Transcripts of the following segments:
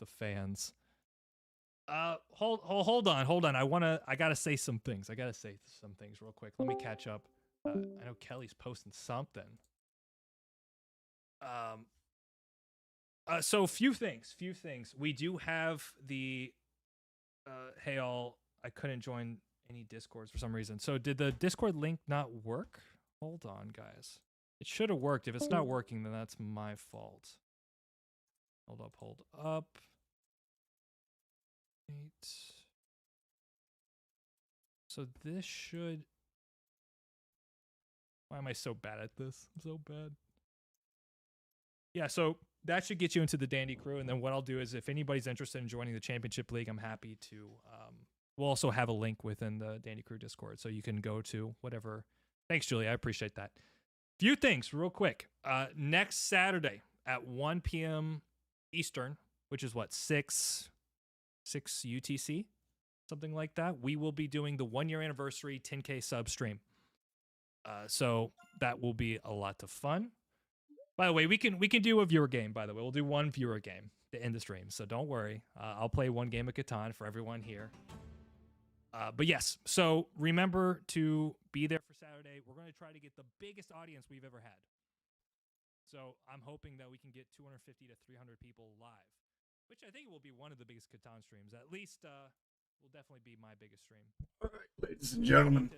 the fans. Hold on. I gotta say some things. Real quick. Let me catch up. I know Kelly's posting something. So few things. We do have the hey all, I couldn't join any discords for some reason. So did the Discord link not work? Hold on, guys. It should have worked. If it's not working, then that's my fault. Hold up. Wait. So this should... Why am I so bad at this? I'm so bad. Yeah, so that should get you into the Dandy Crew, and then what I'll do is if anybody's interested in joining the Championship League, I'm happy to... we'll also have a link within the Dandy Crew Discord, so you can go to whatever... Thanks, Julie. I appreciate that. Few things, real quick. Next Saturday at 1 p.m. Eastern, which is what, 6 UTC? Something like that. We will be doing the 1-year anniversary 10K sub stream. So that will be a lot of fun. By the way, we can do a viewer game, by the way. We'll do one viewer game to end the stream, so don't worry. I'll play one game of Catan for everyone here. But yes, so remember to be there for Saturday. We're going to try to get the biggest audience we've ever had. So I'm hoping that we can get 250 to 300 people live, which I think will be one of the biggest Catan streams. At least will definitely be my biggest stream. All right, ladies and gentlemen.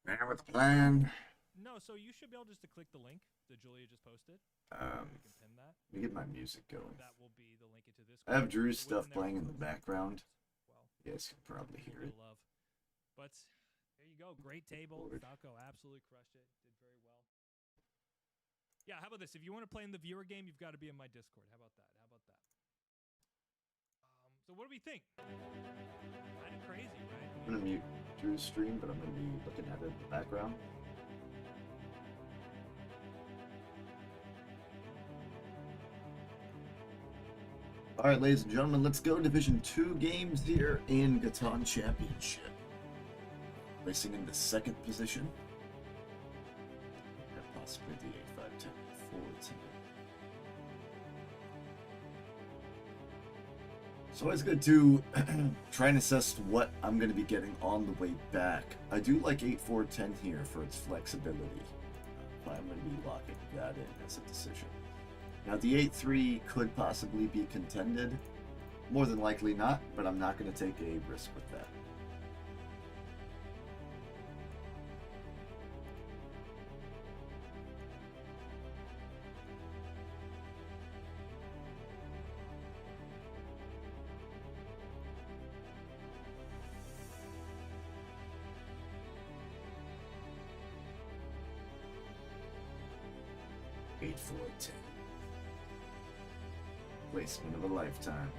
Man with a plan. No, so you should be able just to click the link that Julia just posted. We can pin that. Let me get my music going. That will be the link into this. I have Drew's stuff playing in the background. Well, you guys can probably hear it. But there you go. Great table. Falco absolutely crushed it. Did very well. Yeah, how about this? If you want to play in the viewer game, you've got to be in my Discord. How about that? So what do we think? Kind of crazy, right? I'm going to mute Drew's stream, but I'm going to be looking at it in the background. All right, ladies and gentlemen, let's go. Division 2 games here in Catan Championship. Placing in the second position. And possibly the 8-5-10 forward team. It's always good to try and assess what I'm going to be getting on the way back. I do like 8-4-10 here for its flexibility. I'm going to be locking that in as a decision. Now the 8-3 could possibly be contended. More than likely not, but I'm not going to take a risk with that. Placement of a lifetime.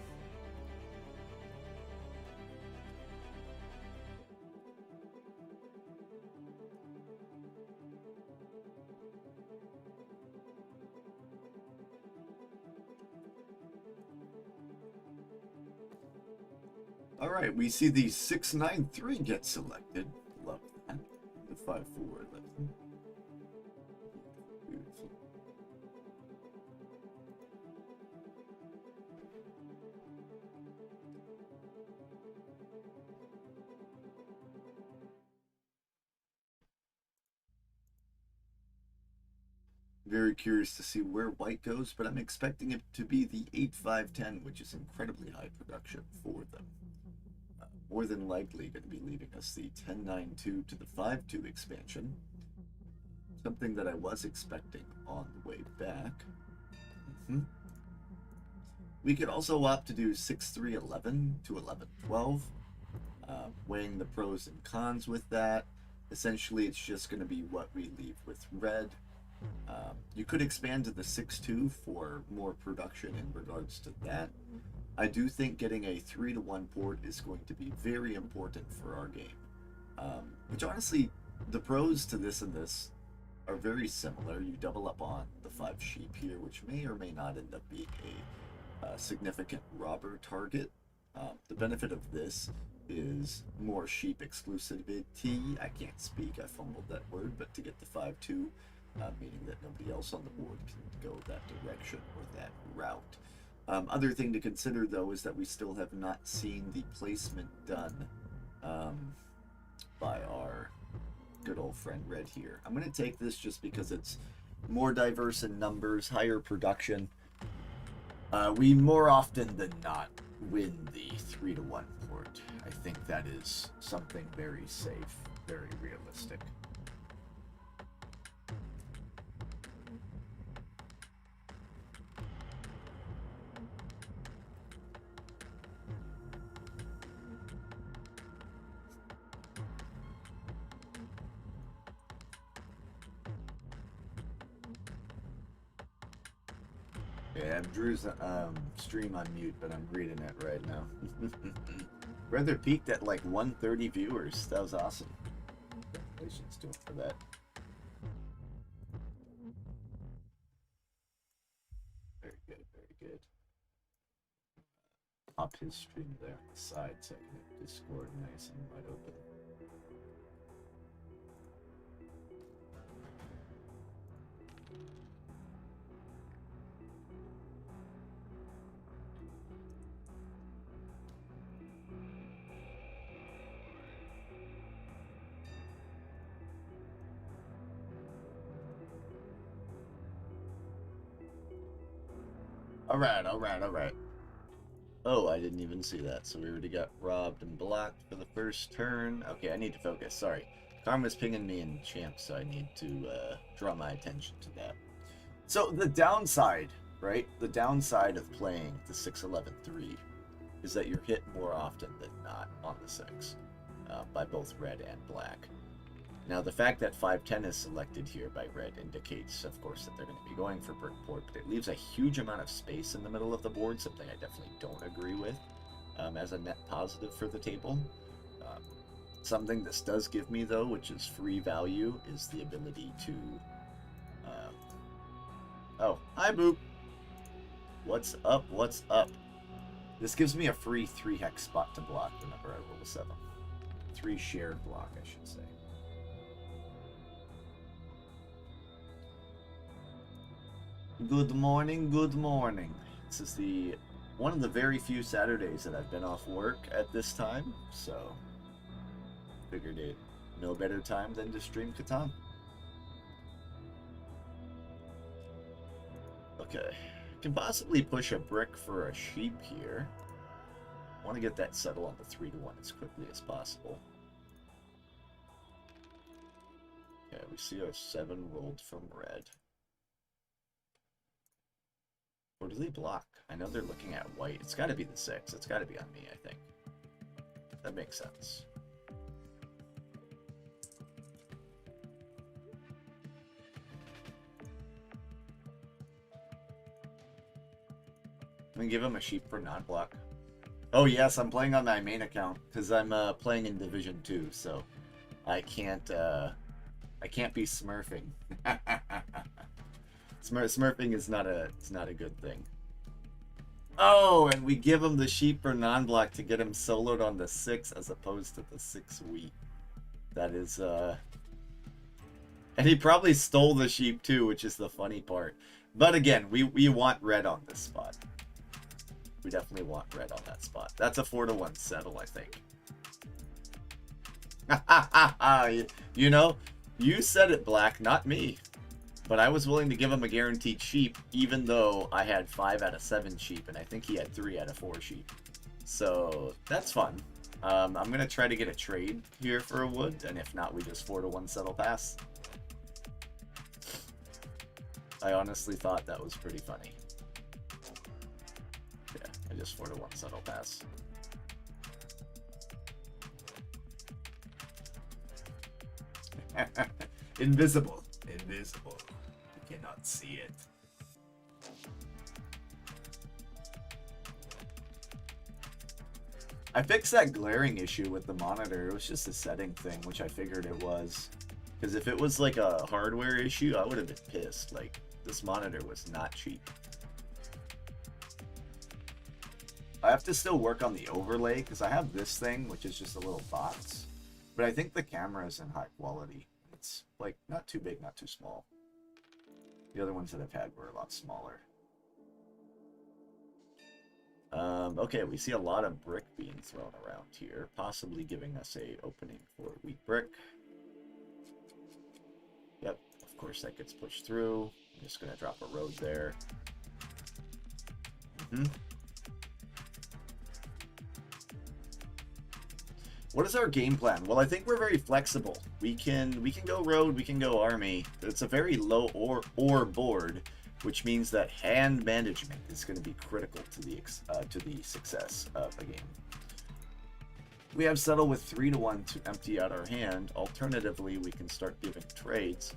All right, we see the 693 get selected. Love that. The 5-4 left. Beautiful. Very curious to see where white goes, but I'm expecting it to be the 8-5-10, which is incredibly high production for them. More than likely going to be leaving us the 10-9-2 to the 5-2 expansion. Something that I was expecting on the way back. We could also opt to do 6-3-11 to 11-12, weighing the pros and cons with that. Essentially, it's just going to be what we leave with red. You could expand to the 6-2 for more production in regards to that. I do think getting a 3-1 port is going to be very important for our game. Which honestly, the pros to this and this are very similar. You double up on the 5 sheep here, which may or may not end up being a significant robber target. The benefit of this is more sheep exclusivity. I can't speak, I fumbled that word, but to get the 5-2, meaning that nobody else on the board can go that direction or that route. Other thing to consider, though, is that we still have not seen the placement done by our good old friend Red here. I'm going to take this just because it's more diverse in numbers, higher production. We more often than not win the 3-1 port. I think that is something very safe, very realistic. Yeah, I'm Drew's stream on mute, but I'm reading it right now. Brother peaked at like 130 viewers. That was awesome. Congratulations to him for that. Very good, very good. Pop his stream there on the side so I can have Discord nice and wide open. Alright, alright, alright. Oh, I didn't even see that. So we already got robbed and blocked for the first turn. Okay, I need to focus. Sorry. Karma's pinging me in champ, so I need to draw my attention to that. So the downside, right? The downside of playing the 6-11-3 is that you're hit more often than not on the 6 by both red and black. Now, the fact that 5-10 is selected here by red indicates, of course, that they're going to be going for Brickport, but it leaves a huge amount of space in the middle of the board, something I definitely don't agree with as a net positive for the table. Something this does give me, though, which is free value, is the ability to... Oh, hi, Boop! What's up? What's up? This gives me a free 3-hex spot to block whenever I roll a 7. 3 shared block, I should say. Good morning, good morning. This is one of the very few Saturdays that I've been off work at this time, so figured it no better time than to stream Catan. Okay, can possibly push a brick for a sheep here. I want to get that settle on the 3-1 as quickly as possible. Okay, we see our 7 rolled from red. Or do they block? I know they're looking at white. It's got to be the 6. It's got to be on me, I think. That makes sense. I'm going to give him a sheep for non-block. Oh yes, I'm playing on my main account because I'm playing in Division 2, so I can't be smurfing. Smurfing is not a good thing. Oh, and we give him the sheep for non-block to get him soloed on the 6 as opposed to the 6 wheat. That is and he probably stole the sheep too, which is the funny part. But again, we want red on this spot. We definitely want red on that spot. That's a 4-1 settle, I think. You know, you said it, Black, not me. But I was willing to give him a guaranteed sheep, even though I had 5 out of 7 sheep, and I think he had 3 out of 4 sheep. So that's fun. I'm gonna try to get a trade here for a wood, and if not, we just 4-1 settle pass. I honestly thought that was pretty funny. Yeah, I just 4-1 settle pass. Invisible. Invisible. You cannot see it. I fixed that glaring issue with the monitor. It was just a setting thing, which I figured it was. Because if it was like a hardware issue, I would have been pissed. Like, this monitor was not cheap. I have to still work on the overlay, because I have this thing, which is just a little box. But I think the camera is in high quality. It's, like, not too big, not too small. The other ones that I've had were a lot smaller. Okay, we see a lot of brick being thrown around here, possibly giving us a opening for wheat brick. Yep, of course that gets pushed through. I'm just going to drop a road there. What is our game plan? Well, I think we're very flexible. We can go road, we can go army. It's a very low ore board, which means that hand management is going to be critical to the success of a game. We have settle with 3-1 to empty out our hand. Alternatively, we can start giving trades.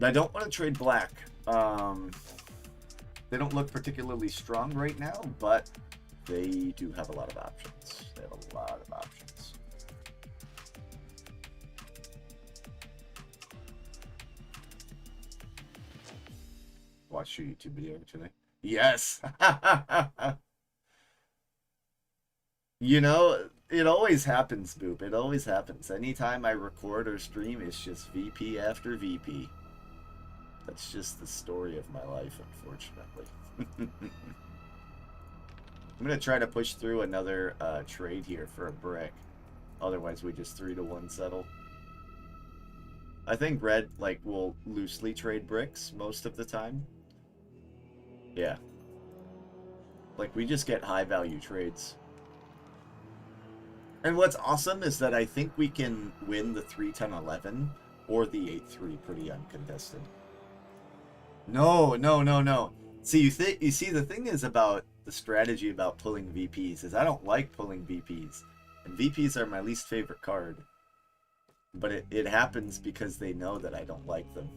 But I don't want to trade black. They don't look particularly strong right now, but they do have a lot of options. They have a lot of options. Watch your YouTube video today. Yes. You know, it always happens, Boop. It always happens. Anytime I record or stream, it's just VP after VP. That's just the story of my life, unfortunately. I'm going to try to push through another trade here for a brick. Otherwise, we just 3-1 settle. I think red will loosely trade bricks most of the time. Yeah. We just get high value trades. And what's awesome is that I think we can win the 3-10-11 or the 8-3 pretty uncontested. No. See, you see, the thing is about the strategy about pulling VPs is I don't like pulling VPs. And VPs are my least favorite card. But it happens because they know that I don't like them.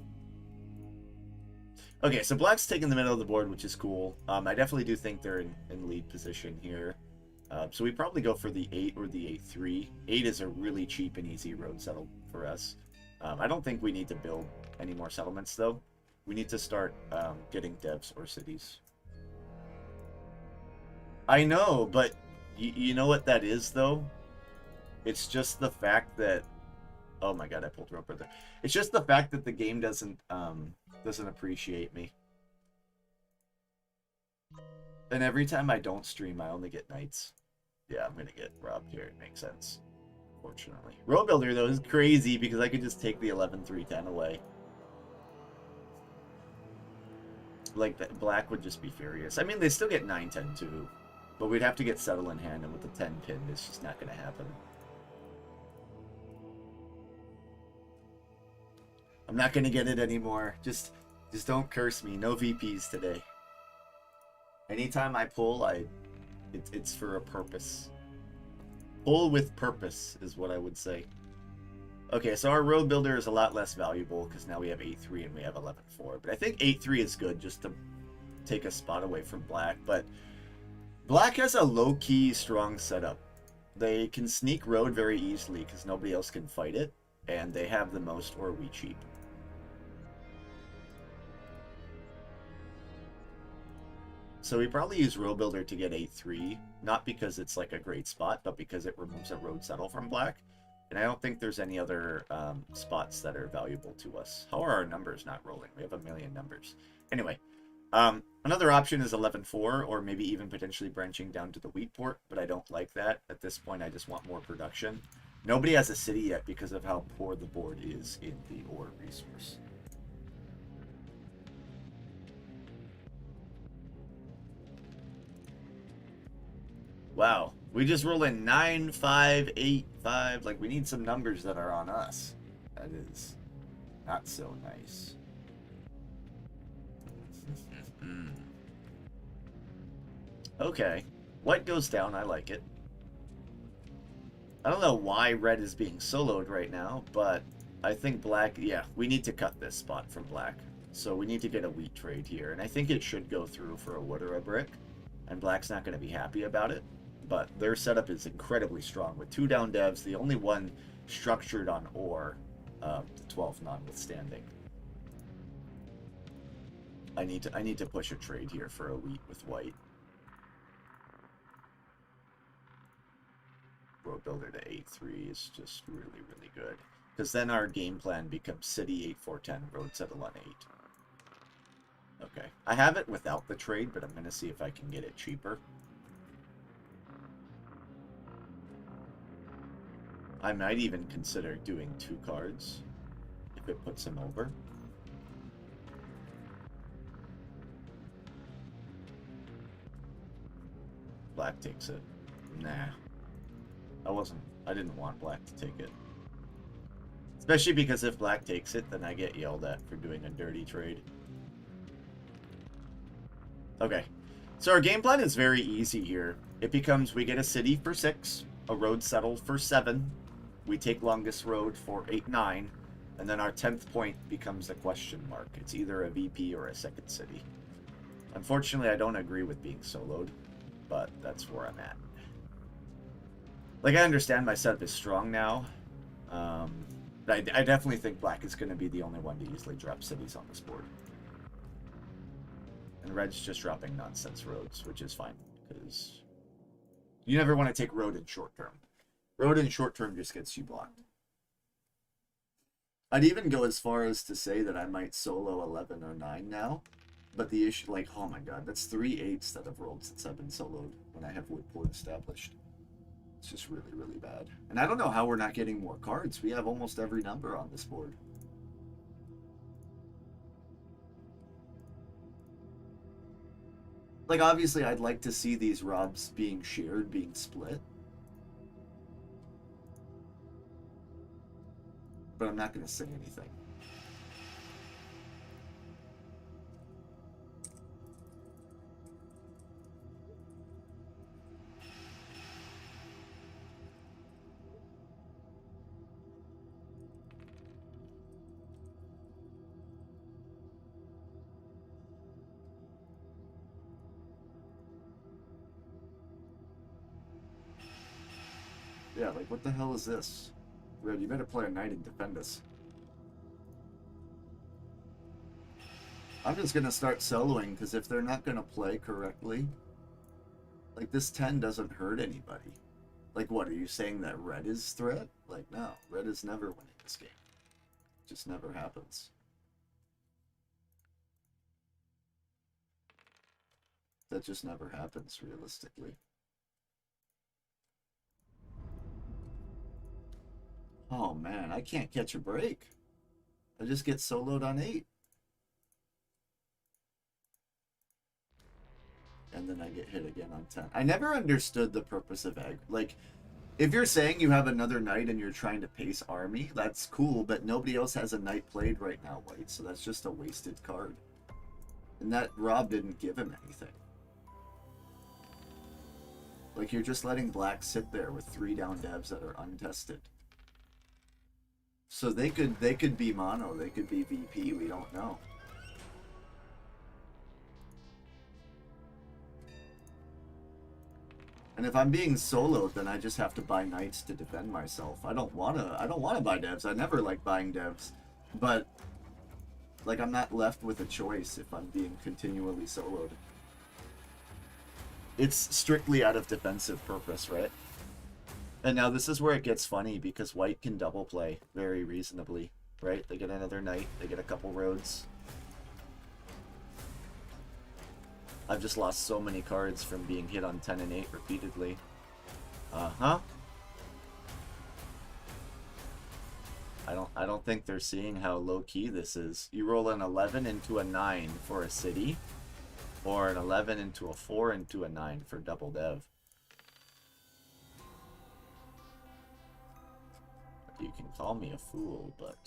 Okay, so black's taking the middle of the board, which is cool. I definitely do think they're in lead position here. So we probably go for the 8 or the 8-3. 8 is a really cheap and easy road settle for us. I don't think we need to build any more settlements, though. We need to start getting devs or cities. I know, but you know what that is, though? It's just the fact that... Oh my god, I pulled rope right there. It's just the fact that the game doesn't appreciate me. And every time I don't stream, I only get knights. Yeah, I'm gonna get robbed here. It makes sense. Fortunately. Road Builder, though, is crazy because I could just take the 11-3-10 away. That black would just be furious. I mean, they still get 9-10 too. But we'd have to get settle in hand, and with the 10 pin, it's just not gonna happen. I'm not gonna get it anymore. Just don't curse me. No VPs today. Anytime I pull, it's for a purpose. Pull with purpose is what I would say. Okay, so our road builder is a lot less valuable because now we have 8-3 and we have 11-4. But I think 8-3 is good just to take a spot away from black. But black has a low-key strong setup. They can sneak road very easily because nobody else can fight it. And they have the most or we cheap. So we probably use Road Builder to get 8-3, not because it's a great spot, but because it removes a road settle from black. And I don't think there's any other spots that are valuable to us. How are our numbers not rolling? We have a million numbers. Anyway, another option is 11-4, or maybe even potentially branching down to the wheat port, but I don't like that. At this point, I just want more production. Nobody has a city yet because of how poor the board is in the ore resource. Wow, we just roll in 9, 5, 8, 5. We need some numbers that are on us. That is not so nice. Okay, white goes down. I like it. I don't know why red is being soloed right now, but I think black... Yeah, we need to cut this spot from black. So we need to get a wheat trade here, and I think it should go through for a wood or a brick. And black's not going to be happy about it. But their setup is incredibly strong with 2 down devs, the only one structured on ore, the 12 notwithstanding. I need to push a trade here for a wheat with white. Road Builder to 8-3 is just really, really good. Because then our game plan becomes city 8-4-10, road settle on 8. Okay. I have it without the trade, but I'm going to see if I can get it cheaper. I might even consider doing 2 cards if it puts him over. Black takes it. Nah. I didn't want black to take it. Especially because if black takes it, then I get yelled at for doing a dirty trade. Okay. So our game plan is very easy here. It becomes we get a city for 6, a road settled for 7, we take longest road for 8, 9, and then our 10th point becomes a question mark. It's either a VP or a second city. Unfortunately, I don't agree with being soloed, but that's where I'm at. Like, I understand my setup is strong now. But I definitely think black is going to be the only one to easily drop cities on this board. And red's just dropping nonsense roads, which is fine, because you never want to take road in short term. Road in short term just gets you blocked. I'd even go as far as to say that I might solo 11 or 9 now. But the issue, like, oh my god, that's 3 8s that have rolled since I've been soloed when I have Woodport established. It's just really, really bad. And I don't know how we're not getting more cards. We have almost every number on this board. Like, obviously, I'd like to see these robs being shared, being split. But I'm not going to say anything. Yeah, like, what the hell is this? Red, you better play a knight and defend us. I'm just gonna start soloing, because if they're not gonna play correctly, like, this 10 doesn't hurt anybody. Like, what, are you saying that red is threat? Like, no, red is never winning this game. It just never happens. That just never happens, realistically. Oh man, I can't catch a break. I just get soloed on 8. And then I get hit again on 10. I never understood the purpose of egg. Like, if you're saying you have another knight and you're trying to pace army, that's cool, but nobody else has a knight played right now, white, so that's just a wasted card. And that Rob didn't give him anything. Like, you're just letting black sit there with 3 down devs that are untested. So they could be mono, they could be VP, we don't know. And if I'm being soloed, then I just have to buy knights to defend myself. I don't wanna buy devs. I never like buying devs. But like, I'm not left with a choice if I'm being continually soloed. It's strictly out of defensive purpose, right? And now this is where it gets funny, because white can double play very reasonably, right? They get another knight, they get a couple roads. I've just lost so many cards from being hit on 10 and 8 repeatedly. I don't think they're seeing how low-key this is. You roll an 11 into a 9 for a city, or an 11 into a 4 into a 9 for double dev. You can call me a fool, but...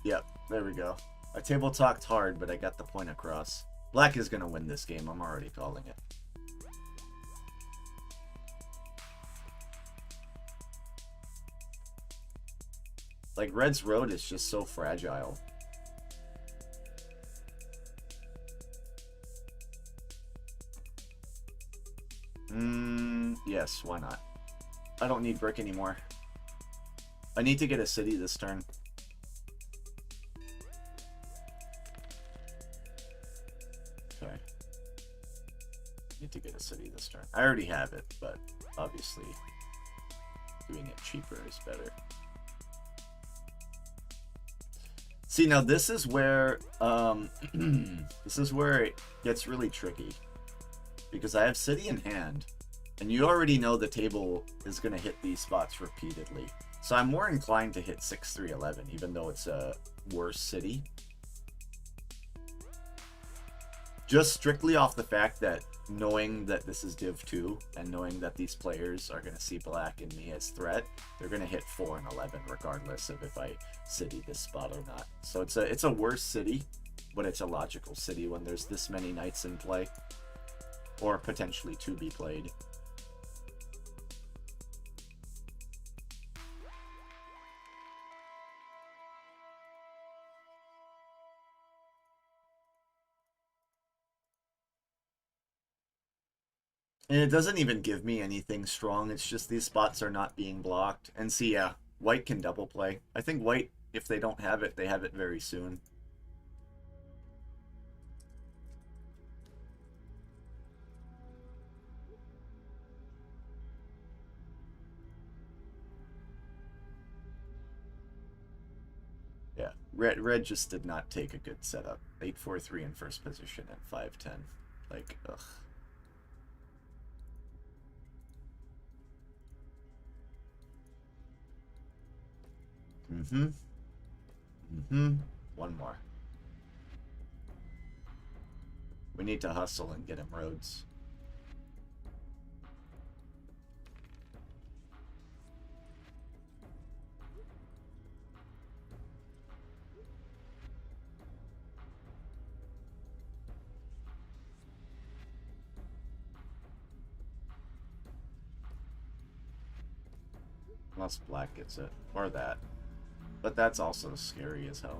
Yep, there we go. I table talked hard, but I got the point across. Black is going to win this game. I'm already calling it. Like, red's road is just so fragile. Yes, why not? I don't need brick anymore. I need to get a city this turn. Okay. Need to get a city this turn. I already have it, but obviously doing it cheaper is better. See, now this is where this is where it gets really tricky. Because I have city in hand, and you already know the table is going to hit these spots repeatedly. So I'm more inclined to hit 6-3-11, even though it's a worse city. Just strictly off the fact that knowing that this is Div 2, and knowing that these players are going to see black and me as threat, they're going to hit 4 and 11 regardless of if I city this spot or not. So it's a worse city, but it's a logical city when there's this many knights in play. Or potentially to be played. And it doesn't even give me anything strong. It's just these spots are not being blocked. And see, yeah, white can double play. I think white, if they don't have it, they have it very soon. Yeah, red just did not take a good setup. 8-4-3 in first position and 5-10. Like, ugh. One more. We need to hustle and get him roads. Unless black gets it. Or that. But that's also scary as hell.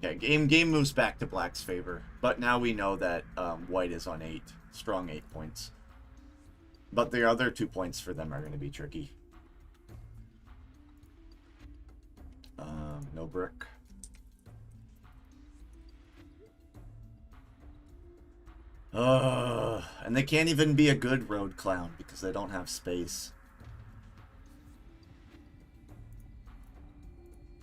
Okay, game moves back to black's favor. But now we know that white is on 8. Strong 8 points. But the other 2 points for them are going to be tricky. No brick. And they can't even be a good road clown because they don't have space.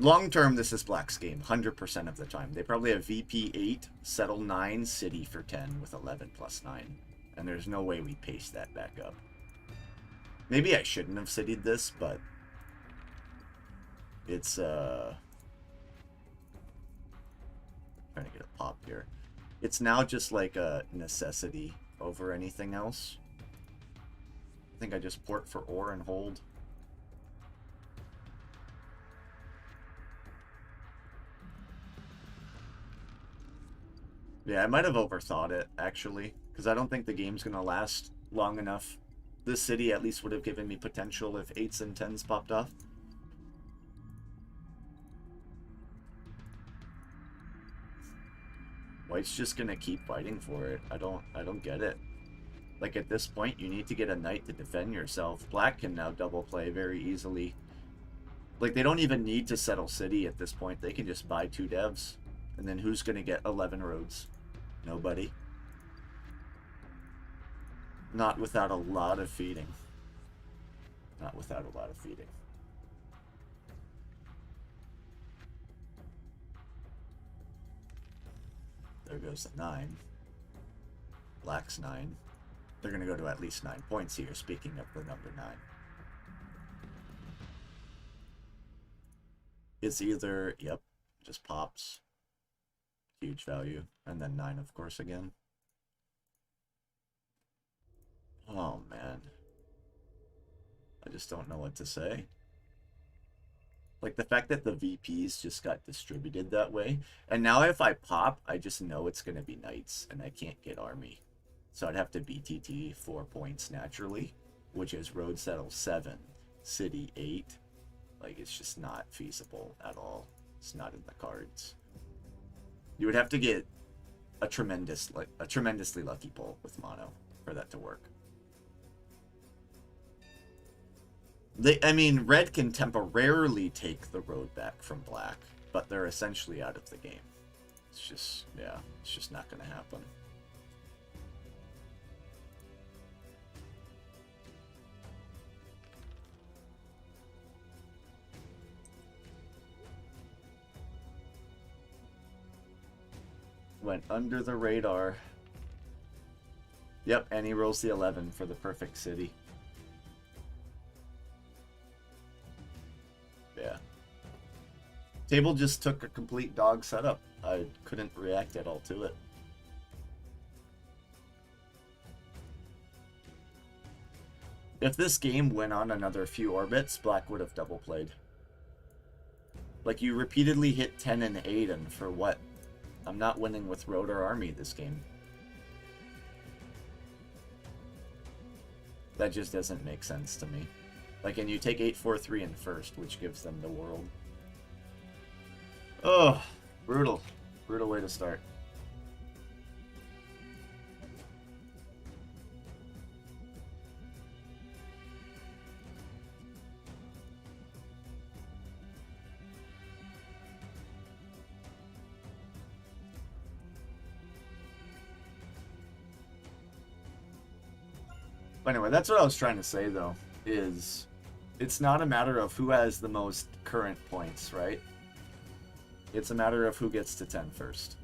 Long term, this is black's game, 100% of the time. They probably have VP 8, settle 9, city for 10 with 11 plus 9. And there's no way we paste that back up. Maybe I shouldn't have citied this, but it's trying to get a pop here. It's now just like a necessity over anything else. I think I just port for ore and hold. Yeah, I might have overthought it, actually, because I don't think the game's going to last long enough. This city at least would have given me potential if 8s and 10s popped off. White's just going to keep fighting for it. I don't get it. Like, at this point, you need to get a knight to defend yourself. Black can now double play very easily. Like, they don't even need to settle city at this point. They can just buy 2 devs. And then who's going to get 11 roads? Nobody. Not without a lot of feeding. Not without a lot of feeding. There goes the 9. Black's 9. They're going to go to at least 9 points here, speaking of the number 9. It's either, yep, just pops. Huge value. And then 9, of course, again. Oh, man. I just don't know what to say. Like, the fact that the VPs just got distributed that way. And now if I pop, I just know it's going to be knights, and I can't get army. So I'd have to BTT 4 points naturally, which is road settle 7, city 8, Like, it's just not feasible at all. It's not in the cards. You would have to get a tremendously lucky pull with mono for that to work. I mean, red can temporarily take the road back from black, but they're essentially out of the game. It's just, yeah, it's just not going to happen. Went under the radar. Yep, and he rolls the 11 for the perfect city. Yeah. Table just took a complete dog setup. I couldn't react at all to it. If this game went on another few orbits, black would have double played. Like, you repeatedly hit 10 and 8, and for what? I'm not winning with road or army this game. That just doesn't make sense to me. Like, and you take 8-4-3 in first, which gives them the world. Oh, brutal. Brutal way to start. Anyway, that's what I was trying to say, though, is it's not a matter of who has the most current points, right? It's a matter of who gets to 10 first.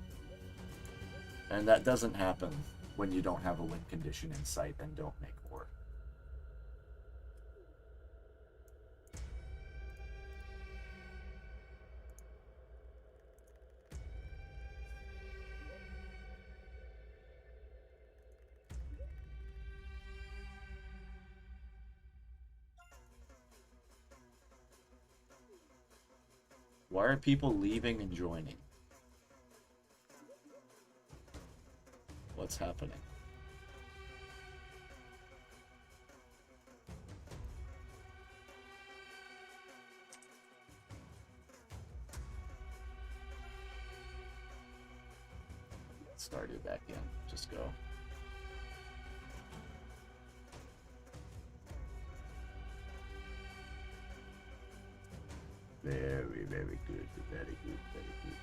And that doesn't happen when you don't have a win condition in sight and don't make war. Why are people leaving and joining? What's happening? Start it back in. Just go. Very, very good. Very good. Very good.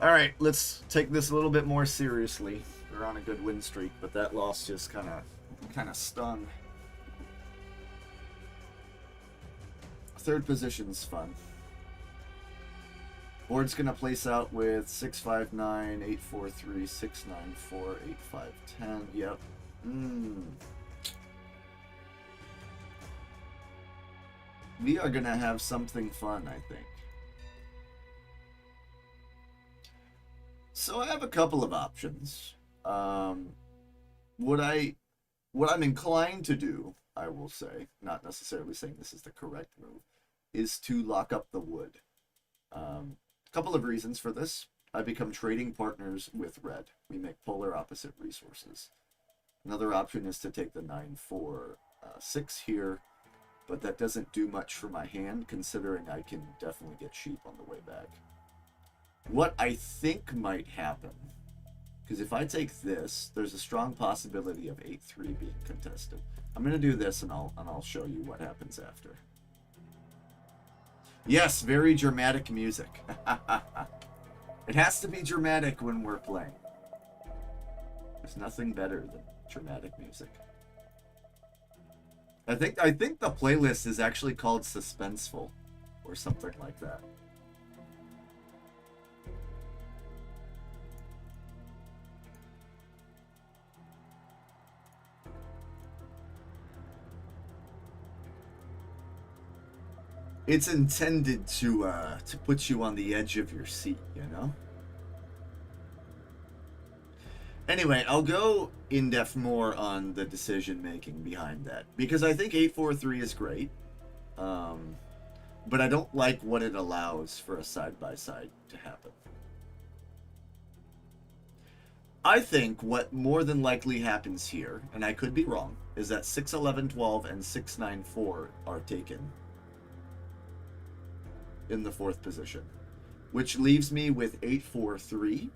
All right, let's take this a little bit more seriously. We're on a good win streak, but that loss just kind of stung. Third position's fun. Board's gonna place out with 6-5-9, 8-4-3, 6-9-4, 8-5-10. Yep. We are gonna have something fun, I think. So I have a couple of options. What I'm inclined to do, I will say, not necessarily saying this is the correct move, is to lock up the wood. A couple of reasons for this. I become trading partners with red. We make polar opposite resources. Another option is to take the 9-4-6 here, but that doesn't do much for my hand, considering I can definitely get sheep on the way back. What I think might happen, because if I take this, there's a strong possibility of 8-3 being contested. I'm going to do this, and I'll show you what happens after. Yes, very dramatic music. It has to be dramatic when we're playing. There's nothing better than dramatic music. I think the playlist is actually called Suspenseful or something like that. It's intended to put you on the edge of your seat, you know? Anyway, I'll go in-depth more on the decision-making behind that, because I think 8-4-3 is great, but I don't like what it allows for a side-by-side to happen. I think what more than likely happens here, and I could be wrong, is that 6, 11, 12, and 6, 9, 4 are taken in the 4th position, which leaves me with 8, 4, 3.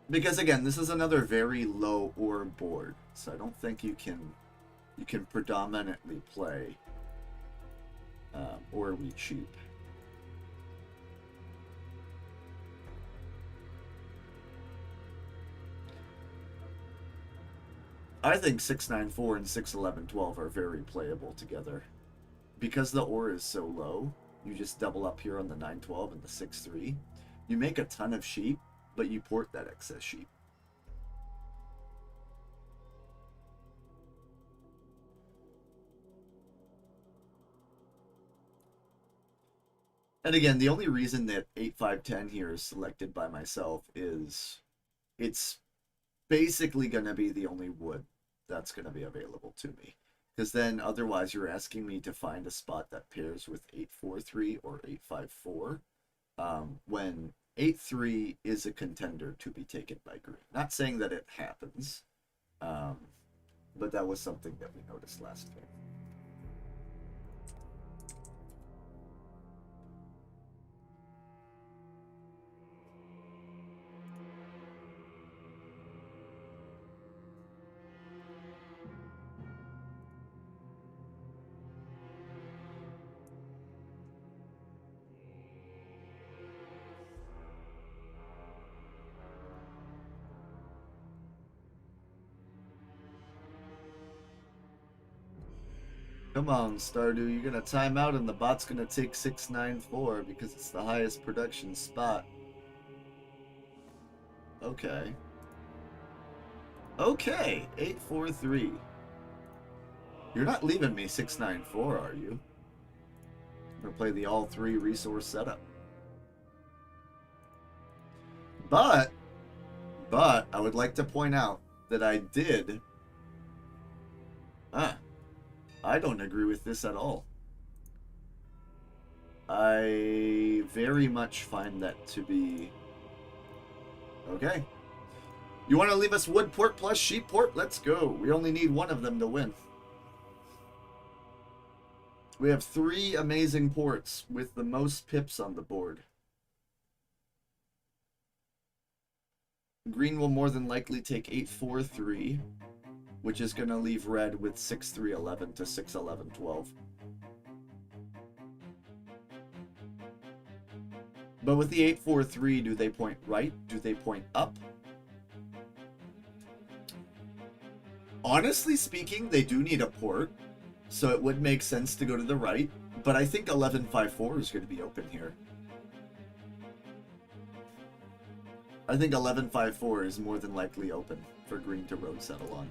Because again, this is another very low ore board, so I don't think you can predominantly play ore we cheap. I think 6, 9, 4 and 6, 11, 12 are very playable together. Because the ore is so low, you just double up here on the 9, 12 and the 6, 3. You make a ton of sheep, but you port that excess sheep. And again, the only reason that 8, 5, 10 here is selected by myself is it's basically going to be the only wood that's going to be available to me. Because then otherwise you're asking me to find a spot that pairs with 8, 4, 3 or 8, 5, 4, when 8, 3 is a contender to be taken by green. Not saying that it happens, but that was something that we noticed last game. Come on, Stardew, you're gonna time out and the bot's gonna take 6, 9, 4 because it's the highest production spot. Okay. Okay, 8, 4, 3. You're not leaving me 6, 9, 4, are you? I'm gonna play the all 3 resource setup. But I would like to point out that I did. I don't agree with this at all. I very much find that to be okay. You want to leave us wood port plus sheep port? Let's go. We only need one of them to win. We have 3 amazing ports with the most pips on the board. Green will more than likely take 8, 4, 3, which is going to leave red with 6, 3, 11 to 6, 11, 12. But with the 8, 4, 3, do they point right? Do they point up? Honestly speaking, they do need a port, so it would make sense to go to the right, but I think 11, 5, 4 is going to be open here. I think 11, 5, 4 is more than likely open for green to road settle on.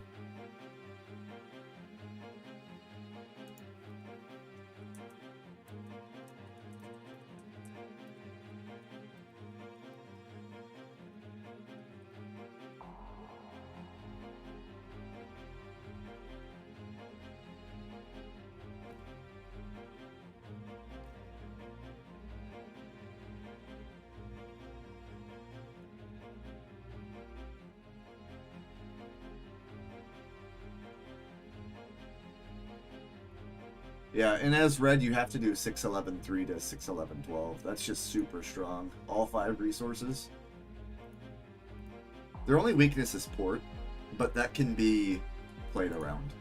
Yeah, and as red, you have to do 6, 11, 3 to 6, 11, 12. That's just super strong. All 5 resources. Their only weakness is port, but that can be played around.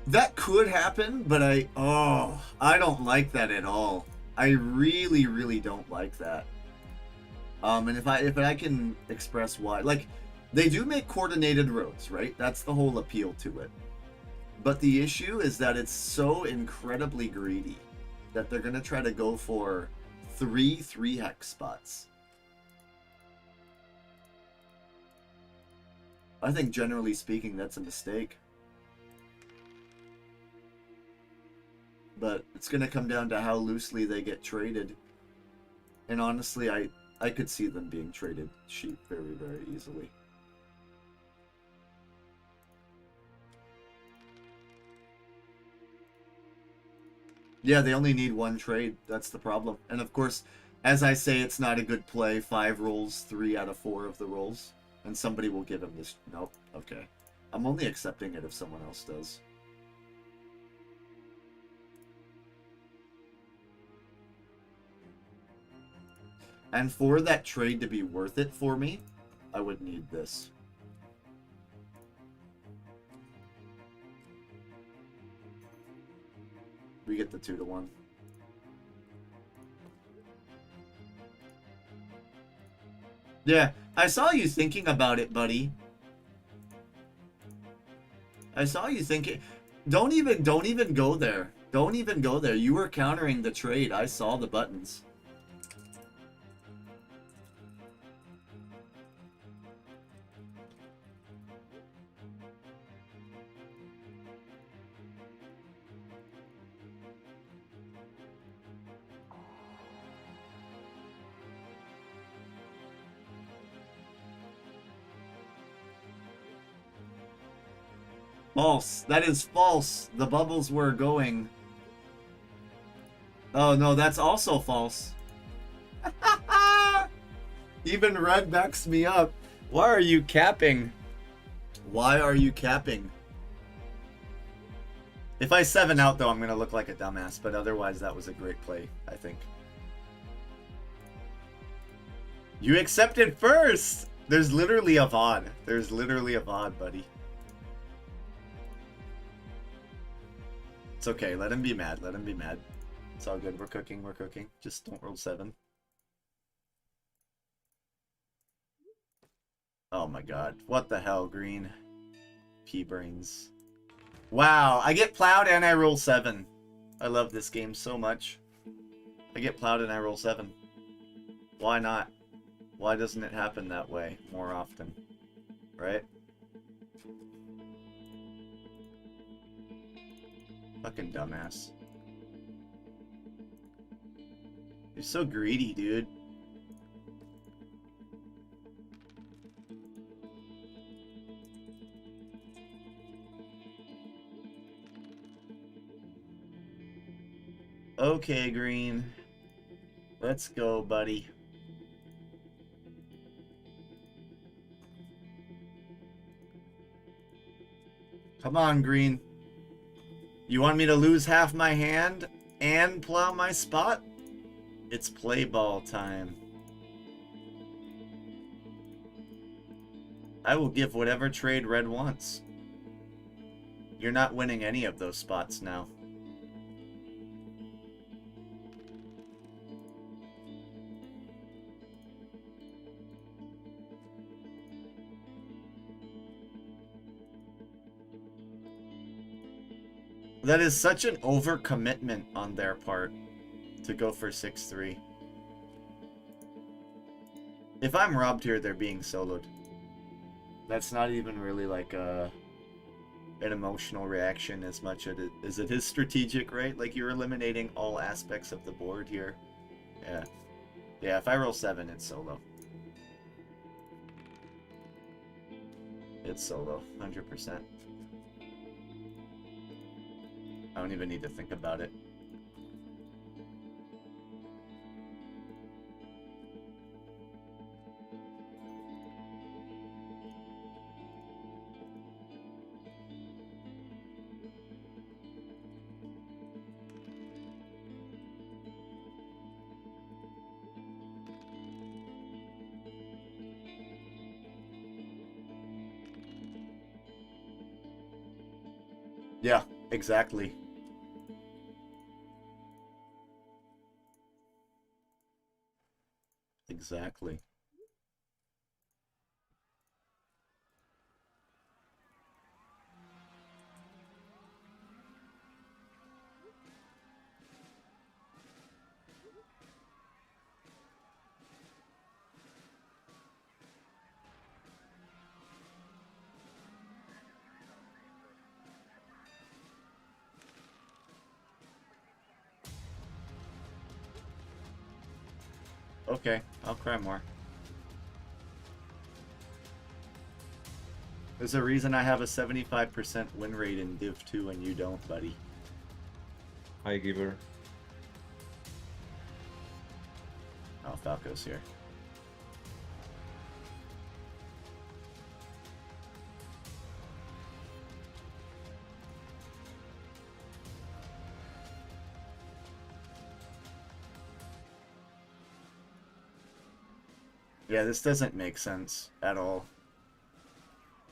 That could happen, but I don't like that at all. I really, really don't like that. And if I can express why, like, they do make coordinated roads, right? That's the whole appeal to it. But the issue is that it's so incredibly greedy that they're gonna try to go for 3 3-hex spots. I think generally speaking, that's a mistake. But it's gonna come down to how loosely they get traded. And honestly, I could see them being traded cheap very, very easily. Yeah, they only need one trade. That's the problem. And of course, as I say, it's not a good play. 5 rolls, 3 out of 4 of the rolls. And somebody will give him this. Nope. Okay. I'm only accepting it if someone else does. And for that trade to be worth it for me, I would need this. We get the 2-1. Yeah, I saw you thinking about it, buddy. I saw you thinking. Don't even go there. Don't even go there. You were countering the trade. I saw the buttons. False. That is false. The bubbles were going. Oh no, that's also false. Even red backs me up. Why are you capping? Why are you capping? If I 7 out though, I'm gonna look like a dumbass, but otherwise that was a great play, I think. You accepted first! There's literally a VOD. There's literally a VOD, buddy. It's okay, let him be mad, let him be mad. It's all good, we're cooking, we're cooking. Just don't roll 7. Oh my god, what the hell, green? P-brains. Wow, I get plowed and I roll 7. I love this game so much. I get plowed and I roll 7. Why not? Why doesn't it happen that way more often? Right? Fucking dumbass. You're so greedy, dude. Okay, green. Let's go, buddy. Come on, green. You want me to lose half my hand and plow my spot? It's play ball time. I will give whatever trade red wants. You're not winning any of those spots now. That is such an overcommitment on their part to go for 6-3. If I'm robbed here, they're being soloed. That's not even really like an emotional reaction as much as it is strategic, right? Like you're eliminating all aspects of the board here. Yeah. Yeah, if I roll 7, it's solo. It's solo, 100%. I don't even need to think about it. Yeah, exactly. Exactly. Okay, I'll cry more. There's a reason I have a 75% win rate in Div 2 and you don't, buddy. High Giver. Oh, Falco's here. Yeah, this doesn't make sense at all.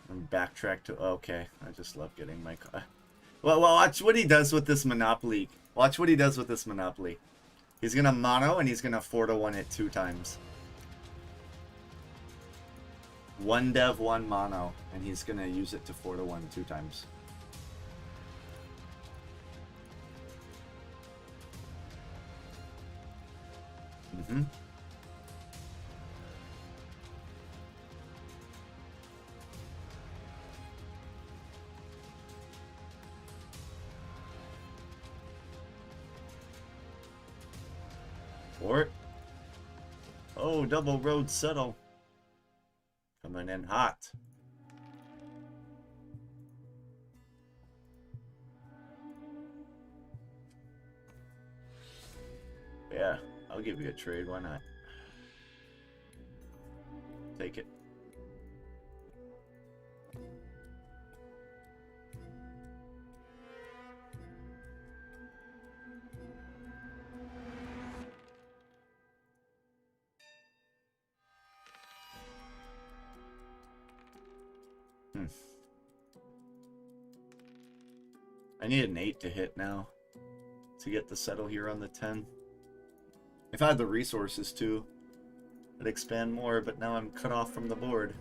And backtrack to... Okay, I just love getting my... Well, watch what he does with this Monopoly. Watch what he does with this Monopoly. He's going to mono, and he's going to 4-1 it 2 times. 1 dev, 1 mono, and he's going to use it to 4-1 2 times. Mm-hmm. Fort. Oh, double road settle. Coming in hot. Yeah, I'll give you a trade. Why not? Take it. I need an 8 to hit now to get the settle here on the 10. If I had the resources to, I'd expand more, but now I'm cut off from the board.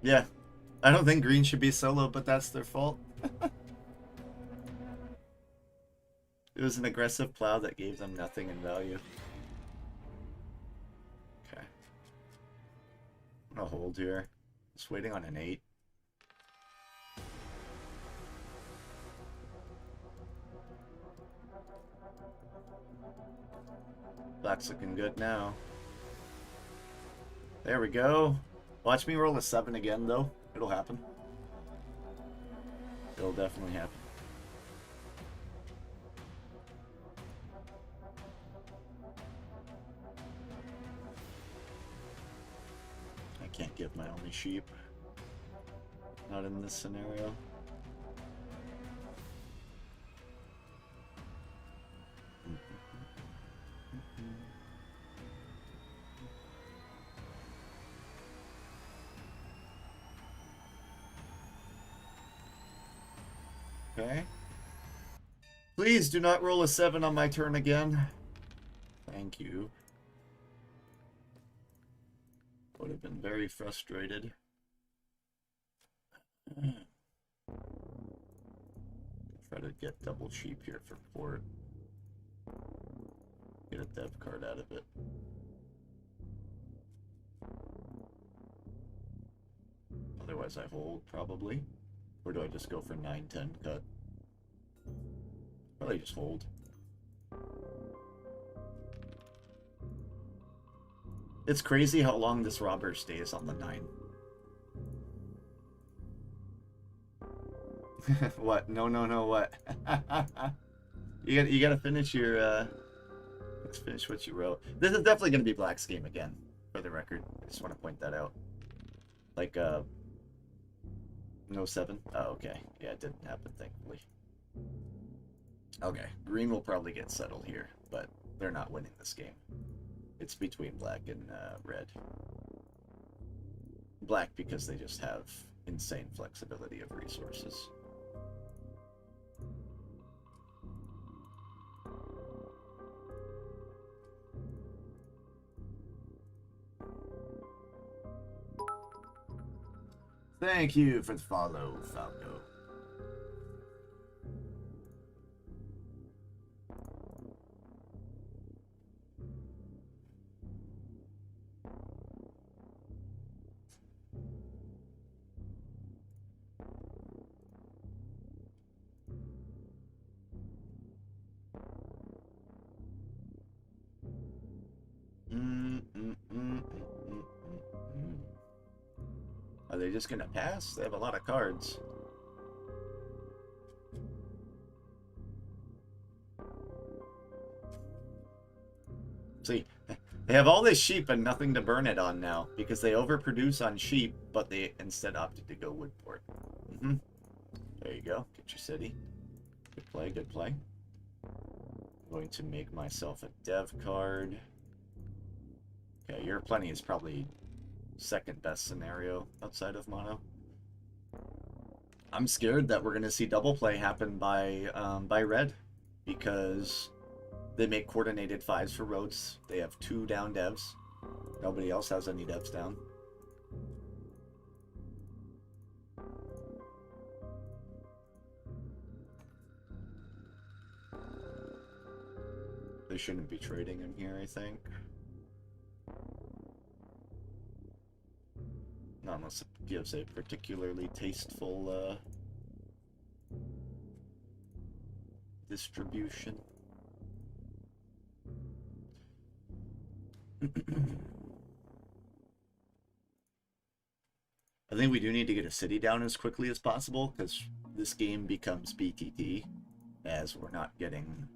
Yeah, I don't think green should be solo, but that's their fault. It was an aggressive plow that gave them nothing in value. Okay. I'm gonna hold here. Just waiting on an 8. Black's looking good now. There we go. Watch me roll a 7 again, though. It'll happen. It'll definitely happen. I can't give my only sheep. Not in this scenario. Okay. Please do not roll a 7 on my turn again. Thank you. Would have been very frustrated. Try to get double sheep here for port. Get a dev card out of it. Otherwise I hold, probably. Or do I just go for 9-10 cut? Probably just hold. It's crazy how long this robber stays on the 9. What? No, what? You gotta finish your, let's finish what you wrote. This is definitely gonna be Black's game again, for the record. I just want to point that out. Like, no 7? Oh, okay. Yeah, it didn't happen, thankfully. Okay, green will probably get settled here, but they're not winning this game. It's between black and red. Black because they just have insane flexibility of resources. Thank you for the follow, Falco. they just gonna pass? They have a lot of cards. See, they have all this sheep and nothing to burn it on now because they overproduce on sheep, but they instead opted to go wood port. There you go. Get your city. Good play, good play. I'm going to make myself a dev card. Okay, your plenty is probably second best scenario outside of mono. I'm scared that we're going to see double play happen by red because they make coordinated 5s for roads. They have 2 down devs. Nobody else has any devs down. They shouldn't be trading him here, I think. Not unless it gives a particularly tasteful distribution. I think we do need to get a city down as quickly as possible because this game becomes BTT as we're not getting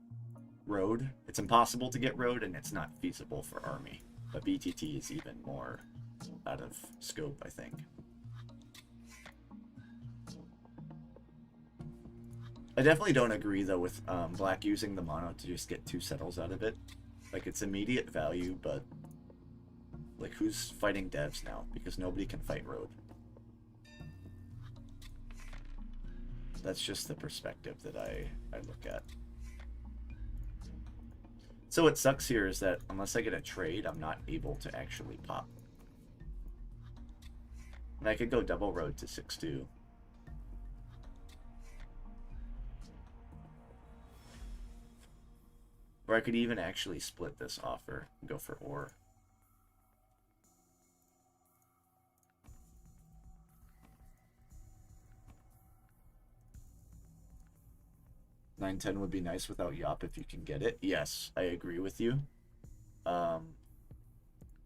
road. It's impossible to get road and it's not feasible for army. But BTT is even more out of scope, I think. I definitely don't agree though with black using the mono to just get 2 settles out of it. Like, it's immediate value, but like, who's fighting devs now? Because nobody can fight road. That's just the perspective that I look at. So what sucks here is that unless I get a trade, I'm not able to actually pop. And I could go double road to 6-2. Or I could even actually split this offer and go for ore. Nine 10 would be nice without Yop if you can get it. Yes, I agree with you. I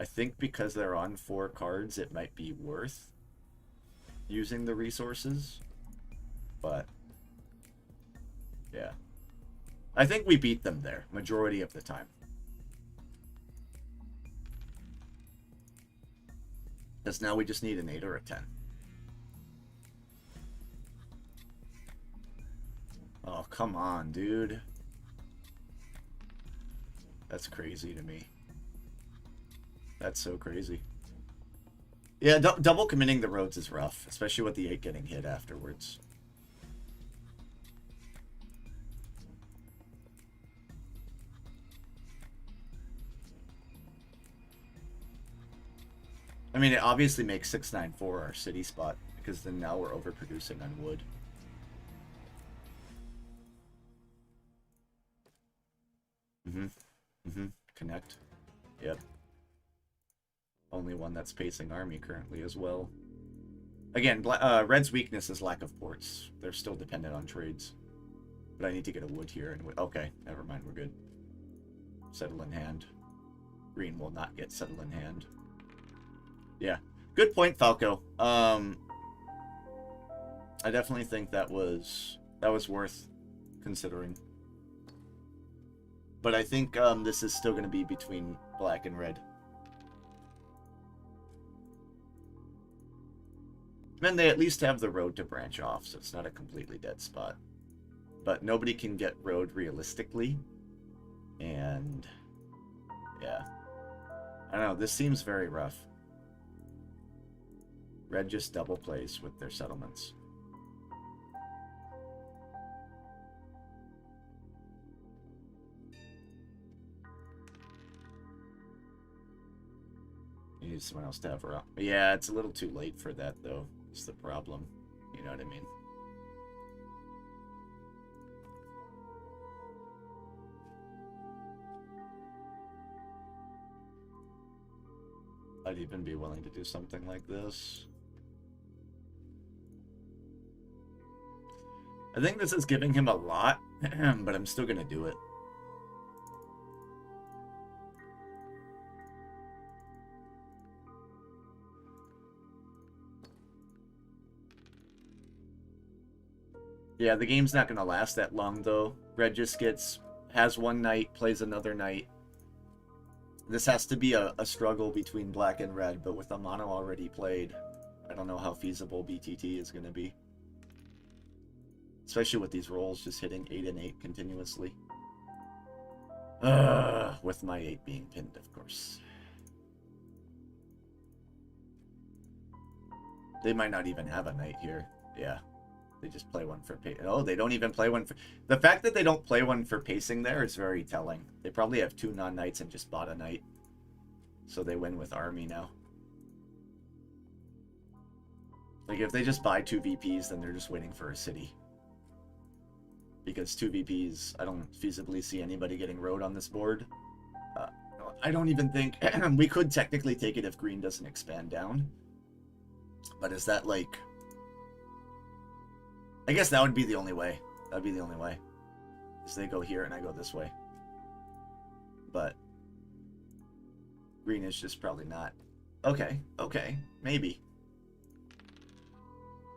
think because they're on 4 cards, it might be worth using the resources. But yeah. I think we beat them there, majority of the time. Because now we just need an 8 or a 10. Oh, come on, dude. That's crazy to me. That's so crazy. Yeah, double committing the roads is rough, especially with the 8 getting hit afterwards. I mean, it obviously makes 694 our city spot, because then now we're overproducing on wood. Connect. Yep. Only one that's pacing army currently as well. Again, Red's weakness is lack of ports. They're still dependent on trades. But I need to get a wood here. And okay, never mind, we're good. Settle in hand. Green will not get settle in hand. Yeah, good point, Falco. I definitely think that was worth considering. But I think this is still going to be between black and red. And they at least have the road to branch off, so it's not a completely dead spot. But nobody can get road realistically. And yeah. I don't know, this seems very rough. Red just double plays with their settlements. You need someone else to have her up. Yeah, it's a little too late for that, though. It's the problem. You know what I mean? I'd even be willing to do something like this. I think this is giving him a lot, but I'm still going to do it. Yeah, the game's not going to last that long, though. Red just has one night, plays another night. This has to be a struggle between black and red, but with the mono already played, I don't know how feasible BTT is going to be. Especially with these rolls just hitting 8 and 8 continuously. With my 8 being pinned, of course. They might not even have a knight here. Yeah. They just play one for pacing. Oh, they don't even play one for... The fact that they don't play one for pacing there is very telling. They probably have 2 non-knights and just bought a knight. So they win with army now. Like, if they just buy 2 VPs, then they're just waiting for a city. Because 2 VPs, I don't feasibly see anybody getting road on this board. I don't even think... we could technically take it if green doesn't expand down. But is that, like... I guess that would be the only way. That would be the only way. Is they go here and I go this way. But... green is just probably not. Okay, okay, maybe.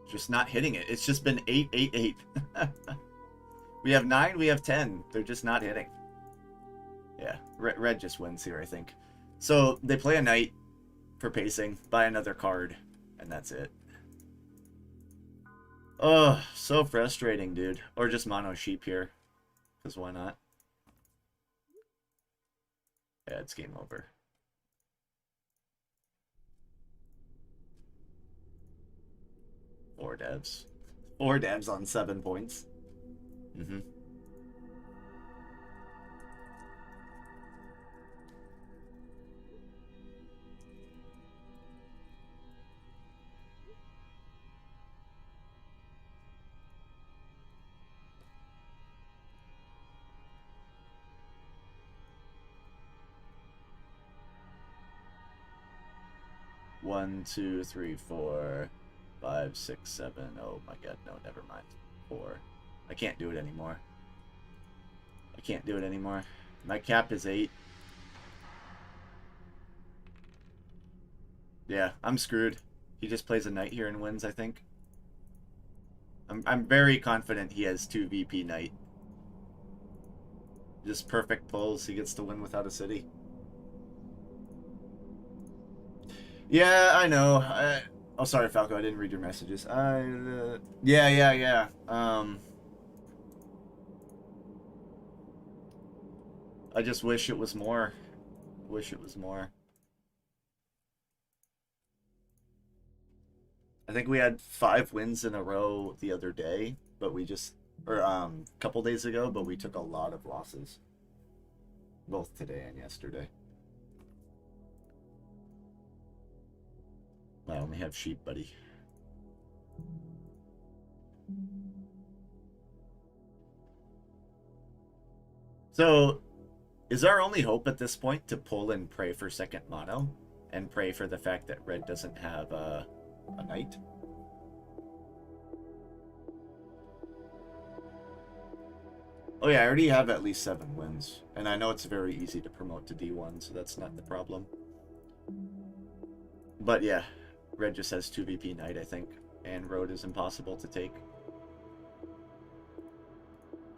Just not hitting it. It's just been 8, 8, 8. We have 9, we have 10. They're just not hitting. Yeah, red just wins here, I think. So they play a knight for pacing, buy another card, and that's it. Oh, so frustrating, dude. Or just mono sheep here, because why not? Yeah, it's game over. Four devs. 4 devs on 7 points. Mm-hmm. One, two, three, 4, 5, 6, 7. Oh my god, no, never mind. 4. I can't do it anymore. I can't do it anymore. My cap is 8. Yeah, I'm screwed. He just plays a knight here and wins, I think. I'm very confident he has 2 VP knight. Just perfect pulls. He gets to win without a city. Yeah, I know. Oh, sorry, Falco. I didn't read your messages. Yeah. I just wish it was more. Wish it was more. I think we had 5 wins in a row the other day, but we just, or a couple days ago, but we took a lot of losses, both today and yesterday. I only have sheep, buddy. So, is our only hope at this point to pull and pray for second mono, and pray for the fact that red doesn't have a knight? Oh yeah, I already have at least 7 wins, and I know it's very easy to promote to D1, so that's not the problem. But yeah, red just has 2 VP knight, I think, and road is impossible to take.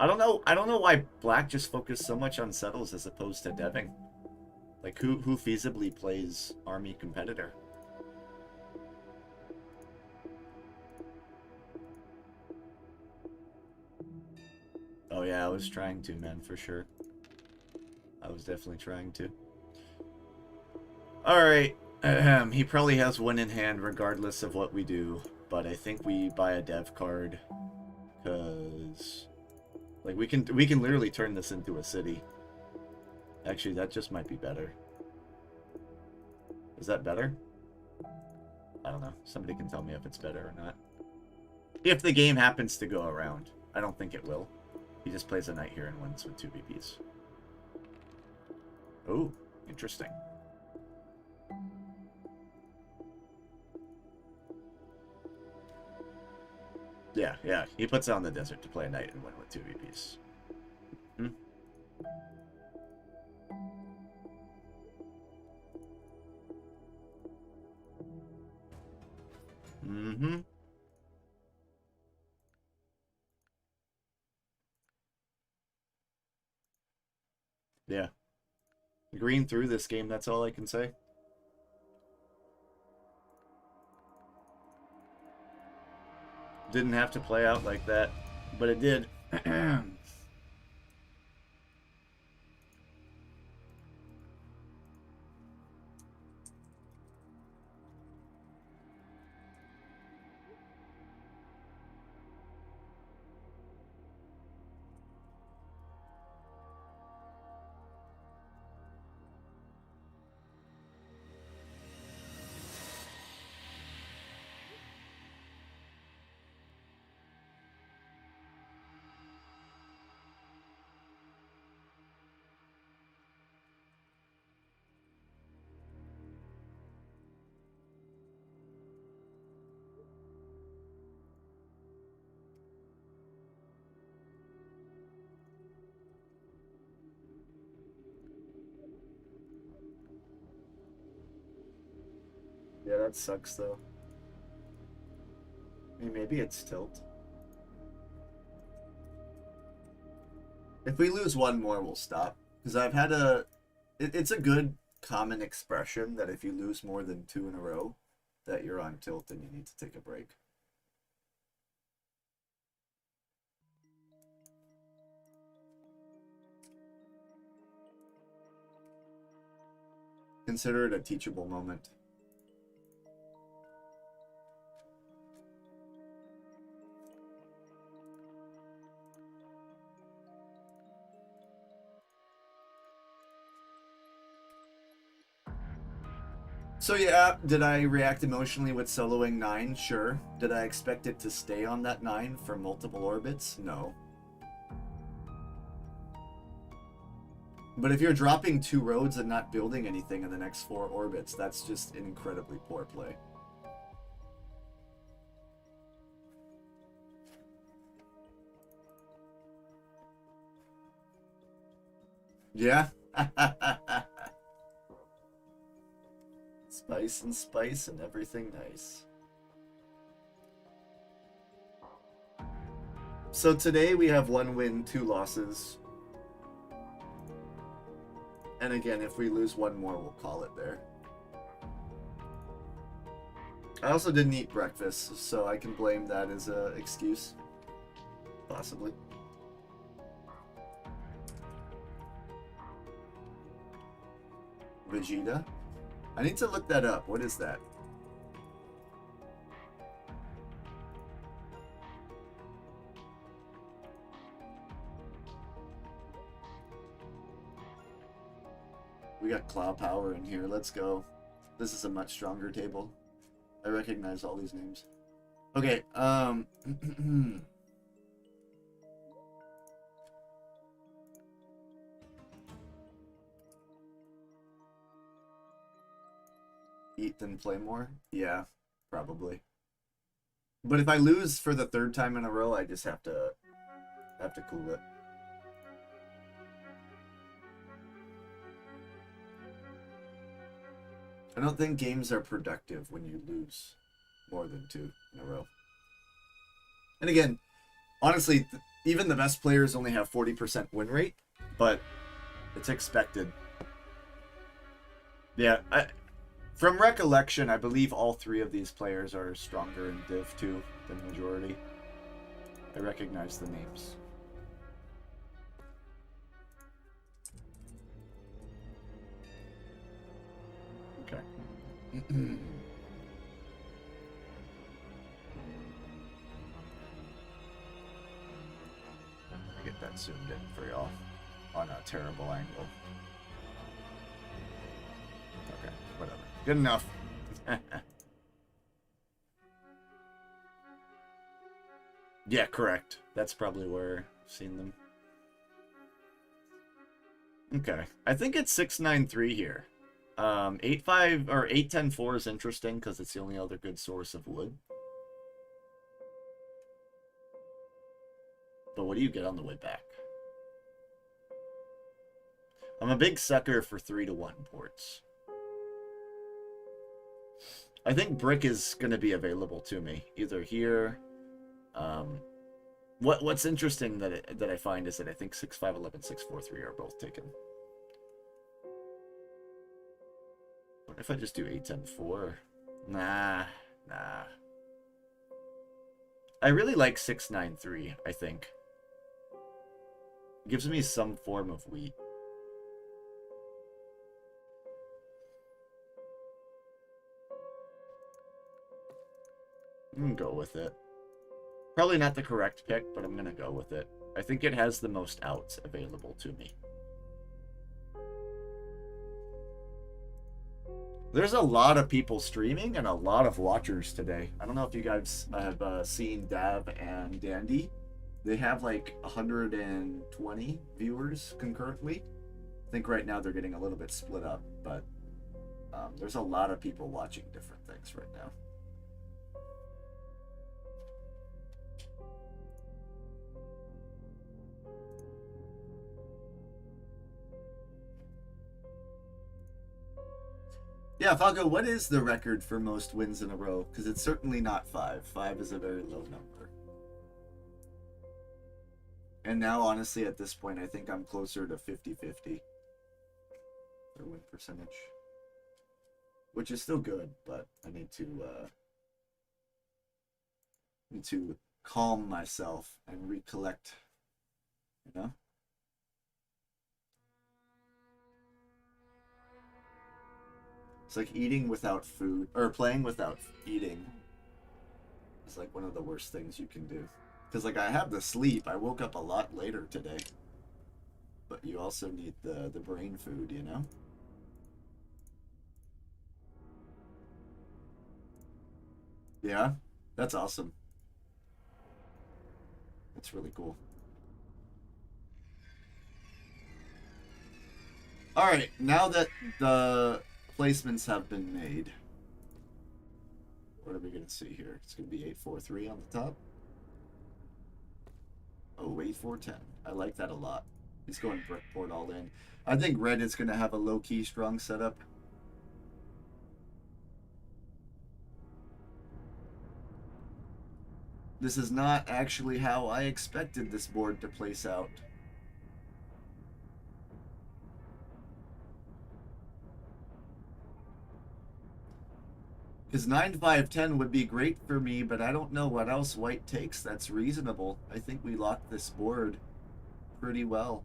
I don't know why black just focused so much on settles as opposed to deving. Like, who feasibly plays army competitor? Oh yeah, I was trying to, man, for sure. I was definitely trying to. Alright. He probably has one in hand regardless of what we do, but I think we buy a dev card, because like we can literally turn this into a city. Actually, that just might be better. Is that better? I don't know. Somebody can tell me if it's better or not. If the game happens to go around. I don't think it will. He just plays a knight here and wins with 2 VPs. Oh, interesting. Yeah. He puts it on the desert to play a knight and win with 2 VPs. Hmm? Mm-hmm. Yeah. Green through this game, that's all I can say. Didn't have to play out like that, but it did. Yeah, that sucks though. I mean, maybe it's tilt. If we lose one more, we'll stop. Because I've had a... it's a good common expression that if you lose more than 2 in a row, that you're on tilt and you need to take a break. Consider it a teachable moment. So yeah, did I react emotionally with soloing 9? Sure. Did I expect it to stay on that 9 for multiple orbits? No. But if you're dropping 2 roads and not building anything in the next 4 orbits, that's just an incredibly poor play. Yeah. Spice and spice and everything nice. So today we have 1 win, 2 losses. And again, if we lose 1 more, we'll call it there. I also didn't eat breakfast, so I can blame that as an excuse. Possibly. Vegeta? I need to look that up. What is that? We got claw power in here. Let's go. This is a much stronger table. I recognize all these names. Okay, eat then play more? Yeah, probably. But if I lose for the 3rd time in a row, I just have to cool it. I don't think games are productive when you lose more than 2 in a row. And again, honestly, even the best players only have 40% win rate, but it's expected. Yeah, from recollection, I believe all 3 of these players are stronger in Div 2 than majority. I recognize the names. Okay. Get that zoomed in for y'all on a terrible angle. Okay, whatever. Good enough. Yeah, correct. That's probably where I've seen them. Okay, I think it's 693 here. 8-5 or 8-10-4 is interesting because it's the only other good source of wood. But what do you get on the way back? I'm a big sucker for 3-1 ports. I think brick is going to be available to me either here. What's interesting that I find is that I think 6-5-11, 6-4-3 are both taken. What if I just do 8-10-4? Nah. I really like 6-9-3, I think. It gives me some form of wheat. I'm gonna go with it. Probably not the correct pick, but I'm gonna go with it. I think it has the most outs available to me. There's a lot of people streaming and a lot of watchers today. I don't know if you guys have seen Dav and Dandy. They have like 120 viewers concurrently. I think right now they're getting a little bit split up, but there's a lot of people watching different things right now. Yeah, Falco, what is the record for most wins in a row? Because it's certainly not 5. 5 is a very low number. And now, honestly, at this point, I think I'm closer to 50-50 for win percentage. Which is still good, but I need to calm myself and recollect, you know? It's like eating without food, or playing without eating is like one of the worst things you can do. Because like I have the sleep, I woke up a lot later today. But you also need the brain food, you know? Yeah, that's awesome. That's really cool. Alright, now that the placements have been made, what are we going to see here? It's going to be 8-4-3 on the top. Oh, 8-4-10. I like that a lot. He's going brickboard all in. I think red is going to have a low-key strong setup. This is not actually how I expected this board to place out. Because 9-5-10 would be great for me, but I don't know what else white takes that's reasonable. I think we locked this board pretty well.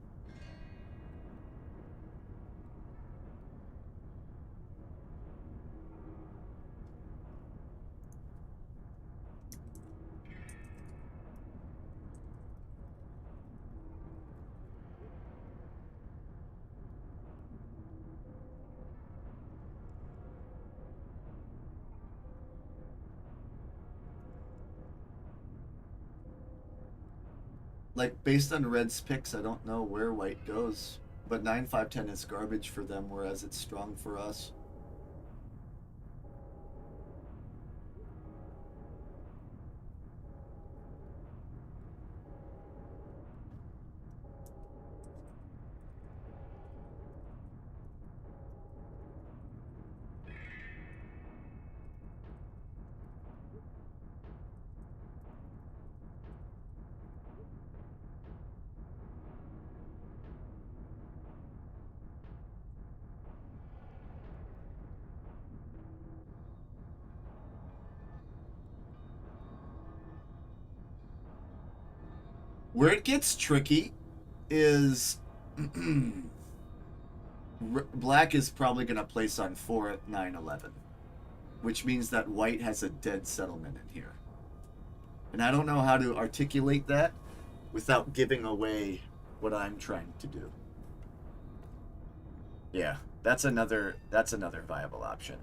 Like, based on red's picks, I don't know where white goes. But 9-5-10 is garbage for them, whereas it's strong for us. Where it gets tricky is black is probably going to place on 4 at 9-11, which means that white has a dead settlement in here. And I don't know how to articulate that without giving away what I'm trying to do. Yeah, that's another viable option.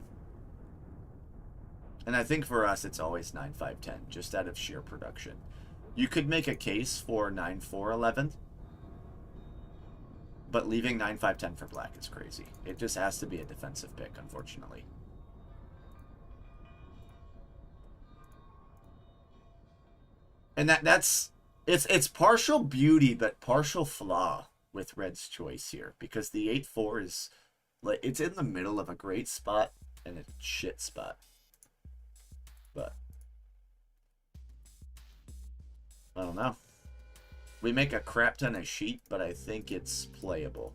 And I think for us it's always 9-5-10, just out of sheer production. You could make a case for 9-4-11, but leaving 9-5-10 for black is crazy. It just has to be a defensive pick, unfortunately. And it's partial beauty, but partial flaw with red's choice here, because the 8-4 is like, it's in the middle of a great spot and a shit spot. But I don't know. We make a crap ton of sheet, but I think it's playable.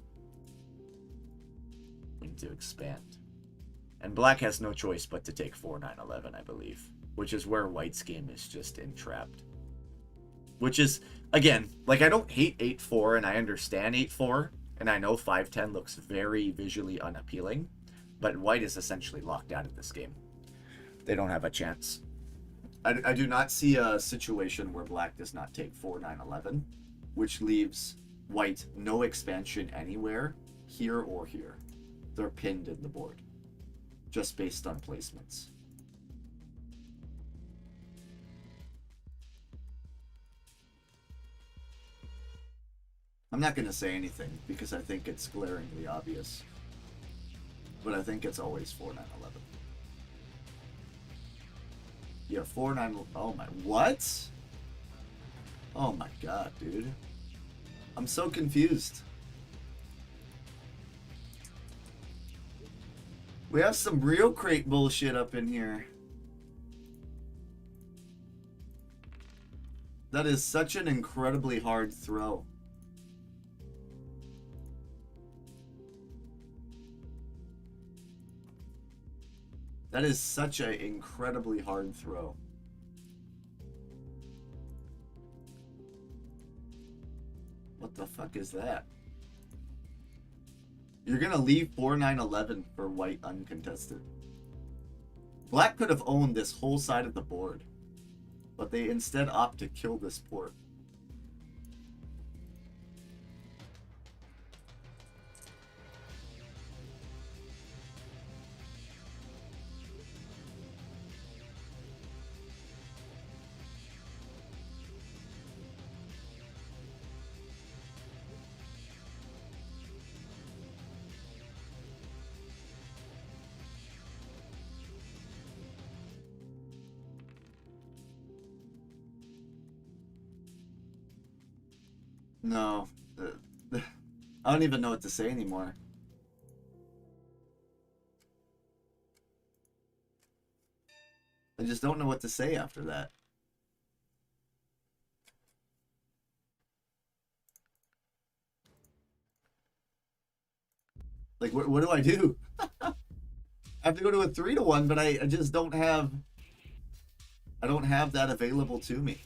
We need to expand. And black has no choice but to take 4-9-11, I believe, which is where white's game is just entrapped. Which is, again, like, I don't hate 8-4, and I understand 8-4, and I know 5-10 looks very visually unappealing, but white is essentially locked out of this game. They don't have a chance. I do not see a situation where black does not take 4-9-11, which leaves white no expansion anywhere, here or here. They're pinned in the board, just based on placements. I'm not going to say anything because I think it's glaringly obvious. But I think it's always 4-9-11. Yeah, 4-9. Oh my. What? Oh my god, dude. I'm so confused. We have some real crate bullshit up in here. That is such an incredibly hard throw. That is such an incredibly hard throw. What the fuck is that? You're gonna leave 4-9-11 for white uncontested. Black could have owned this whole side of the board, but they instead opt to kill this port. No. I don't even know what to say anymore. I just don't know what to say after that. Like, what do I do? I have to go to a 3-1, but I just don't have... I don't have that available to me.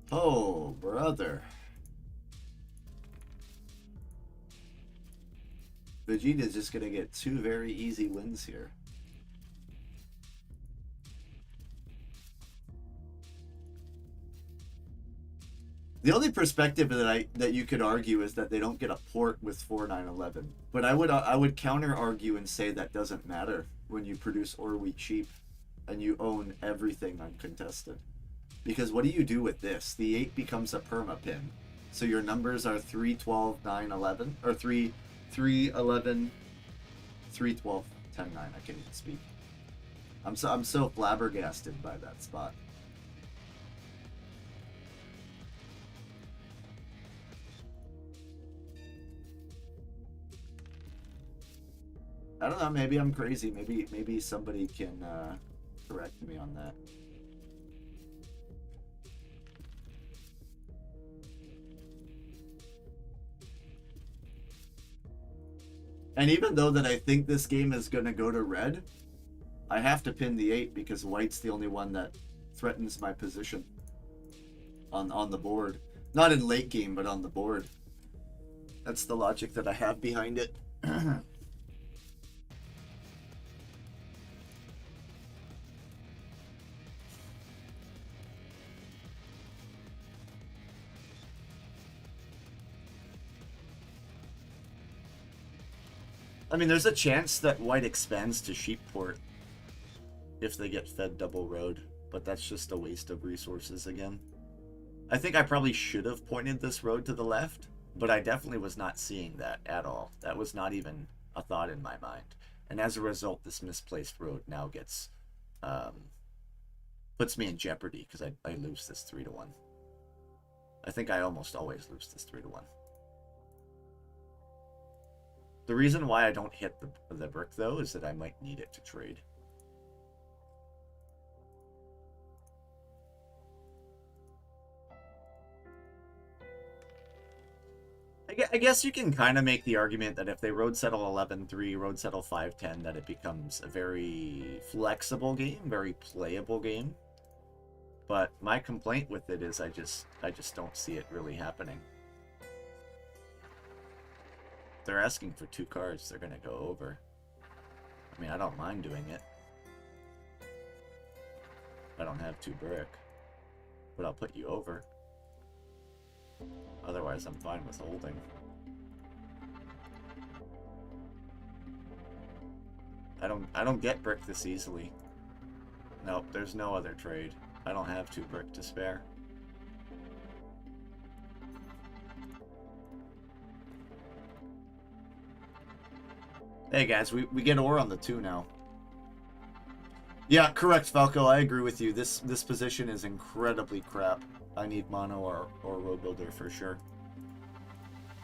Oh, brother. Vegeta's just gonna get 2 very easy wins here. The only perspective that you could argue is that they don't get a port with 4-9-11. But I would counter argue and say that doesn't matter when you produce or wheat sheep and you own everything uncontested. Because what do you do with this? The 8 becomes a perma pin. So your numbers are 3, 12, 9, 11, or 3, 3, 11, 3, 12, 10, 9. I can't even speak. I'm so flabbergasted by that spot. I don't know, maybe I'm crazy. Maybe somebody can correct me on that. And even though that I think this game is going to go to red, I have to pin the 8 because white's the only one that threatens my position on the board. Not in late game, but on the board. That's the logic that I have behind it. I mean, there's a chance that white expands to sheepport if they get fed double road, but that's just a waste of resources again. I think I probably should have pointed this road to the left, but I definitely was not seeing that at all. That was not even a thought in my mind. And as a result, this misplaced road now gets puts me in jeopardy because I lose this 3-1. I think I almost always lose this 3-1. The reason why I don't hit the brick, though, is that I might need it to trade. I guess you can kind of make the argument that if they road settle 11-3, road settle 5-10, that it becomes a very flexible game, very playable game. But my complaint with it is I just don't see it really happening. If they're asking for 2 cards, they're gonna go over. I mean, I don't mind doing it. I don't have 2 brick, but I'll put you over. Otherwise, I'm fine with holding. I don't get brick this easily. Nope, there's no other trade. I don't have 2 brick to spare. Hey guys, we get ore on the 2 now. Yeah, correct, Falco. I agree with you. This position is incredibly crap. I need mono or road builder for sure.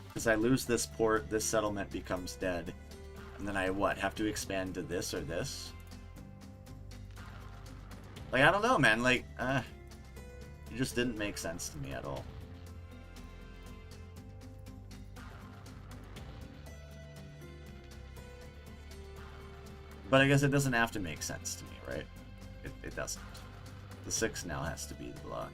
Because I lose this port, this settlement becomes dead. And then I, what, have to expand to this or this? Like, I don't know, man. Like, it just didn't make sense to me at all. But I guess it doesn't have to make sense to me, right? It doesn't. The 6 now has to be the block.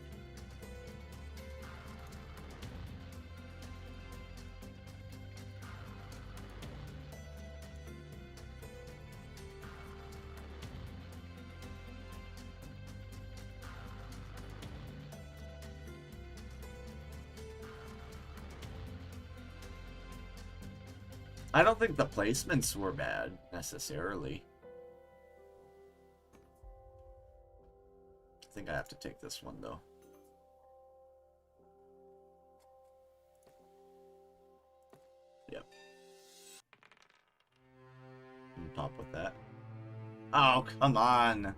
I don't think the placements were bad, necessarily. I think I have to take this one, though. Yep. And pop with that. Oh, come on.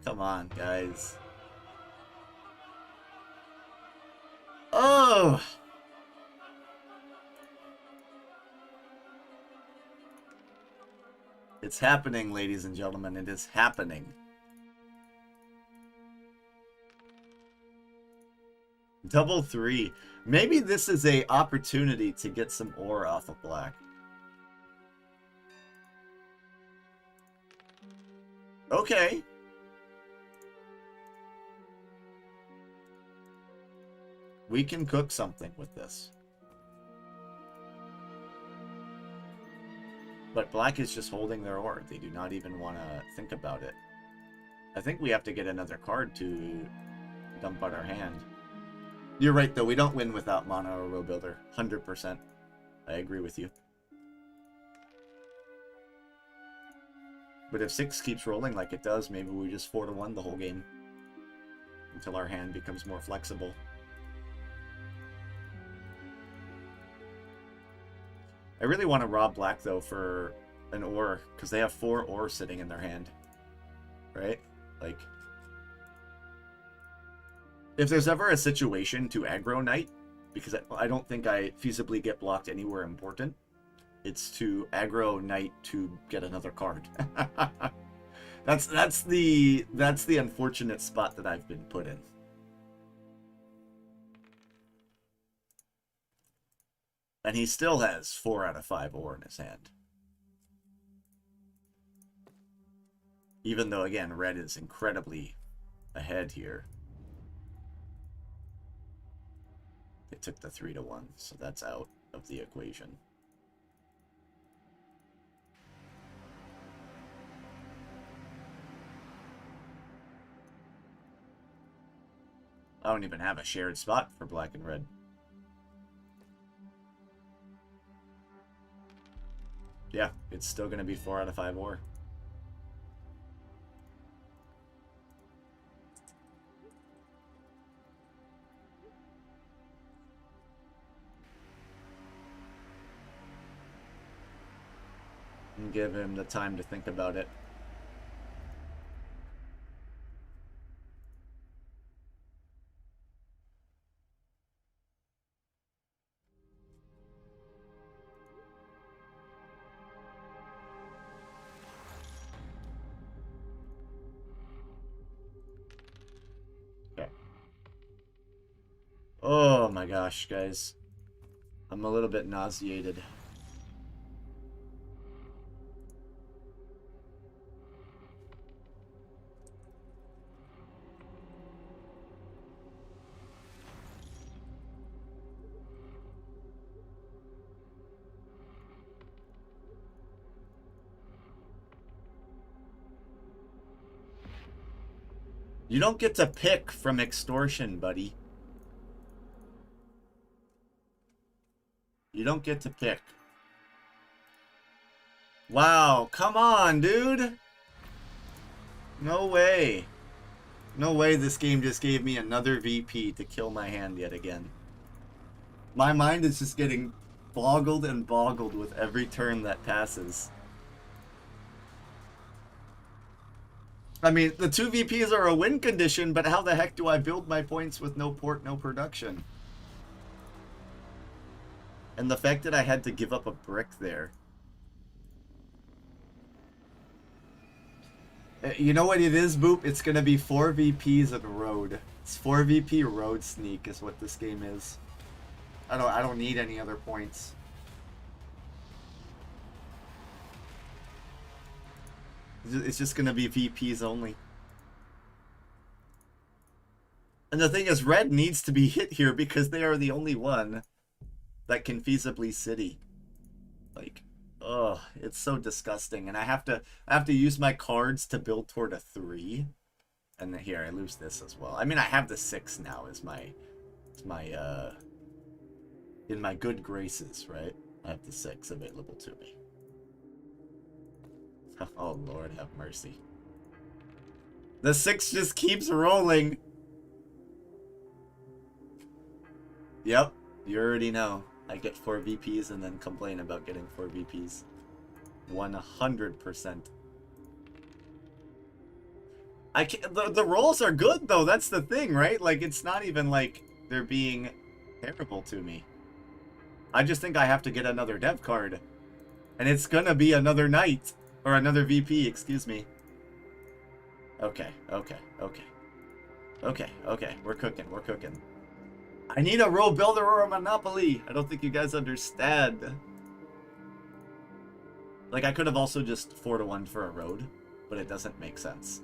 Come on, guys. Oh! It's happening, ladies and gentlemen. It is happening. Double 3. Maybe this is a opportunity to get some ore off of black. Okay. We can cook something with this. But black is just holding their ore. They do not even want to think about it. I think we have to get another card to dump out our hand. You're right, though. We don't win without mono or row builder. 100%. I agree with you. But if 6 keeps rolling like it does, maybe we just 4-1 the whole game. Until our hand becomes more flexible. I really want to rob black, though, for an ore. Because they have 4 ore sitting in their hand. Right? Like, if there's ever a situation to aggro knight, because I don't think I feasibly get blocked anywhere important, it's to aggro knight to get another card. that's the unfortunate spot that I've been put in. And he still has 4 out of 5 ore in his hand. Even though, again, red is incredibly ahead here. They took the 3-1, so that's out of the equation. I don't even have a shared spot for black and red. Yeah, it's still going to be 4 out of 5 ore. And give him the time to think about it. Okay. Oh my gosh, guys. I'm a little bit nauseated. You don't get to pick from extortion, buddy. You don't get to pick. Wow, come on, dude. No way. No way this game just gave me another VP to kill my hand yet again. My mind is just getting boggled and boggled with every turn that passes. I mean, the 2 VPs are a win condition, but how the heck do I build my points with no port, no production? And the fact that I had to give up a brick there. You know what it is, Boop? It's gonna be 4 VPs and road. It's 4 VP road sneak is what this game is. I don't need any other points. It's just gonna be VPs only. And the thing is, red needs to be hit here because they are the only one that can feasibly city. Like, ugh, it's so disgusting. And I have to use my cards to build toward a 3. And then here I lose this as well. I mean, I have the 6 now as my in my good graces, right? I have the 6 available to me. Oh, Lord, have mercy. The 6 just keeps rolling. Yep, you already know. I get 4 VPs and then complain about getting 4 VPs. 100%. I can't, the rolls are good, though. That's the thing, right? Like, it's not even like they're being terrible to me. I just think I have to get another dev card. And it's gonna be another knight. Or another VP, excuse me. Okay. We're cooking. I need a row builder or a monopoly. I don't think you guys understand. Like, I could have also just 4-to-1 for a road, but it doesn't make sense.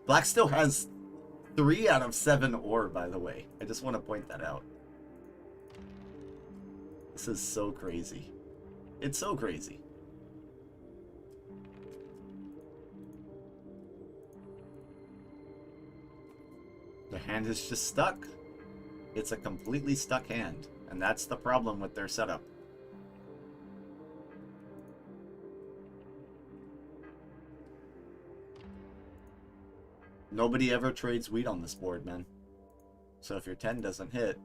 Black still has 3 out of 7 ore, by the way. I just want to point that out. This is so crazy. It's so crazy. The hand is just stuck. It's a completely stuck hand. And that's the problem with their setup. Nobody ever trades wheat on this board, man. So if your 10 doesn't hit...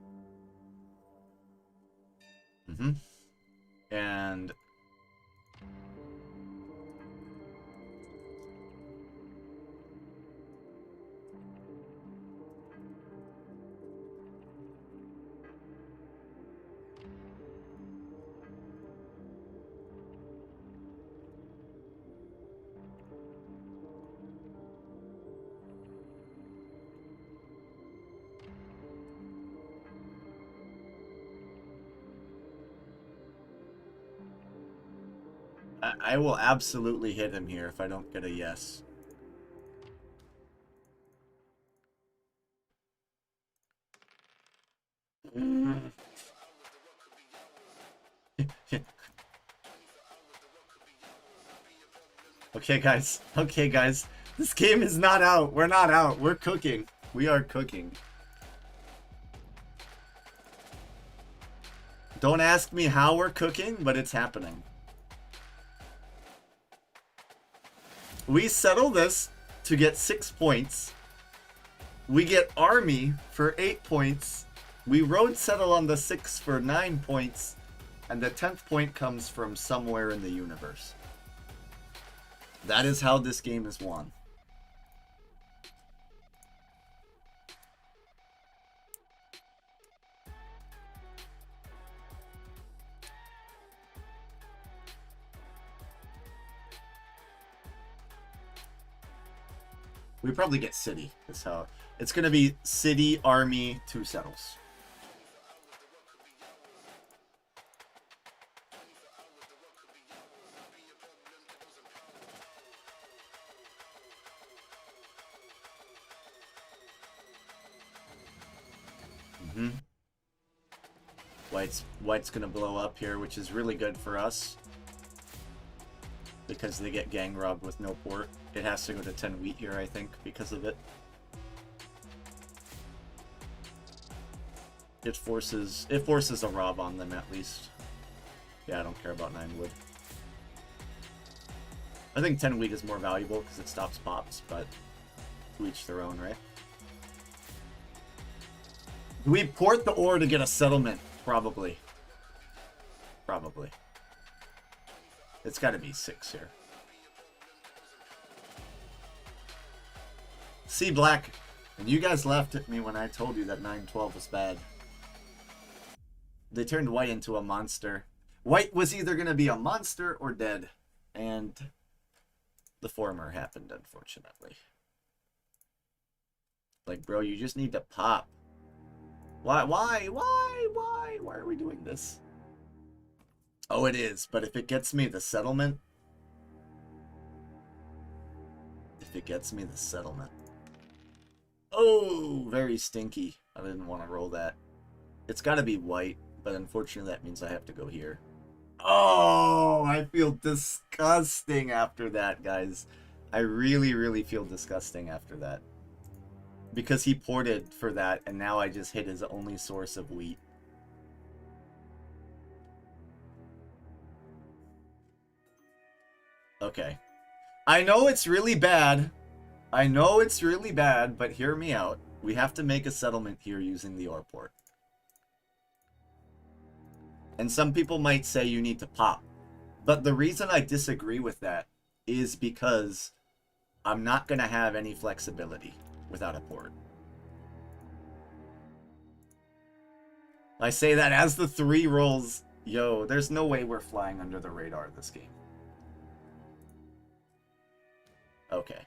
And... I will absolutely hit him here if I don't get a yes. Okay, guys. Okay, guys. This game is not out. We're not out. We're cooking. We are cooking. Don't ask me how we're cooking, but it's happening. We settle this to get 6 points. We get army for 8 points. We road settle on the 6 for 9 points. And the 10th point comes from somewhere in the universe. That is how this game is won. We probably get city. Is how it's gonna be city, army, 2 settles. White's gonna blow up here, which is really good for us because they get gang robbed with no port. It has to go to 10 wheat here, I think, because of it. It forces a rob on them at least. Yeah, I don't care about 9 wood. I think 10 wheat is more valuable because it stops pops, but to each their own, right? Do we port the ore to get a settlement? Probably. Probably. It's got to be 6 here. See, Black, and you guys laughed at me when I told you that 9-12 was bad. They turned White into a monster. White was either going to be a monster or dead, and the former happened, unfortunately. Like, bro, you just need to pop. Why are we doing this? Oh, it is, but if it gets me the settlement... Oh, very stinky. I didn't want to roll that. It's got to be white, but unfortunately that means I have to go here. Oh, I feel disgusting after that, guys. I really, really feel disgusting after that. Because he ported for that, and now I just hit his only source of wheat. Okay. I know it's really bad. I know it's really bad, but hear me out. We have to make a settlement here using the ore port. And some people might say you need to pop. But the reason I disagree with that is because I'm not going to have any flexibility without a port. I say that as the 3 rolls. Yo, there's no way we're flying under the radar this game. Okay,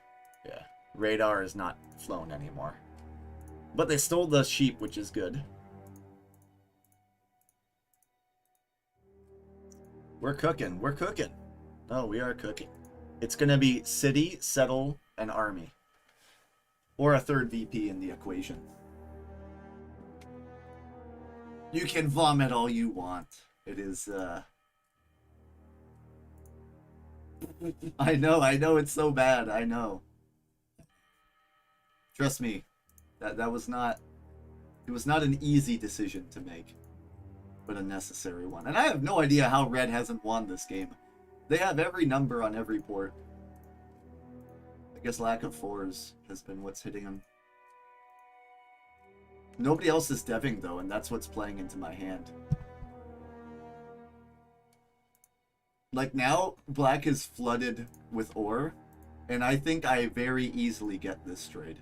yeah. Radar is not flown anymore. But they stole the sheep, which is good. We're cooking. We're cooking. No, we are cooking. It's going to be city, settle, and army. Or a 3rd VP in the equation. You can vomit all you want. It is, I know, it's so bad, I know. Trust me, that was not, it was not an easy decision to make, but a necessary one. And I have no idea how Red hasn't won this game. They have every number on every port. I guess lack of 4s has been what's hitting them. Nobody else is deving, though, and that's what's playing into my hand. Like, now, Black is flooded with ore, and I think I very easily get this trade.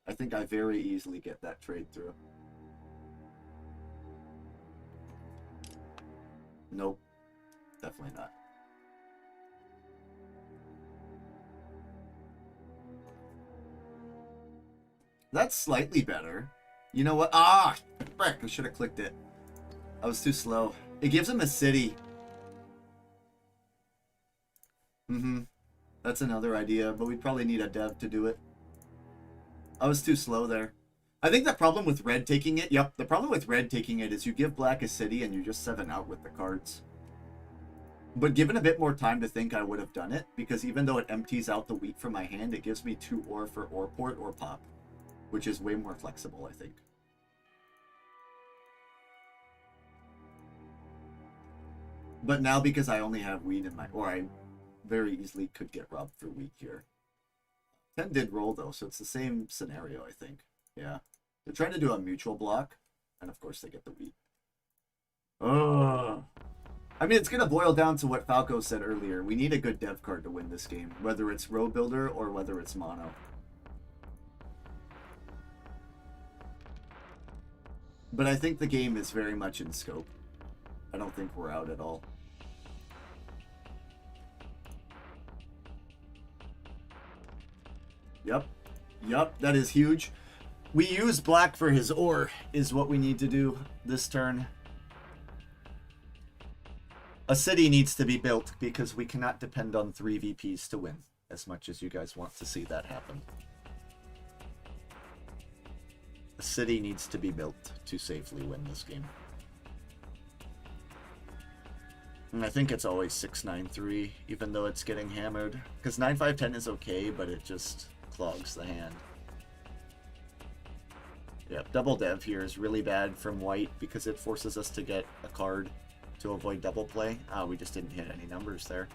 I think I very easily get that trade through. Nope. Definitely not. That's slightly better. You know what? Ah! Frick, I should have clicked it. I was too slow. It gives him a city. That's another idea, but we'd probably need a dev to do it. I was too slow there. I think the problem with Red taking it... Yep, the problem with Red taking it is you give Black a city and you just 7 out with the cards. But given a bit more time to think, I would have done it, because even though it empties out the wheat from my hand, it gives me 2 ore for ore port or pop. Which is way more flexible, I think. But now, because I only have wheat in my... Or I very easily could get robbed for wheat here. 10 did roll, though, so it's the same scenario, I think. Yeah. They're trying to do a mutual block, and of course they get the wheat. Ugh. I mean, it's going to boil down to what Falco said earlier. We need a good dev card to win this game, whether it's row builder or whether it's mono. But I think the game is very much in scope. I don't think we're out at all. Yep. Yep, that is huge. We use black for his ore, is what we need to do this turn. A city needs to be built because we cannot depend on 3 VPs to win, as much as you guys want to see that happen. A city needs to be built to safely win this game. And I think it's always 6-9-3, even though it's getting hammered. Because 9-5-10 is okay, but it just clogs the hand. Yep, double dev here is really bad from white because it forces us to get a card to avoid double play. Oh, we just didn't hit any numbers there.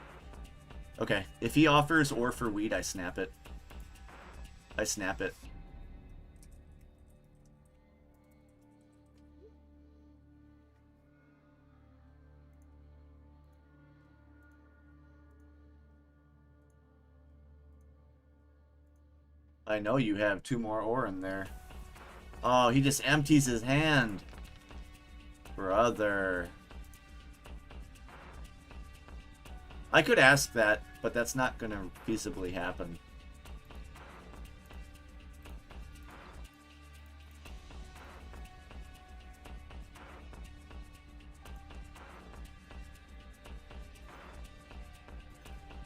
Okay, if he offers ore for wheat, I snap it. I snap it. I know you have 2 more ore in there. Oh, he just empties his hand. Brother. I could ask that, but that's not going to feasibly happen.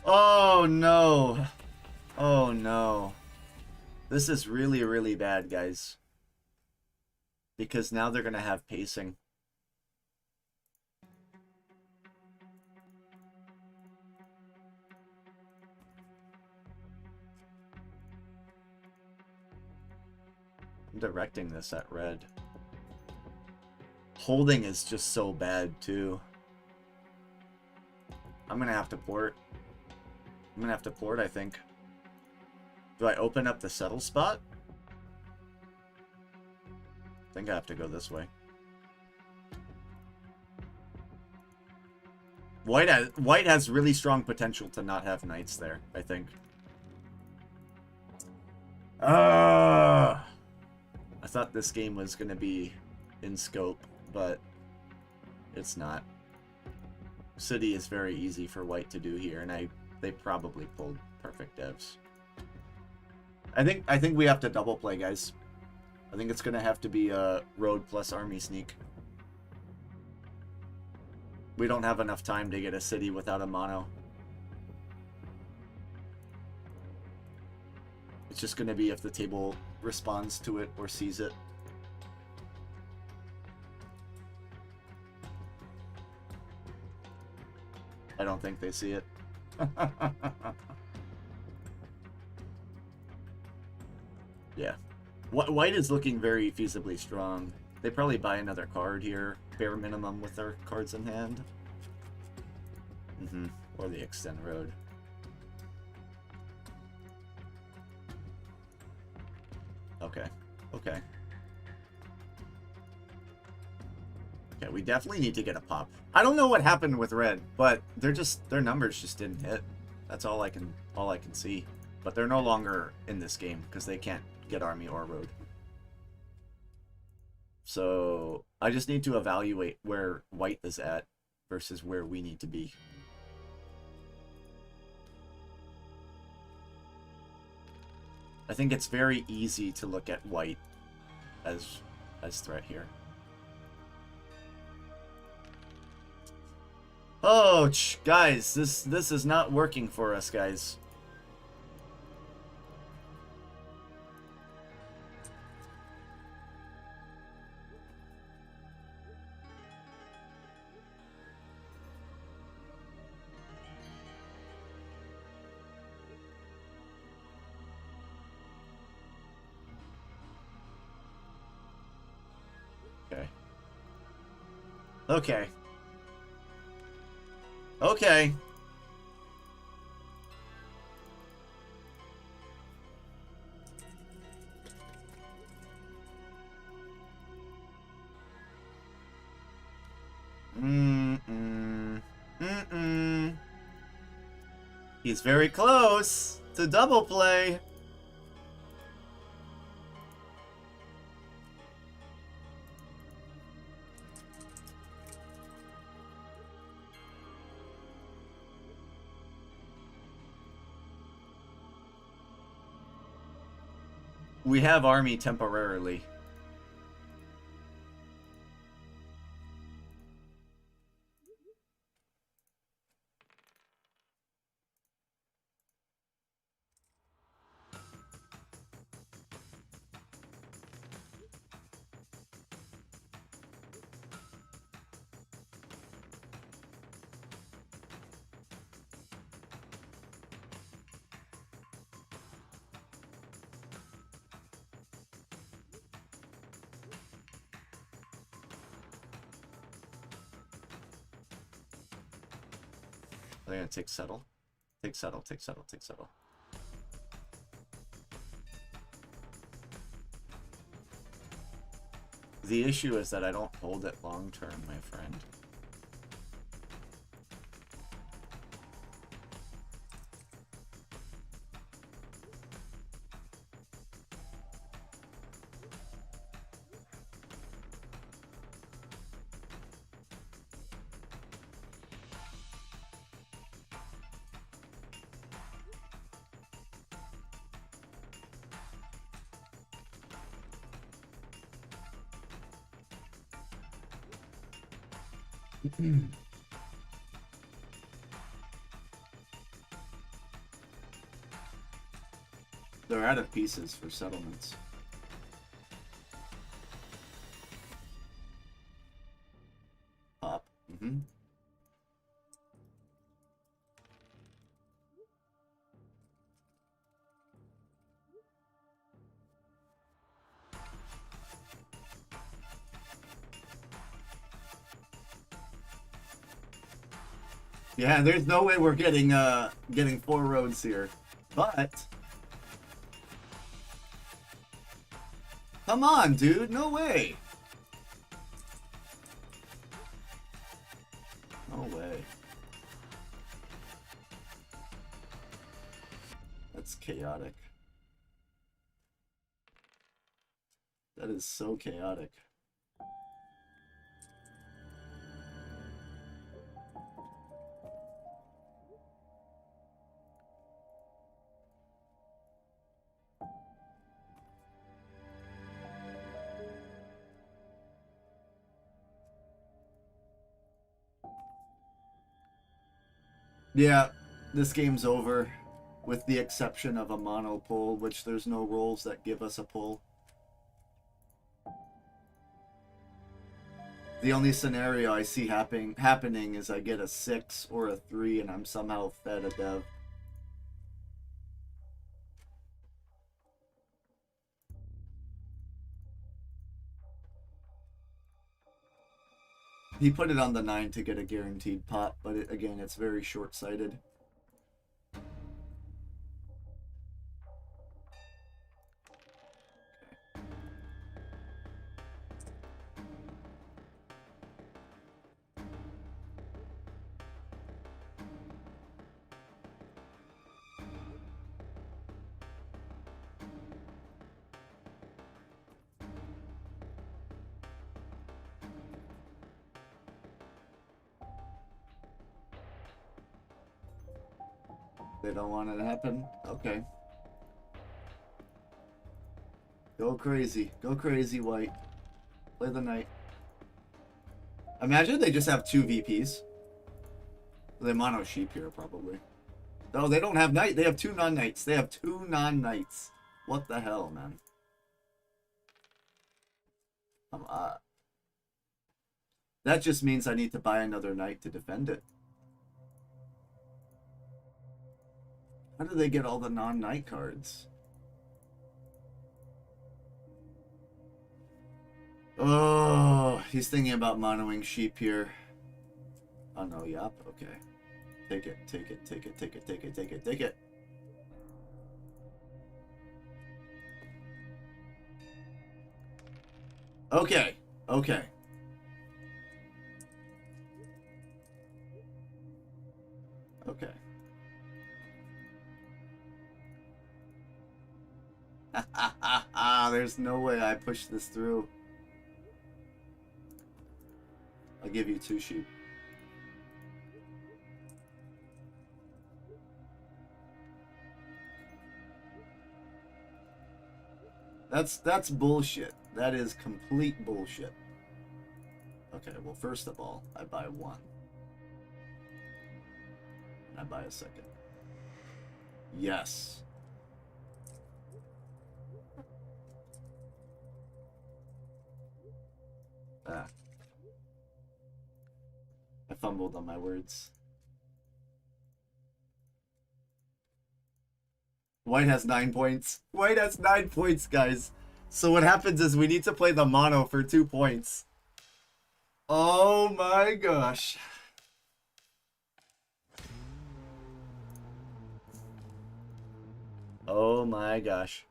Oh, no. Oh, no. This is really, really bad, guys. Because now they're going to have pacing. I'm directing this at red. Holding is just so bad, too. I'm going to have to port. I'm going to have to port, I think. Do I open up the settle spot? I think I have to go this way. White has really strong potential to not have knights there, I think. I thought this game was going to be in scope, but it's not. City is very easy for white to do here, and they probably pulled perfect devs. I think we have to double play, guys. I think it's going to have to be a road plus army sneak. We don't have enough time to get a city without a mono. It's just going to be if the table responds to it or sees it. I don't think they see it. Yeah. White is looking very feasibly strong. They probably buy another card here, bare minimum with their cards in hand. Or the extend road. Okay. Okay. Okay, we definitely need to get a pop. I don't know what happened with red, but their numbers just didn't hit. That's all I can see. But they're no longer in this game because they can't get army or road. So I just need to evaluate where white is at versus where we need to be. I think it's very easy to look at white as threat here. Oh, guys, this is not working for us, guys. Okay. Okay. Okay. He's very close to double play. We have army temporarily. They're gonna take settle. Take settle, take settle, take settle. The issue is that I don't hold it long term, my friend. They're out of pieces for settlements. Pop. Mm-hmm. Yeah, there's no way we're getting 4 roads here. But come on, dude, no way. No way. That's chaotic. That is so chaotic. Yeah, this game's over, with the exception of a mono pull, which there's no rolls that give us a pull. The only scenario I see happening is I get a 6 or a 3 and I'm somehow fed a dev. He put it on the 9 to get a guaranteed pop, but again, it's very short-sighted. They don't want it to happen? Okay. Go crazy. Go crazy, White. Play the knight. Imagine they just have 2 VPs. They mono sheep here, probably. No, they don't have knight. They have 2 non-knights. They have 2 non-knights. What the hell, man? That just means I need to buy another knight to defend it. How do they get all the non-knight cards? Oh, he's thinking about monoing sheep here. Oh no, yup, okay. Take it, take it, take it, take it, take it, take it, take it. Okay, okay. Okay. There's no way I push this through. I'll give you 2 sheep. That's bullshit. That is complete bullshit. Okay, well, first of all, I buy one. And I buy a second. Yes. Ah. I fumbled on my words. White has 9 points. White has 9 points, guys. So what happens is we need to play the mono for 2 points. Oh my gosh. Oh my gosh.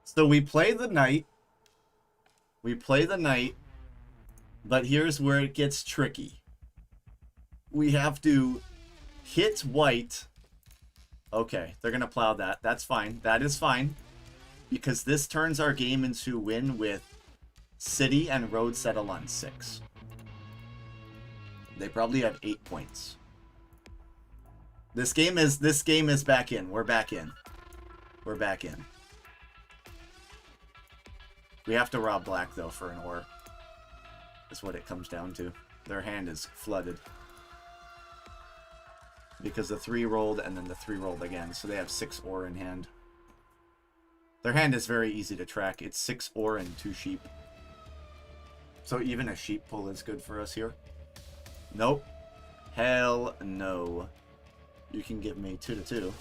So we play the knight. We play the knight. But here's where it gets tricky. We have to hit white. Okay, they're going to plow that. That's fine. That is fine. Because this turns our game into win with city and road settle on 6. They probably have 8 points. This game is back in. We're back in. We're back in. We have to rob black, though, for an ore. That's what it comes down to. Their hand is flooded. Because the 3 rolled and then the 3 rolled again. So they have 6 ore in hand. Their hand is very easy to track. It's 6 ore and 2 sheep. So even a sheep pull is good for us here. Nope. Hell no. You can give me 2 to 2.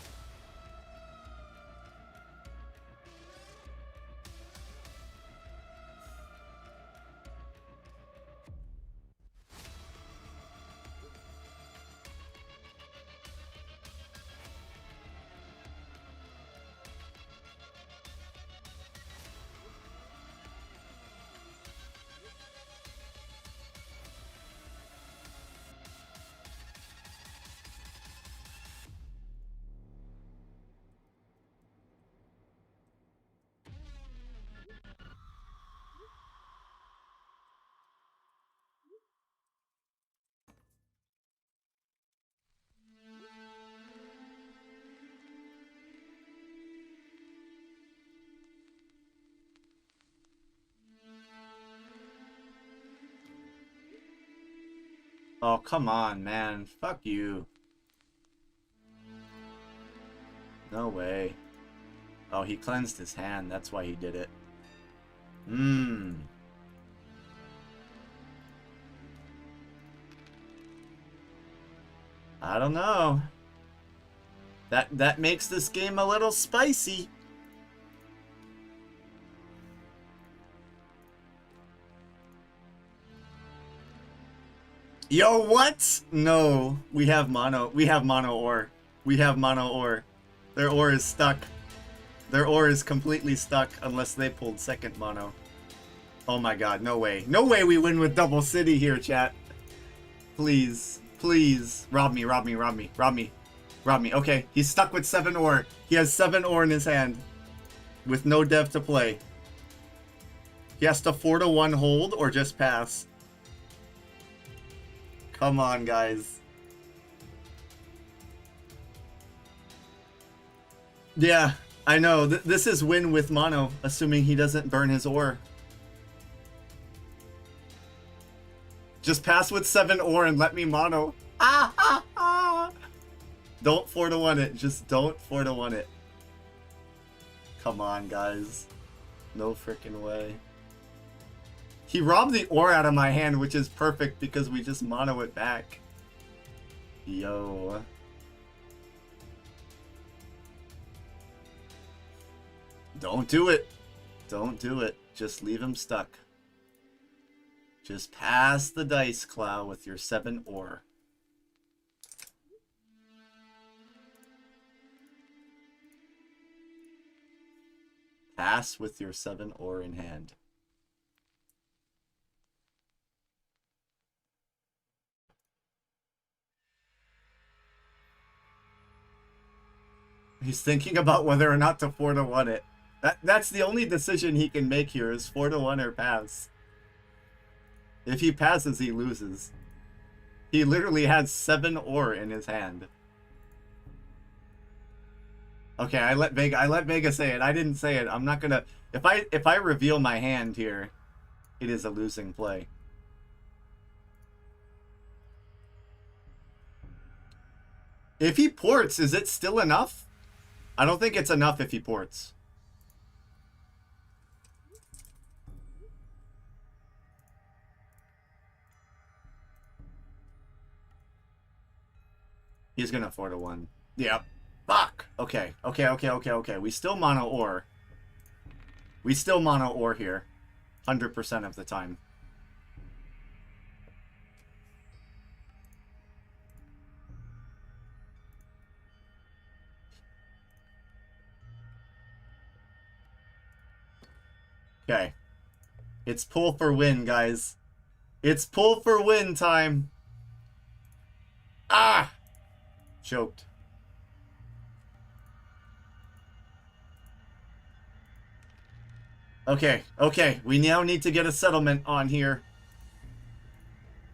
Oh, come on, man. Fuck you. No way. Oh, he cleansed his hand. That's why he did it. I don't know. That makes this game a little spicy. Yo, what? No, we have mono. We have mono ore. We have mono ore. Their ore is stuck. Their ore is completely stuck unless they pulled second mono. Oh my god, no way. No way we win with double city here, chat. Please. Please. Rob me, rob me, rob me, rob me. Rob me. Okay, he's stuck with 7 ore. He has 7 ore in his hand. With no dev to play. He has to 4 to 1 hold or just pass. Come on, guys. Yeah, I know. This is win with mono, assuming he doesn't burn his ore. Just pass with 7 ore and let me mono. Ah, ah, ah. Don't 4 to 1 it. Just don't 4 to 1 it. Come on, guys. No freaking way. He robbed the ore out of my hand, which is perfect because we just mono it back. Yo. Don't do it. Don't do it. Just leave him stuck. Just pass the dice, Clow, with your 7 ore. Pass with your 7 ore in hand. He's thinking about whether or not to 4 to 1 it. That's the only decision he can make here is 4 to 1 or pass. If he passes, he loses. He literally has 7 ore in his hand. Okay, I let Vega say it. I didn't say it. I'm not gonna. If I reveal my hand here, it is a losing play. If he ports, is it still enough? I don't think it's enough if he ports. He's gonna 4-1. Yep. Fuck. Okay. Okay. We still mono ore. We still mono ore here. 100% of the time. Okay. It's pull for win, guys. It's pull for win time. Ah! Choked. Okay. We now need to get a settlement on here.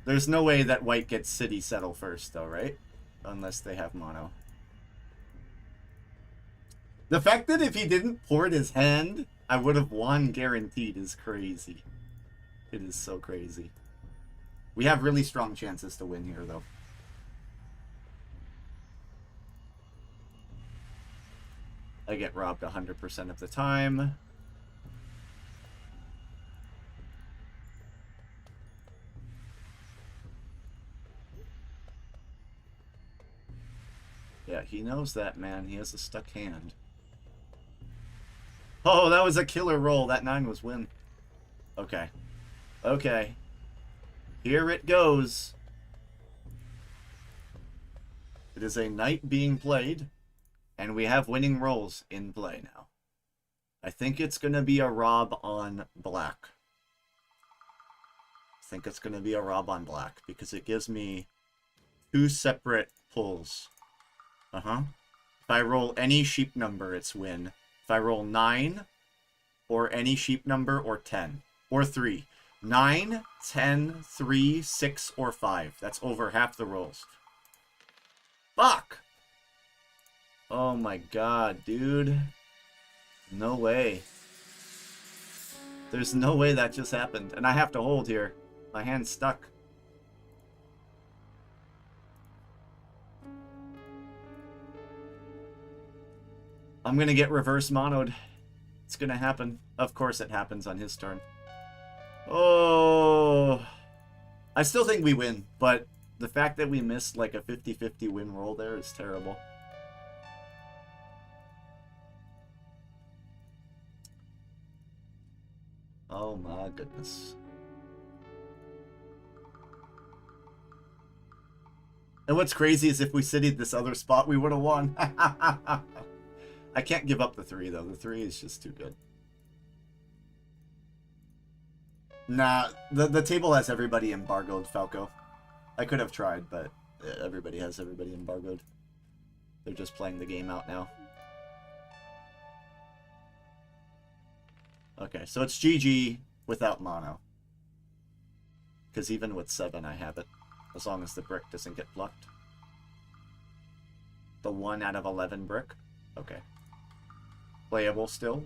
There's no way that white gets city settle first, though, right? Unless they have mono. The fact that if he didn't port his hand, I would have won guaranteed is crazy. It is so crazy. We have really strong chances to win here, though. I get robbed 100% of the time. Yeah, he knows that, man. He has a stuck hand. Oh, that was a killer roll. That 9 was win. Okay. Okay. Here it goes. It is a knight being played, and we have winning rolls in play now. I think it's going to be a rob on black. I think it's going to be a rob on black, because it gives me 2 separate pulls. If I roll any sheep number, it's win. If I roll 9, or any sheep number, or 10, or 3. 9, 10, 3, 6, or 5. That's over half the rolls. Fuck! Oh my god, dude. No way. There's no way that just happened. And I have to hold here. My hand's stuck. I'm gonna get reverse monoed. It's gonna happen. Of course it happens on his turn. Oh. I still think we win, but the fact that we missed like a 50-50 win roll there is terrible. Oh my goodness. And what's crazy is if we citied this other spot, we would have won. I can't give up the 3, though. The 3 is just too good. Nah, the table has everybody embargoed, Falco. I could have tried, but everybody has everybody embargoed. They're just playing the game out now. Okay, so it's GG without mono. Because even with 7, I have it. As long as the brick doesn't get plucked. The 1 out of 11 brick? Okay. Playable still.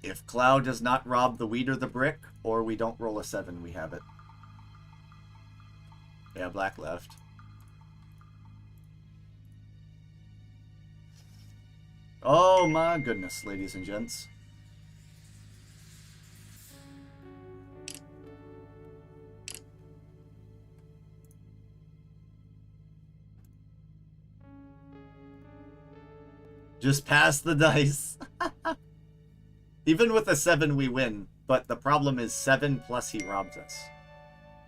If Cloud does not rob the wheat or the brick, or we don't roll a 7, we have it. Yeah, black left. Oh my goodness, ladies and gents. Just pass the dice. Even with a 7, we win. But the problem is 7 plus he robs us.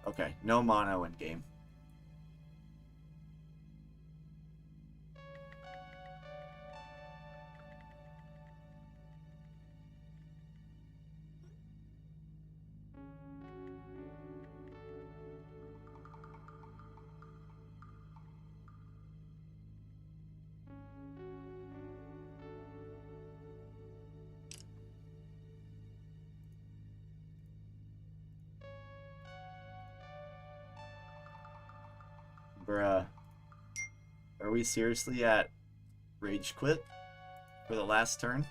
Okay, no mono in game. Bruh. we seriously at Rage Quit for the last turn?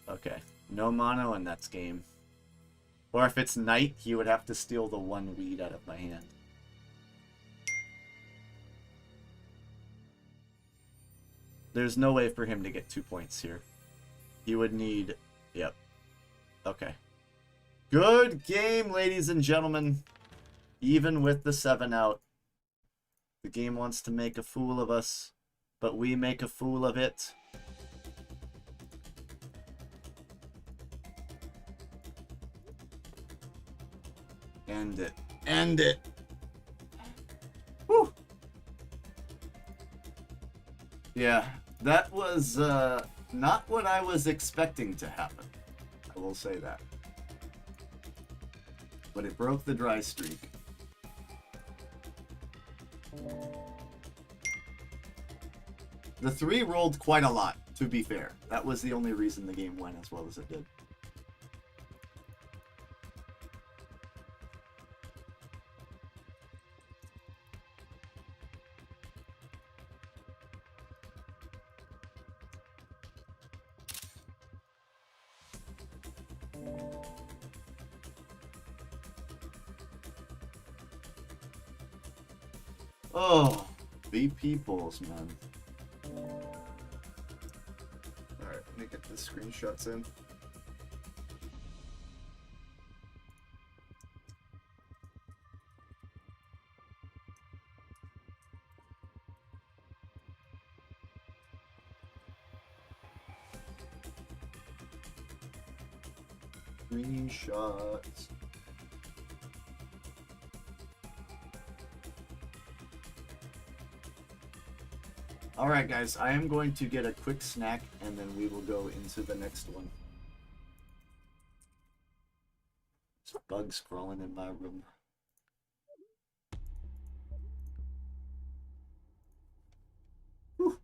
Okay. No mono, and that's game. Or if it's night, he would have to steal the one weed out of my hand. There's no way for him to get 2 points here. He would need... Yep. Okay. Good game, ladies and gentlemen. Even with the 7 out. The game wants to make a fool of us, but we make a fool of it. End it. End it. Whew. Yeah, that was not what I was expecting to happen. I will say that. But it broke the dry streak. The 3 rolled quite a lot, to be fair. That was the only reason the game went as well as it did. Oh, BP Bulls, man. Alright, let me get the screenshots in. Screenshots. Alright guys, I am going to get a quick snack and then we will go into the next one. There's bugs crawling in my room. Whew.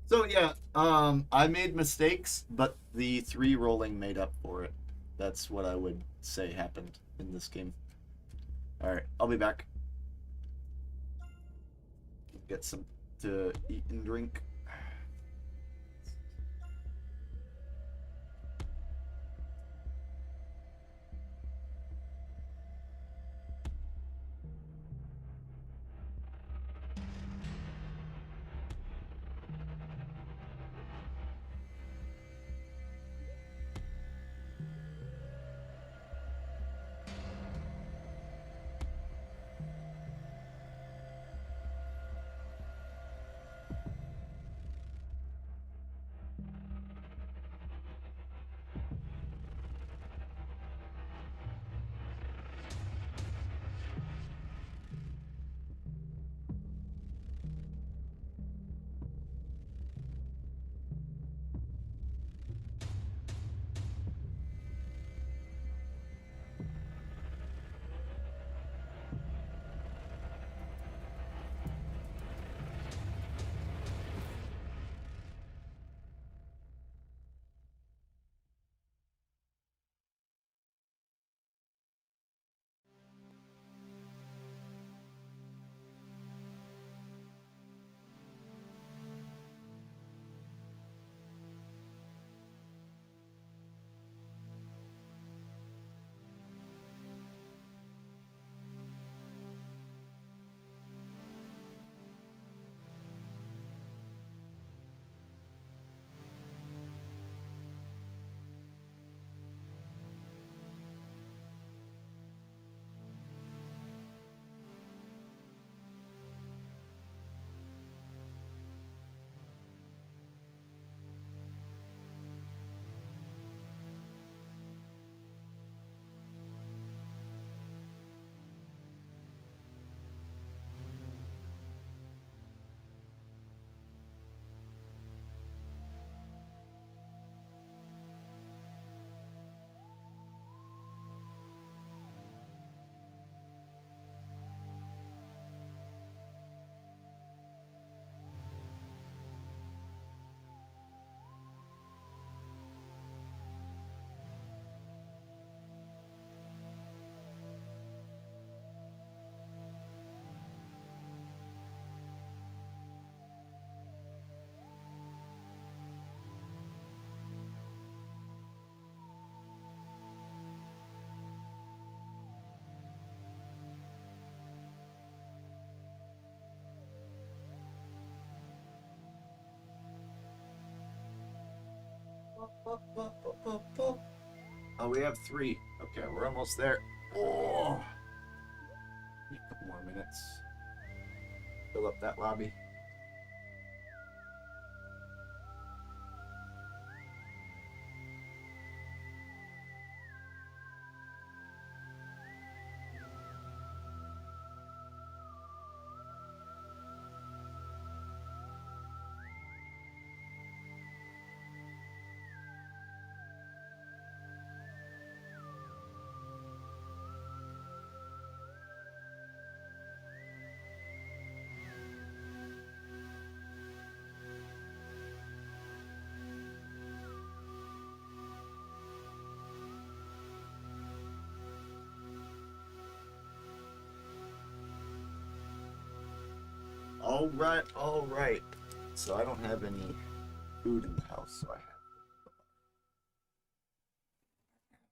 So yeah, I made mistakes, but the 3 rolling made up for it. That's what I would say happened in this game. Alright, I'll be back. Get some to eat and drink. Oh, we have 3. Okay, we're almost there. Oh, a couple more minutes. Fill up that lobby. All right. So I don't have any food in the house, so I have,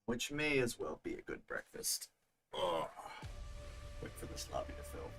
which may as well be a good breakfast. Oh, wait for this lobby to fill.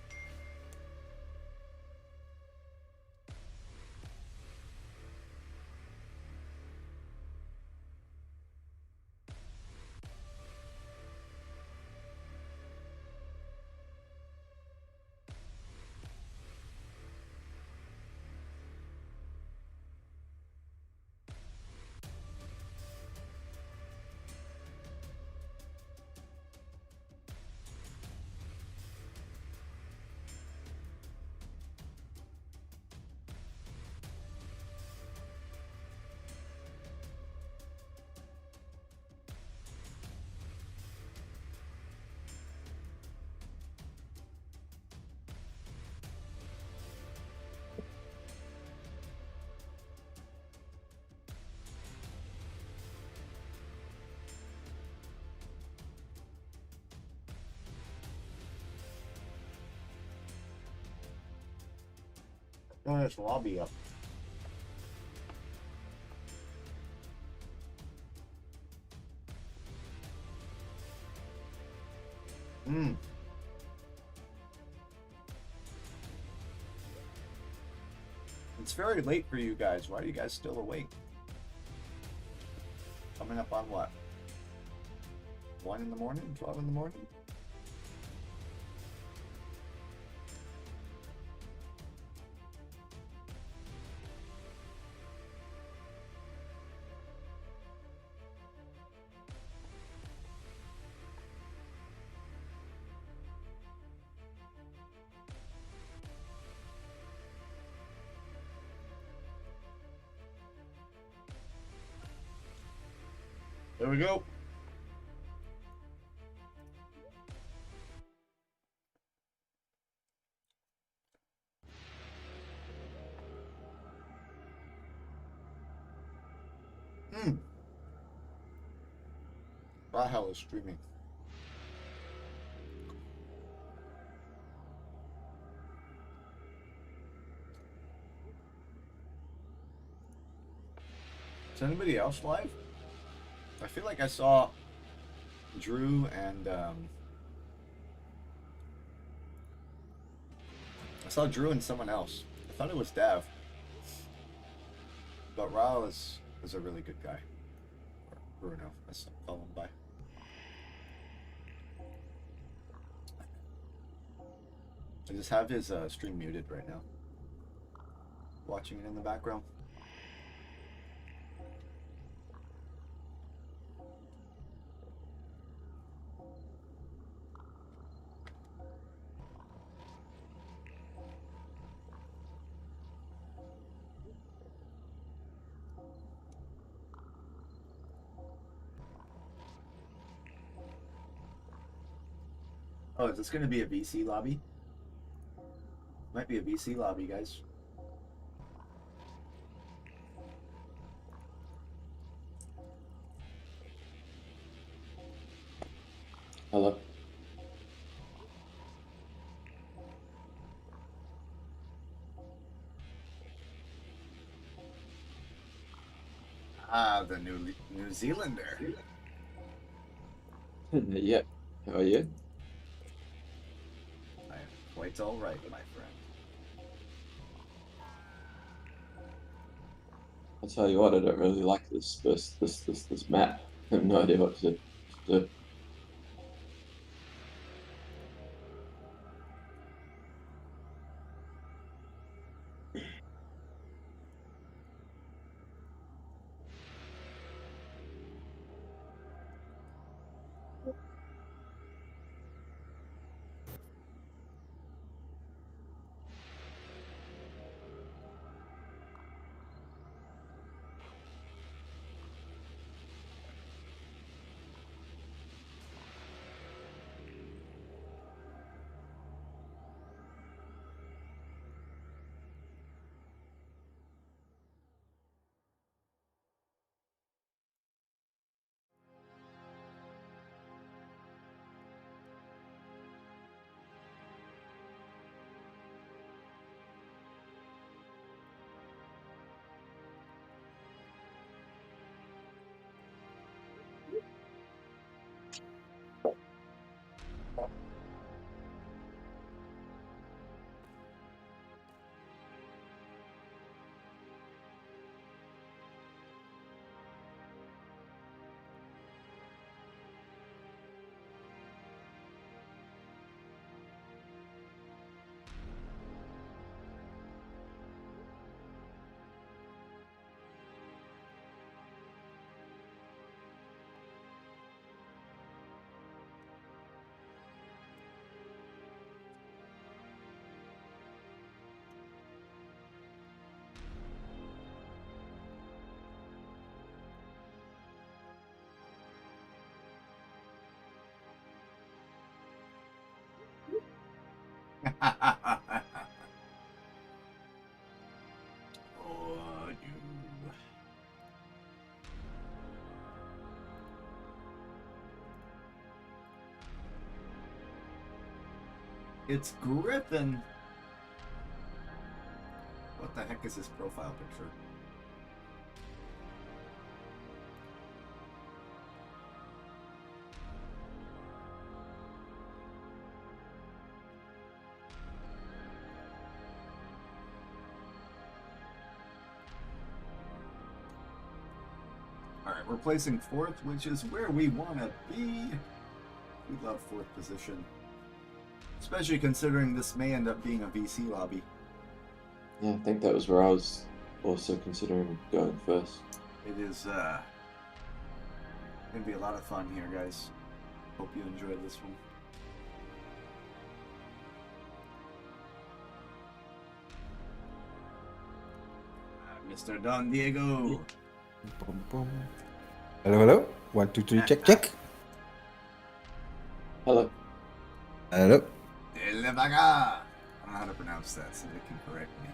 Fill this lobby up. Hmm. It's very late for you guys. Why are you guys still awake? Coming up on what? 1 in the morning? 12 in the morning? There we go. Hmm. Rahel is streaming. Is anybody else live? I feel like I saw Drew and I saw Drew and someone else. I thought it was Dav, but Rahel is a really good guy. Or Bruno, as I call him by. I just have his stream muted right now. Watching it in the background. Oh, is this going to be a VC lobby? Might be a VC lobby, guys. Hello. Ah, the New Zealander. Yeah. How are you? I am quite all right, my friend. I tell you what, I don't really like this map. I have no idea what to do. Oh, you. It's Griffin. What the heck is his profile picture? Alright, we're placing fourth, which is where we want to be. We love fourth position. Especially considering this may end up being a VC lobby. Yeah, I think that was where I was also considering going first. It is gonna be a lot of fun here, guys. Hope you enjoyed this one. Mr. Don Diego. Boom, boom. Hello, hello. 1, 2, 3, check, check. Hello. I Hello. don't know how to pronounce that, so they can correct me.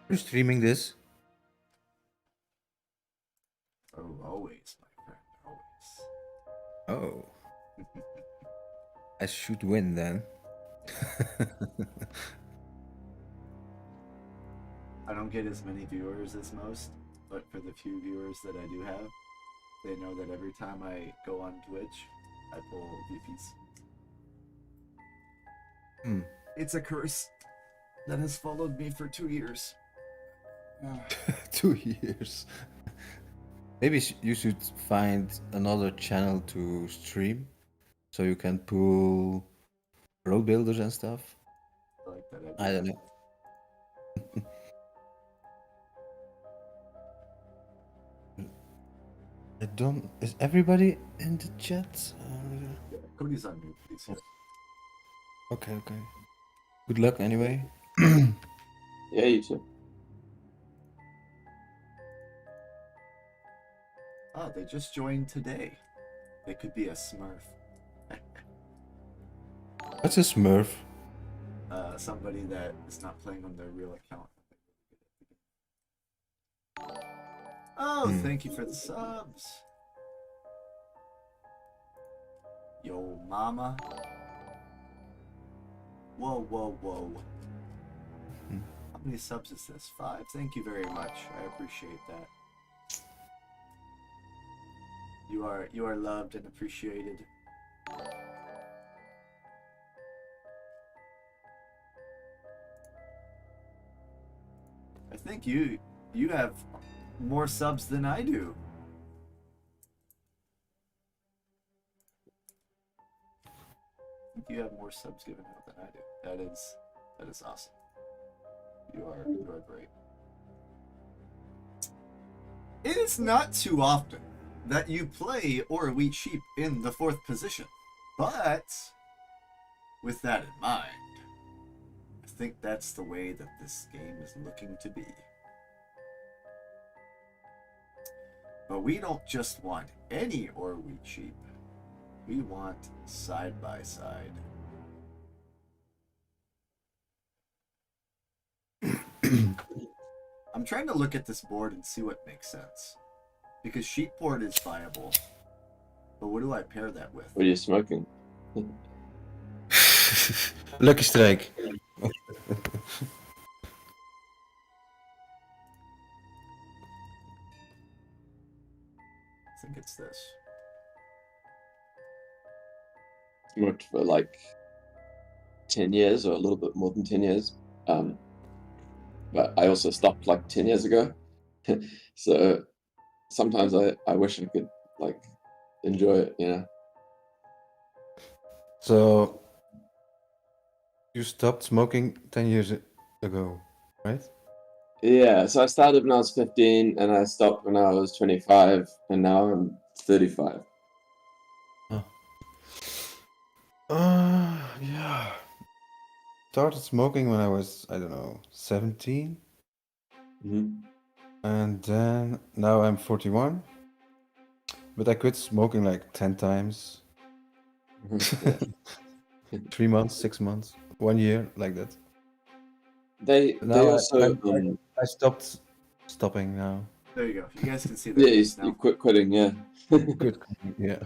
You're streaming this? Oh, always, my friend, always. Oh. I should win then. I don't get as many viewers as most, but for the few viewers that I do have, they know that every time I go on Twitch, I pull VPs. It's a curse that has followed me for 2 years. 2 years. Maybe you should find another channel to stream so you can pull road builders and stuff. I like that idea. I don't know. I don't. Is everybody in the chat? Yeah, Cody's on mute, please. Yeah. Okay, okay. Good luck anyway. Yeah, you too. Oh, they just joined today. They could be a Smurf. What's a Smurf? Somebody that is not playing on their real account. Oh, thank you for the subs. Yo, mama. Whoa, whoa, whoa. How many subs is this? 5? Thank you very much. I appreciate that. You are loved and appreciated. I think you have more subs than I do. I think you have more subs given out than I do. That is awesome. You are great. It is not too often that you play or we cheap in the 4th position, but with that in mind, I think that's the way that this game is looking to be. But we don't just want any or we cheap. We want side by side. I'm trying to look at this board and see what makes sense. Because sheep board is viable. But what do I pair that with? What are you smoking? Lucky strike. I think it's this. Smoked for like 10 years or a little bit more than 10 years. But I also stopped like 10 years ago. So sometimes I wish I could like enjoy it, you know. So you stopped smoking 10 years ago, right? Yeah, so I started when I was 15 and I stopped when I was 25 and now I'm 35. Yeah. Started smoking when I was, I don't know, 17. Mm-hmm. And then now I'm 41. But I quit smoking like 10 times. Yeah. 3 months, 6 months, 1 year, like that. They Now also I stopped stopping now. There you go. You guys can see the yeah, names you now. quit quitting, yeah. Good. Yeah.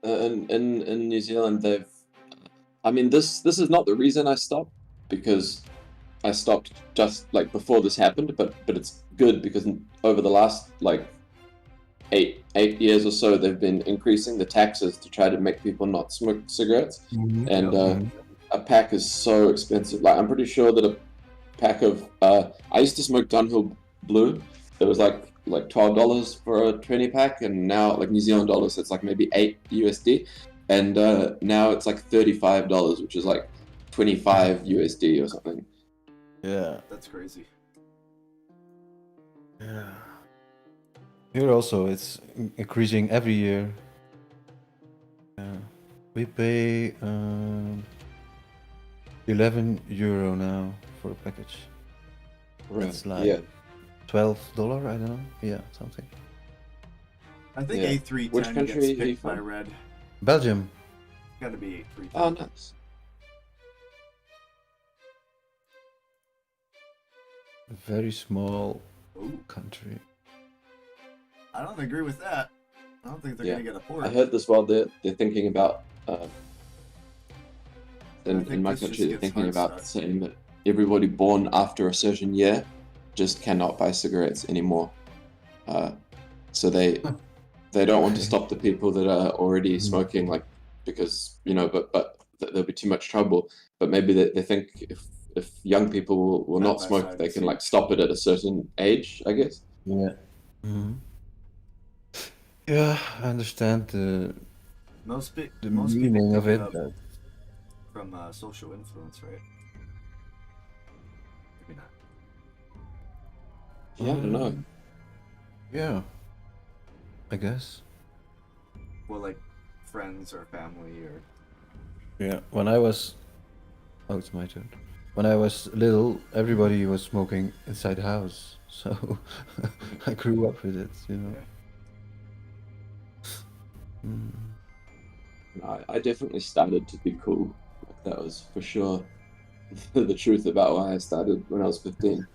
In New Zealand, I mean, this is not the reason I stopped, because I stopped just like before this happened, but it's good because over the last like eight years or so, they've been increasing the taxes to try to make people not smoke cigarettes, and a pack is so expensive. Like I'm pretty sure that a pack of I used to smoke Dunhill Blue. It was like $12 for a 20 pack, and now like New Zealand dollars, it's like maybe $8 USD, and now it's like $35, which is like 25 USD or something. Yeah. That's crazy. Yeah. Here also, it's increasing every year. Yeah. We pay €11 now for a package. Right. It's like Yeah. $12, I don't know. Yeah, something. I think Yeah. A310 Which country gets are you picked by from? red. Belgium. Gotta be A310. Oh, nice. A very small Ooh, country. I don't agree with that. I don't think they're Yeah. gonna get a port. I heard this while they're thinking about I in think my this country just they're gets thinking about hard saying that everybody born after a certain year just cannot buy cigarettes anymore. So they don't want to stop the people that are already smoking, like because but there'll be too much trouble. But maybe they think if young people will not Side by smoke, side they is can like huge. stop it at a certain age, I guess. Yeah. Yeah, I understand the Most meaning people of pick it. up But from social influence, right? Maybe not. Yeah, I don't know. Yeah, I guess. Well, like friends or family or. Yeah, when I was. Oh, it's my turn. When I was little, everybody was smoking inside the house, so I grew up with it, you know. I definitely started to be cool. Like, that was for sure the truth about why I started when I was 15.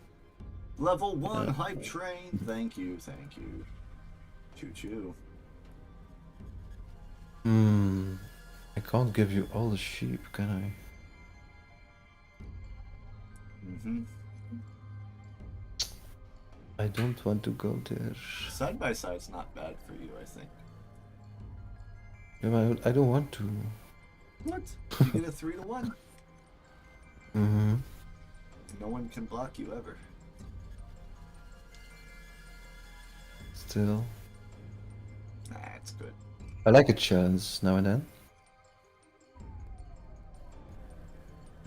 Level 1 hype train. Thank you. Choo choo. I can't give you all the sheep, can I? I don't want to go there. Side by side's not bad for you, I think. Yeah, I don't want to. What? You get a 3-1. Mm-hmm. No one can block you ever. still. Nah, it's good. I like a challenge now and then.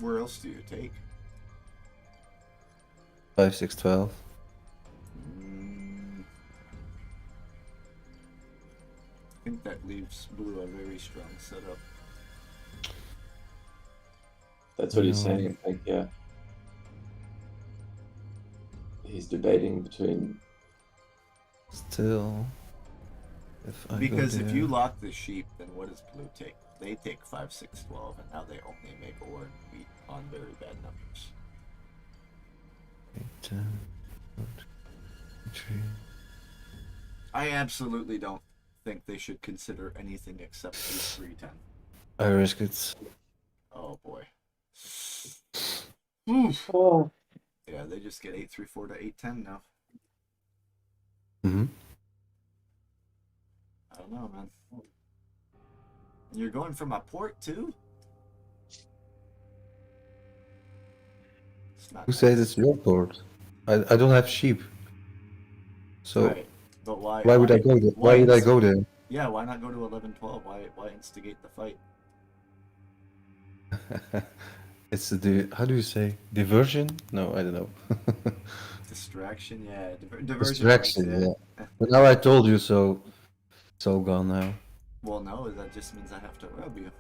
Where else do you take? 5, 6, 12. I think that leaves blue a very strong setup. That's what he's No. saying, I think, yeah. He's debating between... Still. If I Because go if there. you lock the sheep, then what does blue take? They take 5, 6, 12, and now they only make ore and wheat on very bad numbers. 8, 10, 3. I absolutely don't think they should consider anything except 310. I risk it. Oh boy. Oof. Oh, Yeah, they just get 834 to 810 now. Mm-hmm. I don't know, man. You're going from a port too? It's not Who says nice. it's your port? I don't have sheep. So Right. But why would I go there? Why would I go there? Yeah, why not go to 11-12? Why instigate the fight? It's the how do you say diversion? No, I don't know. Distraction, yeah. Diversion works, Distraction, yeah. yeah. But now I told you, so it's all gone now. Well, no, that just means I have to rub you.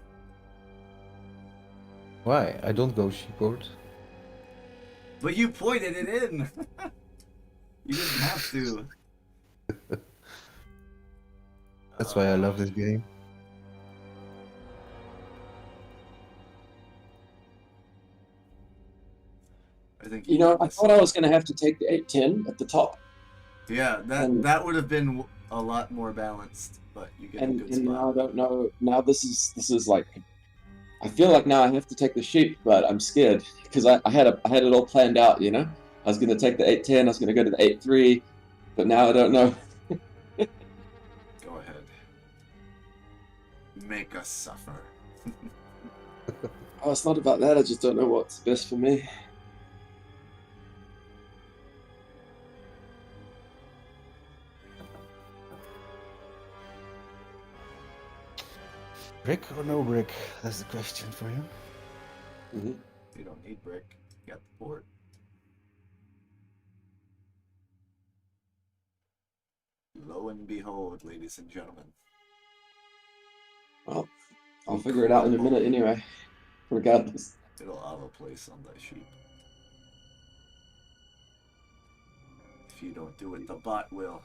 Why? I don't go sheeport. But you pointed it in! You didn't have to. That's why I love this game. I think you know, I missed thought it. I was going to have to take the 810 at the top. Yeah, and- that would have been a lot more balanced, but you get a good And now I spot. don't know. Now this is like, I feel like now I have to take the sheep, but I'm scared because I had it all planned out. You know, I was going to take the 810. I was going to go to the 8-3, but now I don't know. Go ahead. Make us suffer. Oh, it's not about that. I just don't know what's best for me. Brick or no brick? That's the question for you. Mm-hmm. You don't need brick. You got the port. Lo and behold, ladies and gentlemen. Well, I'll figure it out in a minute anyway. Regardless. It'll auto place on that sheep. If you don't do it, the bot will.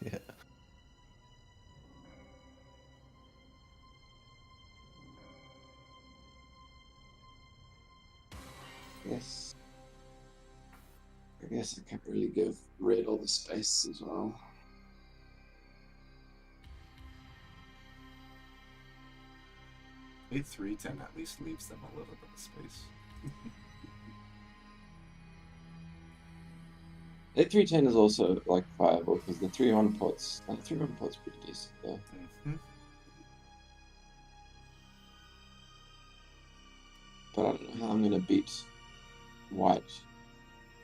Yeah. Yes. I guess I can't really give red all the space as well. A 310 at least leaves them a little bit of space. 8-3-10 is also like viable because the 3-1 pot's pretty decent though. Mm-hmm. But I don't know how I'm gonna beat white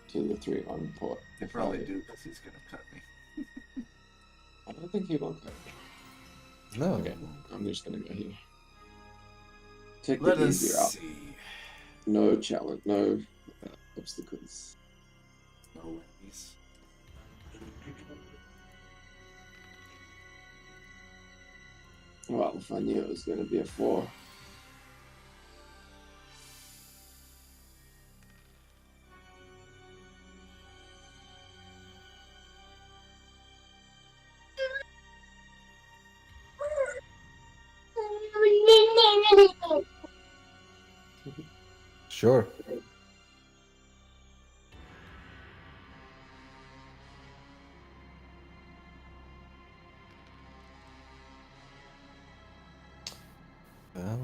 to the 3-1 pot. They probably do because he's gonna cut me. I don't think he will cut. No. Okay, I'm just gonna go here. Take Let the us easier out. see. No challenge, no obstacles. No enemies. Well, if I knew it was gonna be a 4. Sure. Well.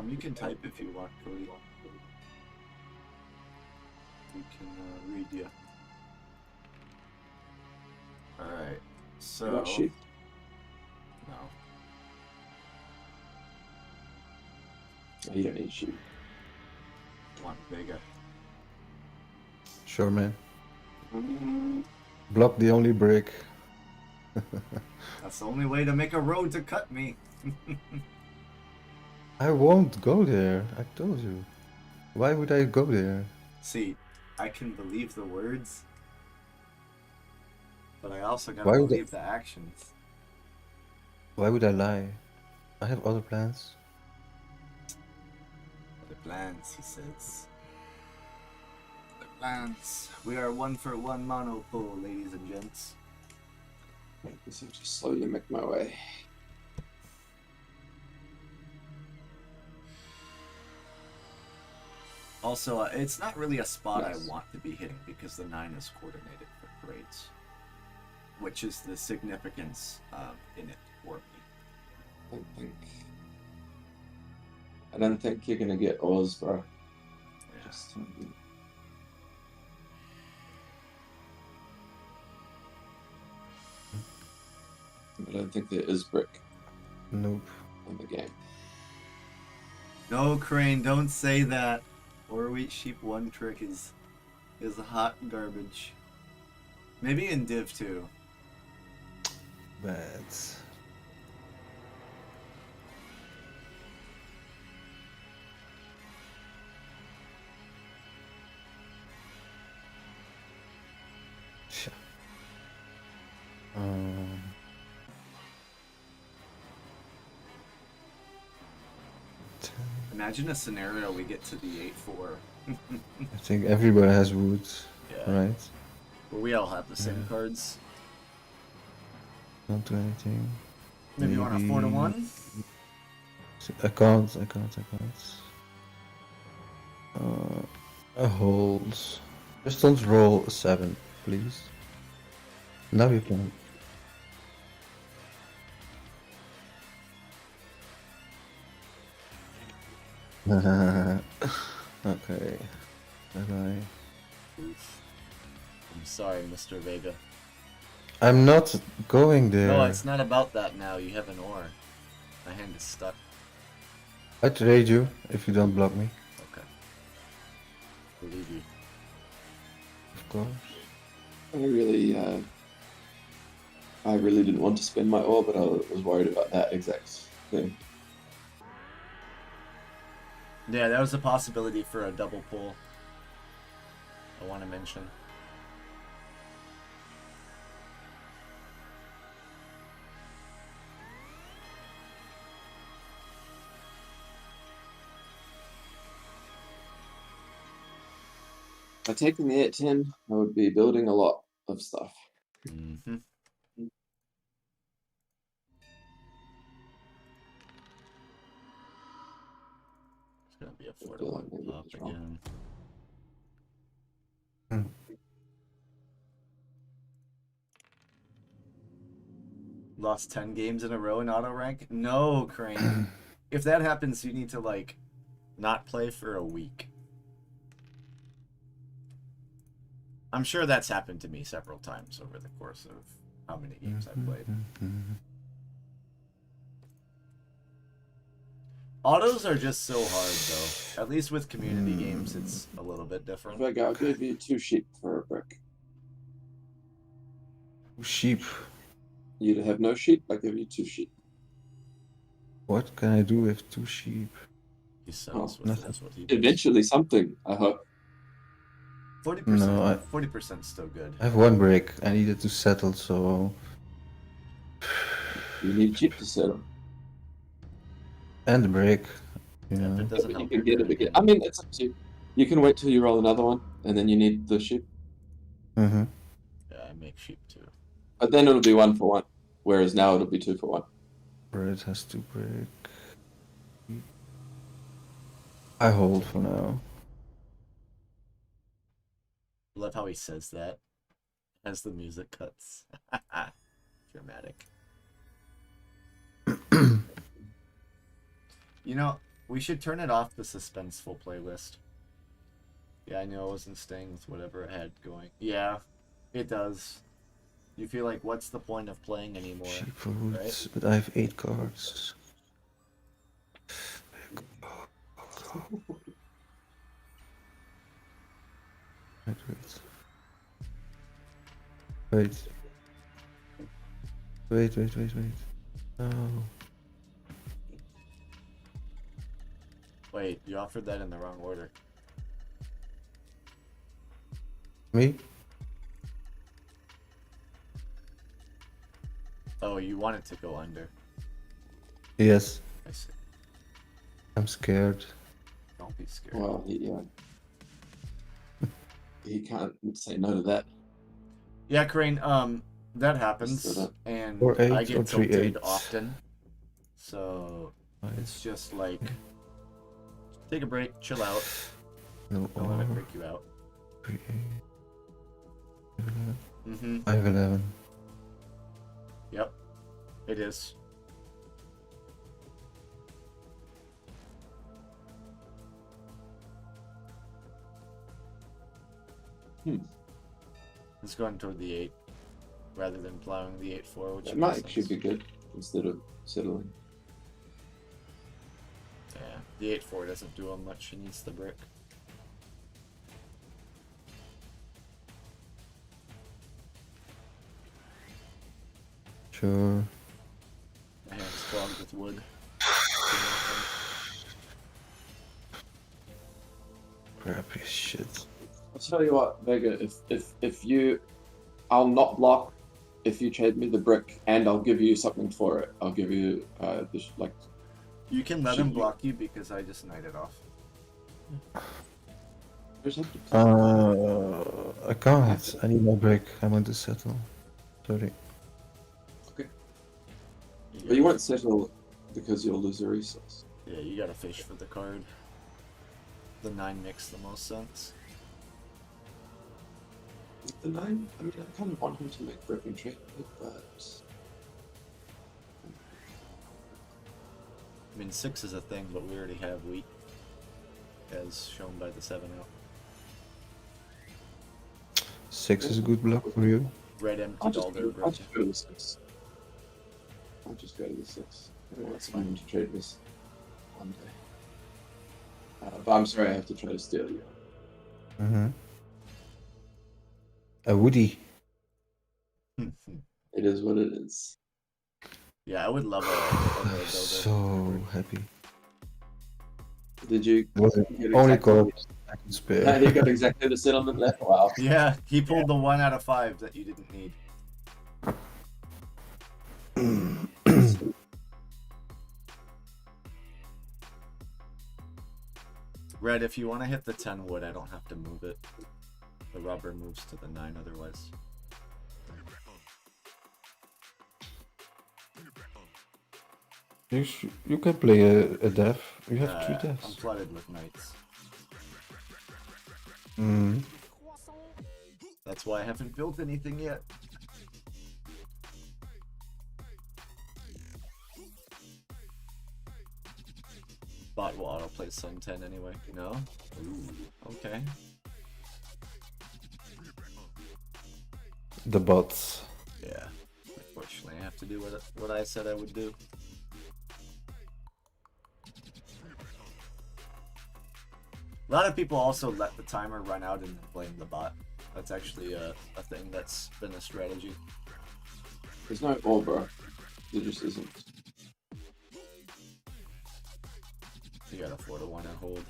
You can type if you want, Cody. We can read you. Alright, so... What sheep? You don't need sheep. Come on, Vega. Sure, man. Block the only brick. That's the only way to make a road to cut me. I won't go there. I told you. Why would I go there? See, I can believe the words, but I also gotta Why would I- believe the actions. Why would I lie? I have other plans. The plans, he says. The plans. We are 1-for-1 mono pull, ladies and gents. I guess I'll just slowly make my way. Also, it's not really a spot Yes. I want to be hitting because the 9 is coordinated for grades, which is the significance in it for me. I don't think you're gonna get Oz, bro. Yeah. Just, I don't think there is brick Nope. in the game. No, Crane, don't say that. Or wheat sheep one trick is hot garbage. Maybe in Div 2. Bad. Tja. Imagine a scenario we get to the 8-4. I think everybody has wood, Yeah. right? Where we all have the same Yeah. cards. Don't do anything. Maybe on a 4-1? I can't. A hold. Just don't roll a 7, please. Now you can. Okay. Bye-bye. Oof. I'm sorry, Mr. Vega. I'm not going there. No, it's not about that now. You have an ore. My hand is stuck. I trade you if you don't block me, Okay. Believe you. of course. I really didn't want to spend my ore, but I was worried about that exact thing. Yeah, that was a possibility for a double pull. I want to mention. By taking the 8-10, I would be building a lot of stuff. Mm-hmm. It's gonna be a I feel like 4-1 maybe pop it's wrong. again. Lost 10 games in a row in auto rank? No, Crane. If that happens, you need to, like, not play for a week. I'm sure that's happened to me several times over the course of how many games I've played. Autos are just so hard, though. At least with community games, it's a little bit different. Vega, I'll give you 2 sheep for a brick. Sheep. You have no sheep, I give you 2 sheep. What can I do with 2 sheep? He sells with nothing. that's what he does. Eventually something, I hope. 40%. No, 40% still good. I have 1 brick. I needed to settle, so. You need sheep to settle. And a brick. Yeah, Yeah. if it doesn't But you help can your get it grid again. again. I mean, it's up to you. You can wait till you roll another one, and then you need the sheep. Mm-hmm. Yeah, I make sheep too. But then it'll be 1 for 1, whereas now it'll be 2 for 1. Bread has 2 brick. I hold for now. Love how he says that as the music cuts. Dramatic. You know, we should turn it off the suspenseful playlist. Yeah, I know I wasn't staying with whatever I had going. Yeah, it does. You feel like, what's the point of playing anymore? Sheep for wood, right? but I have 8 cards. Wait, wait. Wait. Wait. No. Wait, you offered that in the wrong order. Me? Oh, you wanted to go under. Yes. I see. I'm scared. Don't be scared. Well, he can't say no to that. Yeah, Crane, that happens, Just do and Or I 8 get or 3 tilted 8. often. So it's just like, take a break, chill out. No, Don't let it break you out. 3 8. Mm-hmm. 5 11. Yep. It is. It's going toward the 8 rather than plowing the 8-4, which It makes might sense. actually be good instead of settling. Yeah, the 8-4 doesn't do him much. He needs the brick. Sure. My hand's clogged with wood. Crappy shit. I'll tell you what, Vega, if you, I'll not block if you trade me the brick, and I'll give you something for it. I'll give you like. You can let Should him you- block you because I just knighted off. There's have to- I can't. I need my break. I want to settle. Sorry. Okay. But you won't settle because you'll lose a resource. Yeah, you gotta fish for the card. The 9 makes the most sense. The 9, I mean, I kind of want him to make brick and trade me, but I mean, 6 is a thing, but we already have wheat, as shown by the 7 out. 6 is a good block for you. Red I'll emptied just, all their I'll brick. just go to the 6. I'll just go to the 6. It's fine to trade this one day. But I'm sorry, I have to try to steal you. Mm-hmm. A Woody. It is what it is. Yeah, I would love a road builder. So happy. Did you Was it get only exactly- card I can spare. Yeah, you got exactly the settlement left. Wow. Yeah, he pulled the 1 out of 5 that you didn't need. Red, if you want to hit the 10 wood, I don't have to move it. The rubber moves to the 9 otherwise. You can play a dev. You have 3 I'm devs. flooded with knights. Mm. That's why I haven't built anything yet. Bot will autoplay Sun 10 anyway. No? Ooh, okay. The bots. Yeah. Unfortunately, I have to do what I said I would do. A lot of people also let the timer run out and then blame the bot. That's actually a thing that's been a strategy. There's no ore, bro. There just isn't. You got a 4-1 and hold.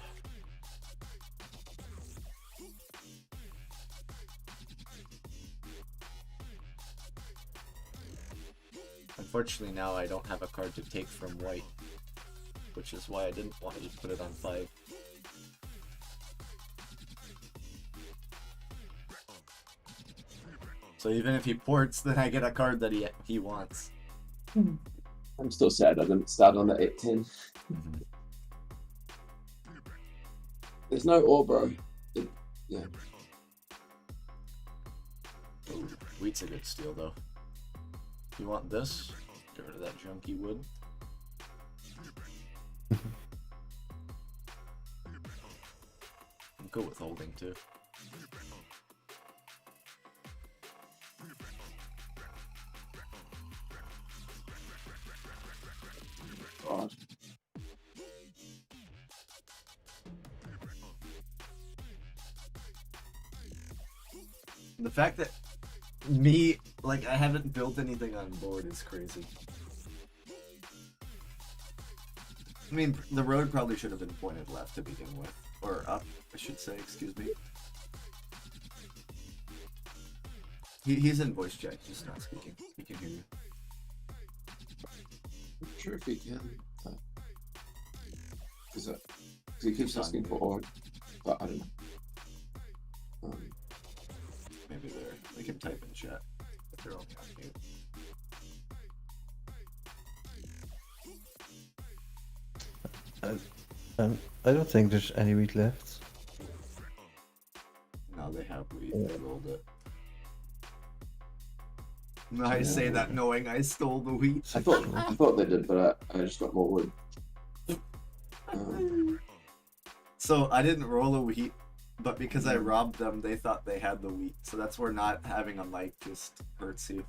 Unfortunately, now I don't have a card to take from white, which is why I didn't want you to put it on 5. So even if he ports, then I get a card that he wants. I'm still sad I didn't start on the 8-10. There's no ore, bro. Yeah. Ooh, wheat's a good steal, though. You want this? Get rid of that junky wood. I'm good with holding, too. God. The fact that I haven't built anything on board is crazy. I mean, the road probably should have been pointed left to begin with. Or up, I should say, excuse me. He's in voice chat, just not speaking. He can hear you. I'm not sure if he can. Because he keeps asking for oil, but I don't know. Maybe they can type in chat if they're only on mute. I don't think there's any wheat left. No, they have wheat. They rolled it. No, I say that knowing I stole the wheat. I thought they did, but I just got more wood. So I didn't roll a wheat, but because I robbed them, they thought they had the wheat. So that's where not having a mic just hurts you.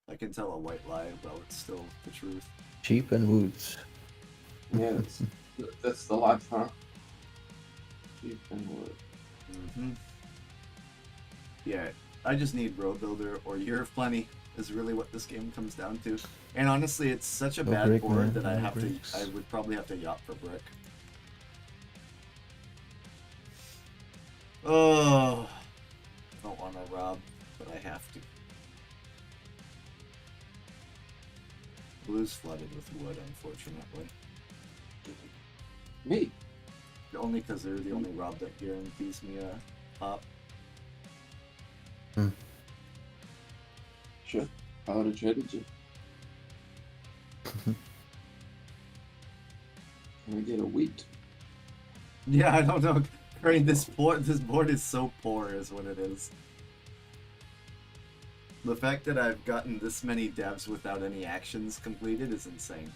I can tell a white lie, though it's still the truth. Sheep and woods. Yeah, that's the life, huh? Sheep and wood. Mm-hmm. Yeah, I just need Road Builder or Year of Plenty is really what this game comes down to. And honestly, it's such a No bad brick, board man, that no bricks. I would probably have to yacht for brick. Oh, I don't want to rob, but I have to. Blue's flooded with wood, unfortunately. Me? Only because they're the only rob that guarantees me a pop. Sure. I would have traded you. Can I get a wheat? Yeah, I don't know. Crane, this board is so poor is what it is. The fact that I've gotten this many devs without any actions completed is insane.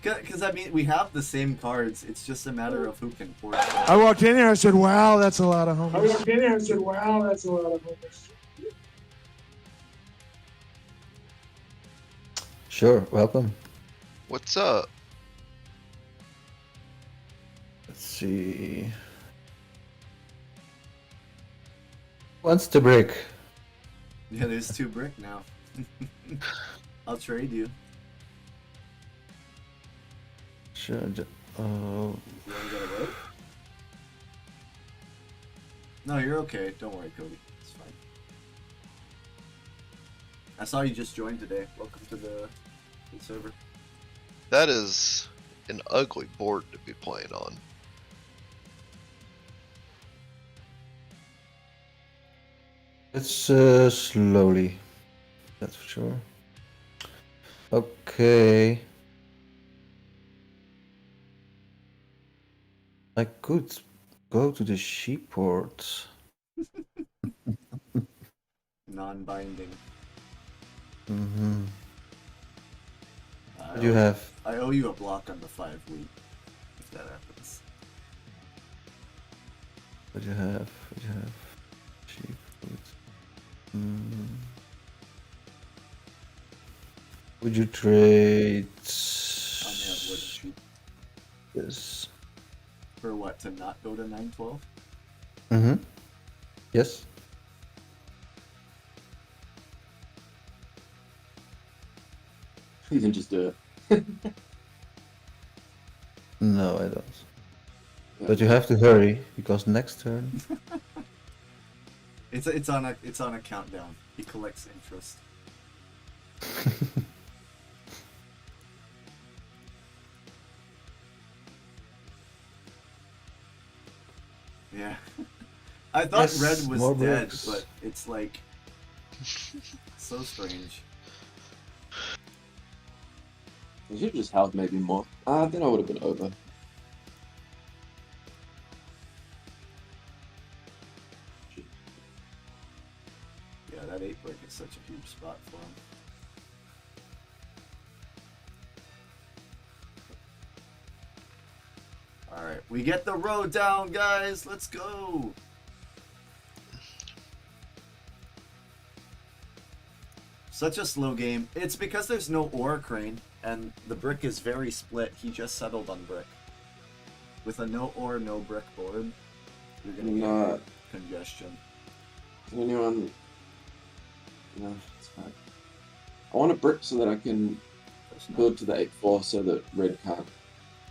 Because, I mean, we have the same cards. It's just a matter of who can force it. I walked in here. I said, "Wow, that's a lot of I homies." walked in here and said, wow, that's a lot of homies. Sure, welcome. What's up? Let's see. What's the brick? Yeah, there's 2 brick now. I'll trade you. Sure. Oh, You want to get a road? No, you're okay. Don't worry, Cody. It's fine. I saw you just joined today. Welcome to the server. That is an ugly board to be playing on. it's slowly. That's for sure. Okay. I could go to the sheep port. Non-binding. Mm-hmm. I What do you owe- have? I owe you a block on the 5 wheat. If that happens. What do you have? What do you have? Sheep food. Would you trade I only have wood and sheep. this? For what? To not go to 912? Mm-hmm. Yes. You can just do it. No, I don't. But you have to hurry because next turn. It's on a countdown. He collects interest. Yeah. I thought Yes, red was more dead, bricks. but it's like so strange. You should have just held maybe more. Then I would have been over. Yeah, that 8 brick is such a huge spot for him. Alright, we get the road down, guys! Let's go! Such a slow game. It's because there's no ore crane, and the brick is very split. He just settled on brick. With a no ore, no brick board, you're gonna get congestion. Can anyone? No, it's fine. I want a brick so that I can build to the 8-4 so that red can't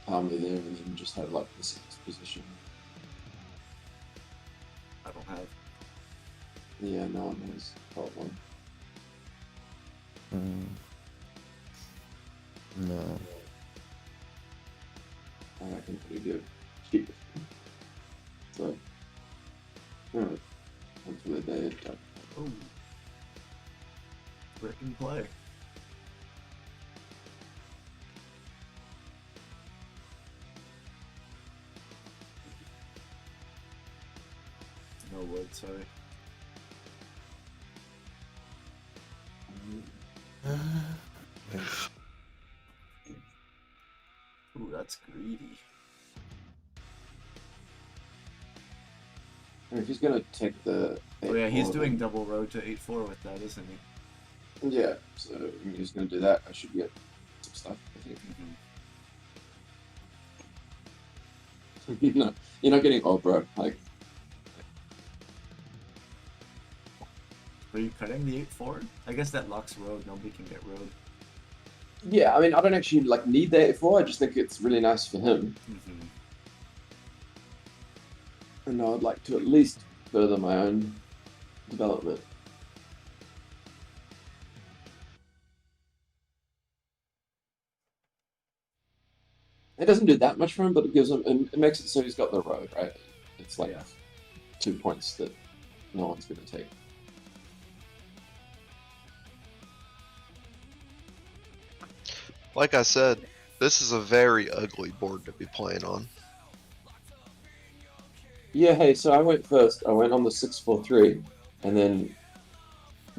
harm me there, and then just have like the 6th position. I don't have. Yeah, no one has got one. No. I reckon pretty good. Cheap. So, alright. Hopefully they attack. Oh. Brick and play. No wood, sorry. Ooh, that's greedy. If he's gonna take the. Oh yeah, he's 8-4, doing then- double road to 8-4 with that, isn't he? Yeah, so if he's gonna do that, I should get some stuff, I think. You're not getting old, bro. Like, Are you cutting the 8-4? I guess that locks road. Nobody can get road. yeah, I mean, I don't actually like need the 8-4. I just think it's really nice for him, and I would like to at least further my own development. It doesn't do that much for him, but it gives him. It makes it so he's got the road, right? It's like 2 points that no one's gonna take. Like I said, this is a very ugly board to be playing on. Yeah, hey, so I went first. I went on the 6-4-3, and then.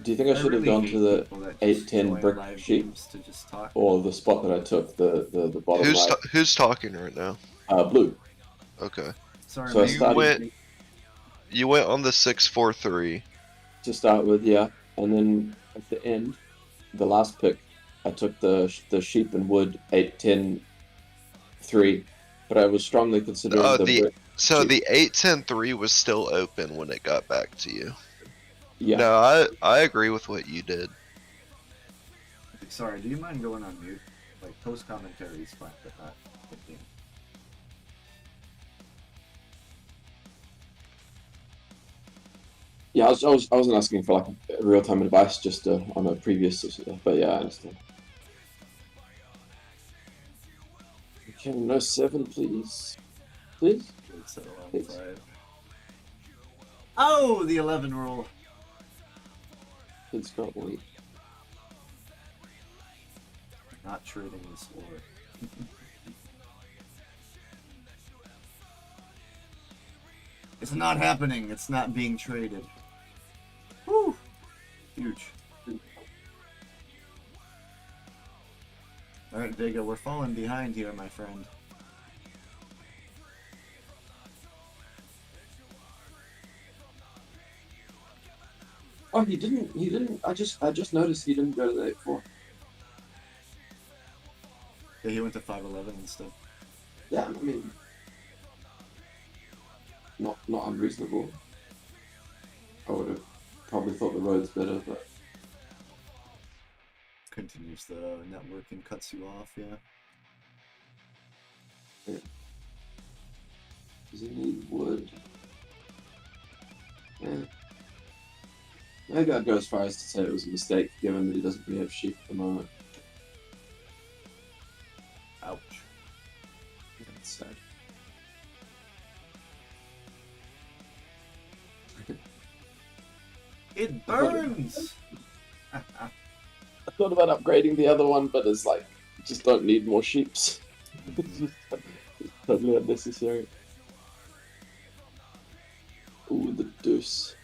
Do you think I should have gone to the 8-10 brick sheep, to just talk. or the spot that I took, the bottom right? Who's talking right now? Blue. Okay. Sorry, So I man. started You went on the 6-4-3. to start with, yeah, and then at the end, the last pick, I took the sheep and wood 8-10-3, but I was strongly considering Oh, the brick. So sheep. the 8-10-3 was still open when it got back to you. Yeah. No, I agree with what you did. Sorry, do you mind going on mute? Like, post commentary is fine, but not thinking. Yeah, I wasn't asking for like real time advice, just on a previous, but yeah, I understand. Okay, no 7, please. Please? It's at around Please. 5. Oh, the 11 roll. It's got one. Not trading this war. It's not happening. It's not being traded. Whew. Huge. Alright, Vega, we're falling behind here, my friend. Oh, he didn't. I just noticed he didn't go to the 8-4. Yeah, he went to 5-11 instead. Yeah, I mean, not unreasonable. I would have probably thought the road's better, but Continues the network and cuts you off, yeah. does he need wood? Yeah. Maybe I'd go as far as to say it was a mistake, given that he doesn't really have sheep at the moment. Ouch. That's sad. It burns! I thought about upgrading the other one, but it's like, just don't need more sheeps. It's totally unnecessary. Ooh, the deuce.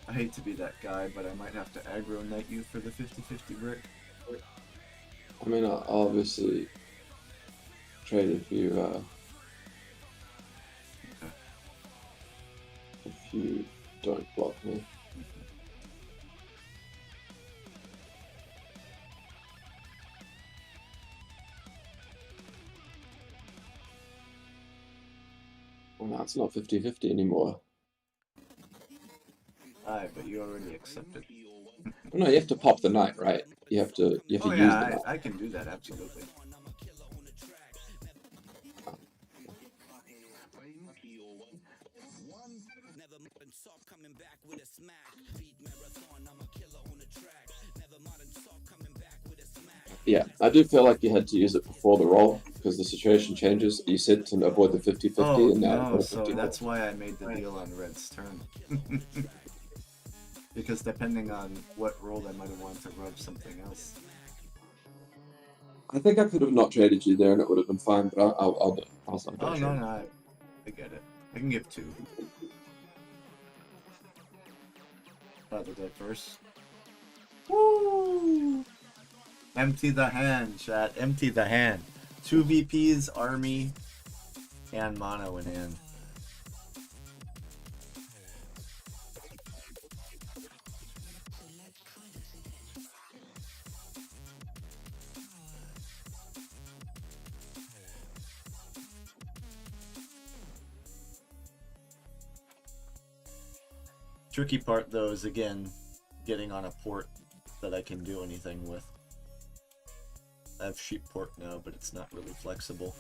I hate to be that guy, but I might have to aggro knight you for the 50-50 brick. I mean, I obviously traded for you, Don't block me. Well, now it's not 50-50 anymore. Aye, but you already accepted. No, you have to pop the knight, right? You have to Oh use the yeah, knight. I can do that, absolutely. Yeah, I do feel like you had to use it before the roll because the situation changes. You said to avoid the 50-50, Oh and now no, it's so 50. that's why I made the deal on Red's turn. Because depending on what roll, I might have wanted to rub something else. I think I could have not traded you there, and it would have been fine. But I'll do it. I'll stop Oh that no, trade. no, I get it. I can give 2. Oh, the dead first. Woo! Empty the hand, chat. Empty the hand. 2 VPs, army, and mono in hand. Tricky part though is again getting on a port that I can do anything with. I have sheep port now, but it's not really flexible.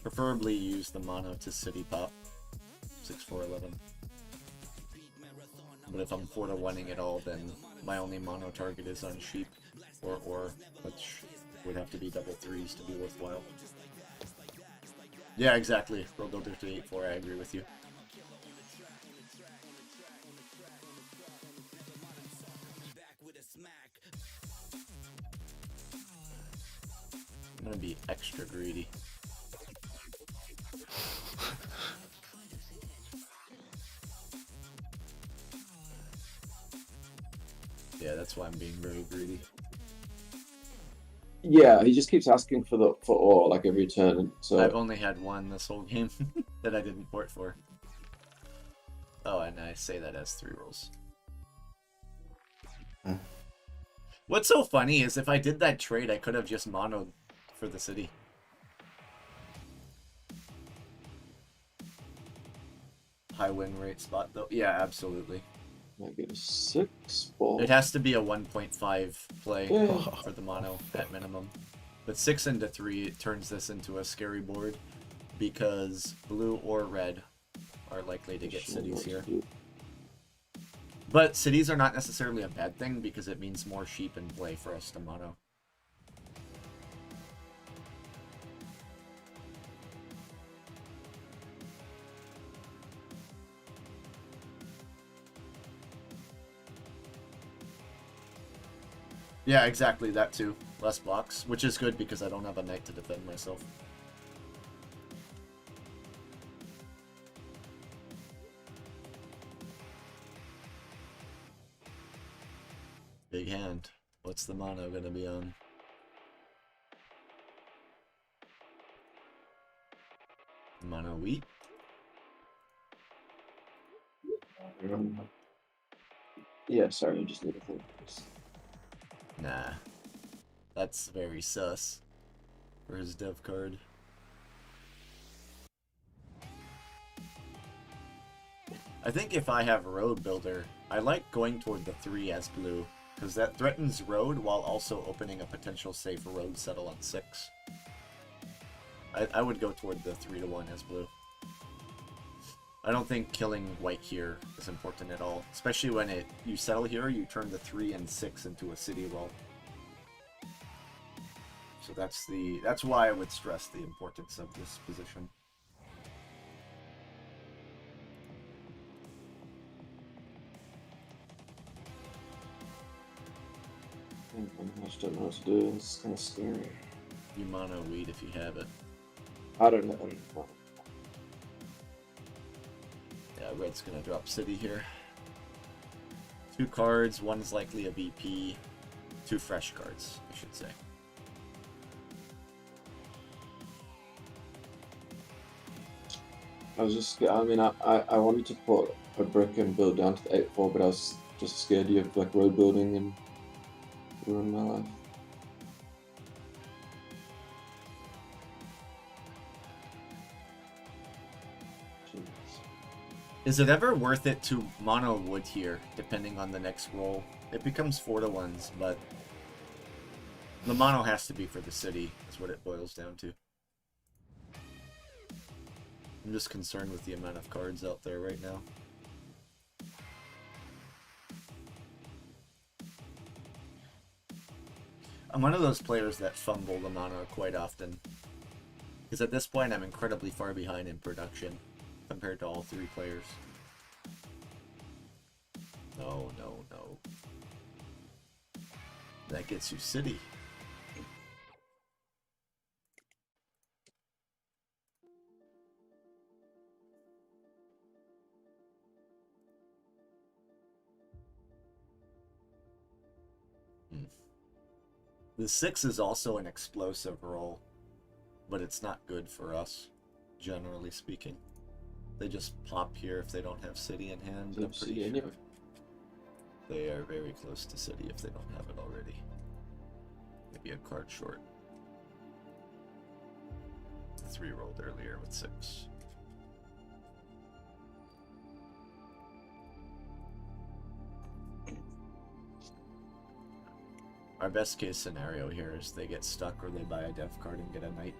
Preferably use the mono to city pop 6-4-11. But if I'm 4-1ing it all, then my only mono target is on sheep or which would have to be double 3s to be worthwhile. Yeah, exactly. World Builder to 8-4, I agree with you. I'm gonna be extra greedy. Yeah, that's why I'm being very greedy. Yeah, he just keeps asking for ore like every turn. And so I've only had one this whole game that I didn't port for. Oh, and I say that as 3 rolls. What's so funny is if I did that trade, I could have just monoed for the city. High win rate spot though. Yeah, absolutely. might get a 6 ball. It has to be a 1.5 play Yeah. for the mono at minimum. But 6 into 3 it turns this into a scary board because blue or red are likely to get cities here. But cities are not necessarily a bad thing because it means more sheep in play for us to mono. Yeah, exactly, that too. Less blocks, which is good because I don't have a knight to defend myself. Big hand. What's the mono gonna be on? Mono wheat? Yeah, sorry, I just need to think. Nah. That's very sus for his dev card. I think if I have Road Builder, I like going toward the 3 as blue, because that threatens road while also opening a potential safe road settle on 6. I would go toward the 3-1 as blue. I don't think killing white here is important at all, especially when you settle here, you turn the 3 and 6 into a city wall. So that's why I would stress the importance of this position. I just don't know what to do. It's kind of scary. You mono weed if you have it. I don't know. Yeah, red's gonna drop city here. 2 cards, one's likely a BP. 2 fresh cards, I should say. I was just, I mean, I wanted to put a brick and build down to the 8-4, but I was just scared of like road building and ruin my life. Jeez. Is it ever worth it to mono wood here, depending on the next roll? It becomes 4-1s, but the mono has to be for the city, is what it boils down to. I'm just concerned with the amount of cards out there right now. I'm one of those players that fumble the mono quite often. Because at this point I'm incredibly far behind in production compared to all three players. No, no, no. That gets you city. The 6 is also an explosive roll, but it's not good for us, generally speaking. They just pop here if they don't have city in hand. I'm pretty sure they are very close to city if they don't have it already. Maybe a card short. 3 rolled earlier with 6. Our best case scenario here is they get stuck or they buy a dev card and get a knight.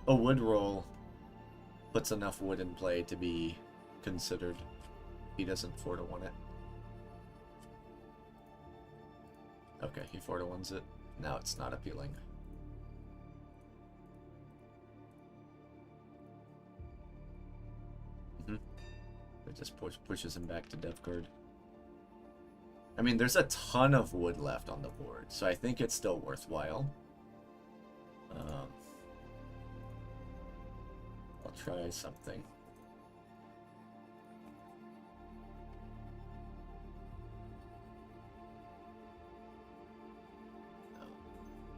A wood roll puts enough wood in play to be considered. He doesn't 4-1 it. Okay, he 4-1s it. Now it's not appealing. It just pushes him back to dev card. I mean, there's a ton of wood left on the board, so I think it's still worthwhile. I'll try something.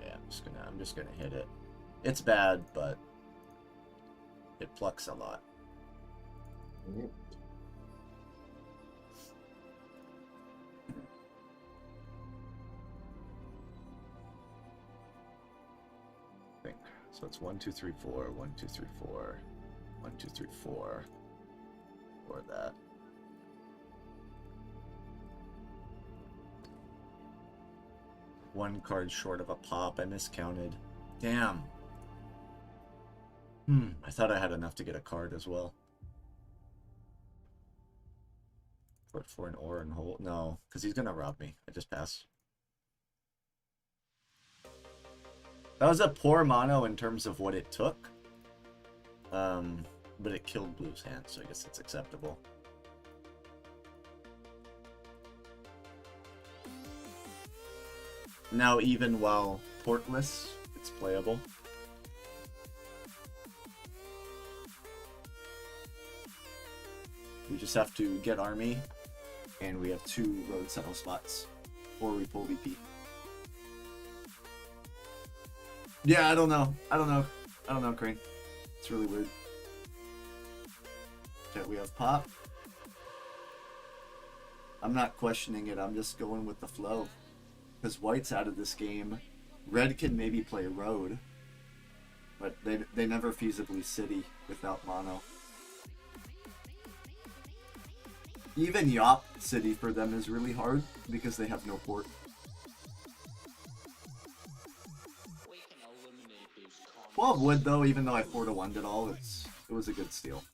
Yeah, I'm just gonna hit it. It's bad, but it plucks a lot. Yep. So it's 1, 2, 3, 4, 1, 2, 3, 4, 1, 2, 3, 4, or that. One card short of a pop. I miscounted. Damn. I thought I had enough to get a card as well. For an ore and hold. No, because he's gonna rob me. I just pass. That was a poor mono in terms of what it took. But it killed blue's hand, so I guess it's acceptable. Now, even while portless, it's playable. We just have to get army, and we have 2 road settle spots, or we pull VP. Yeah, I don't know, Crane. It's really weird. Okay, we have pop. I'm not questioning it, I'm just going with the flow. Because white's out of this game. Red can maybe play road, but they never feasibly city without mono. Even Yop city for them is really hard because they have no port. 12 wood though, even though I 4-1'd it all, it was a good steal.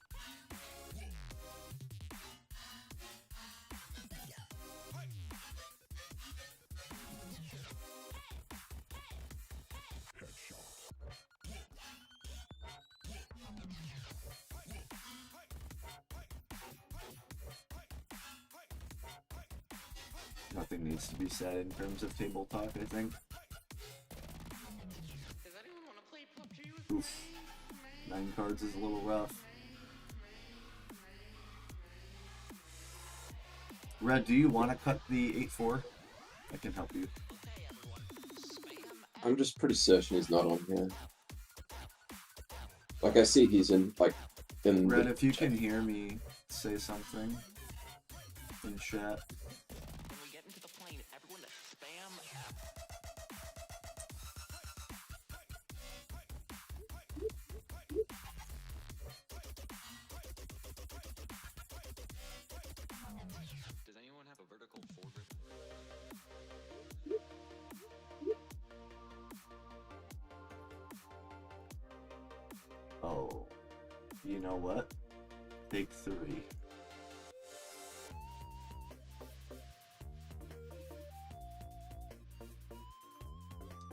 Nothing needs to be said in terms of table talk, I think. Oof. 9 cards is a little rough. Red, do you want to cut the 8-4? I can help you. I'm just pretty certain he's not on here. Like, I see he's in, like, in Red, the if you chat. can hear me say something in chat. When we get into the plane, everyone to spam F. Does anyone have a vertical foregrip? Oh, you know what? Take 3.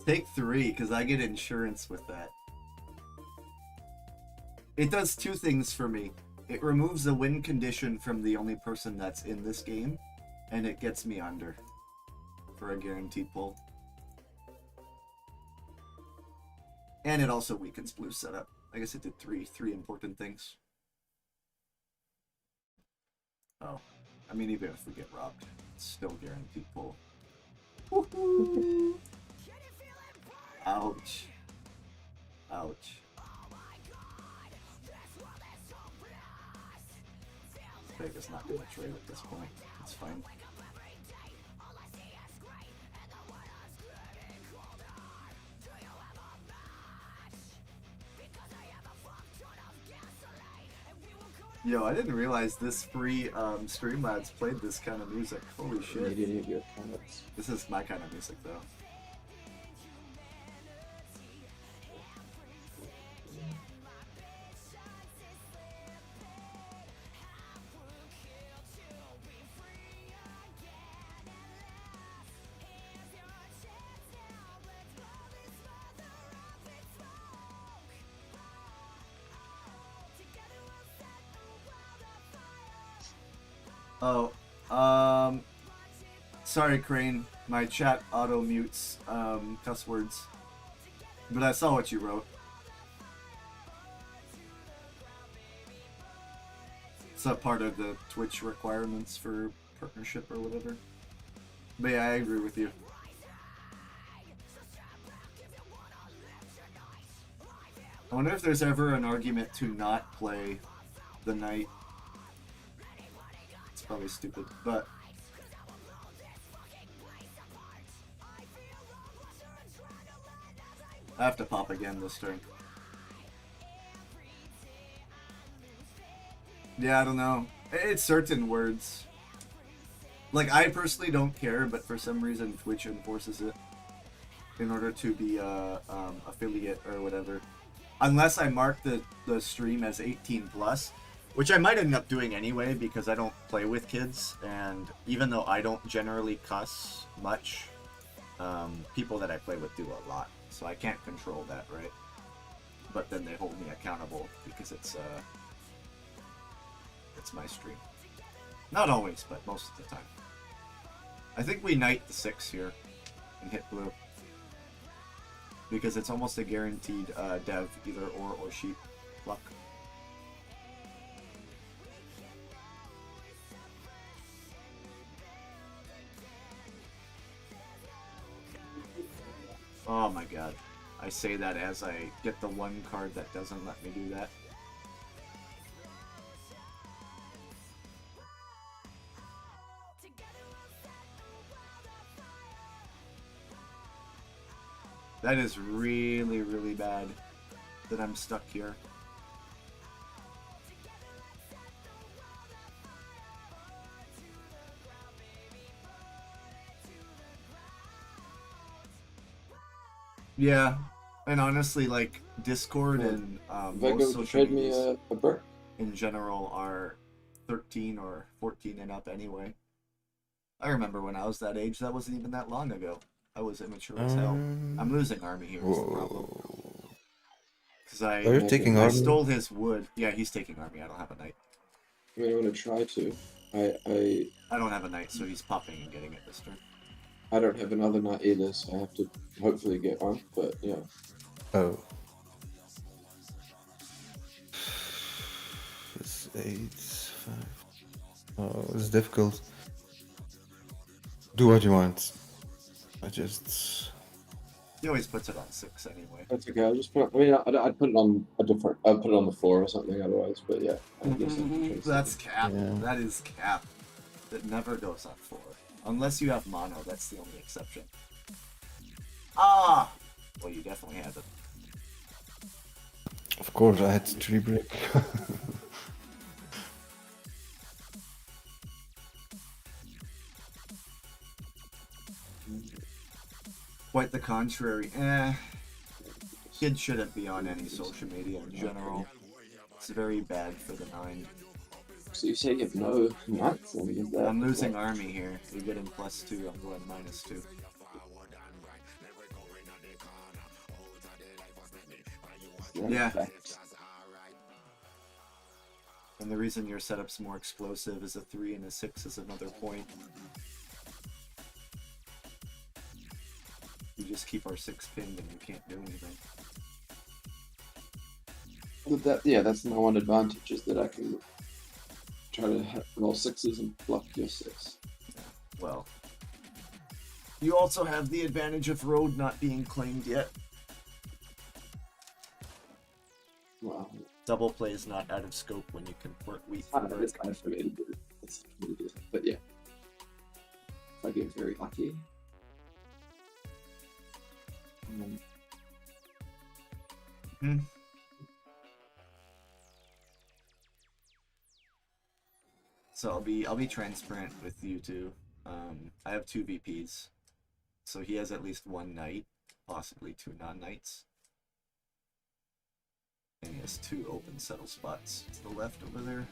Take 3, because I get insurance with that. It does 2 things for me. It removes a win condition from the only person that's in this game, and it gets me under for a guaranteed pull. And it also weakens blue setup. I guess it did three important things. Oh, I mean, even if we get robbed, it's still guaranteed pull. Woohoo! Ouch. Ouch. Vega's not gonna trade at this point. It's fine. Yo, I didn't realize this free Streamlabs played this kind of music. Holy Need shit. any of your comments. This is my kind of music, though. Oh, sorry, Crane. My chat auto mutes cuss words, but I saw what you wrote. It's a part of the Twitch requirements for partnership or whatever. But yeah, I agree with you. I wonder if there's ever an argument to not play the knight. It's probably stupid, but I have to pop again this turn. Yeah, I don't know. It's certain words. Like, I personally don't care, but for some reason Twitch enforces it in order to be affiliate or whatever. Unless I mark the stream as 18 plus, which I might end up doing anyway because I don't play with kids, and even though I don't generally cuss much, people that I play with do a lot, so I can't control that, right? But then they hold me accountable because it's my stream. Not always, but most of the time. I think we knight the 6 here and hit blue because it's almost a guaranteed dev, either or sheep luck. Oh my god. I say that as I get the one card that doesn't let me do that. That is really, really bad that I'm stuck here. Yeah, and honestly, like, Discord and Vega, most would you social trade me medias a brick? in general are 13 or 14 and up anyway. I remember when I was that age, that wasn't even that long ago. I was immature as hell. I'm losing army here is the problem. Whoa. Because Oh, you're taking I army? stole his wood. Yeah, he's taking army. I don't have a knight. I mean, I'm gonna try to. I don't have a knight, so he's popping and getting it this turn. I don't have another knight either, so I have to hopefully get one, but yeah. Oh. It's 8, 5. Oh, it's difficult. Do what you want. I just... He always puts it on 6 anyway. That's okay. I'll just put. I mean, I'd put it on a different. I'd put it on the 4 or something otherwise. But yeah, I guess I can change That's cap. Yeah. That is cap. It never goes on 4. Unless you have mono, that's the only exception. Ah! Well, you definitely have it. Of course, I had 3 break. Quite the contrary. Kids shouldn't be on any social media in general. It's very bad for the mind. So you say you have no knights? I mean, is that, I'm losing army here. You're getting +2. I'm going -2. Yeah. And the reason your setup's more explosive is a 3 and a 6 is another point. We just keep our 6 pinned and you can't do anything. But that, yeah, that's my one advantage is that I can try to roll 6s and block your 6. Well, you also have the advantage of road not being claimed yet. Wow. Double play is not out of scope when you can port wheat I for don't know, it's brick. kind of for me to do it. It's really good. But yeah. If I get very lucky. So I'll be transparent with you two. I have 2 VPs, so he has at least 1 knight, possibly 2 non-knights, and he has 2 open settle spots to the left over there.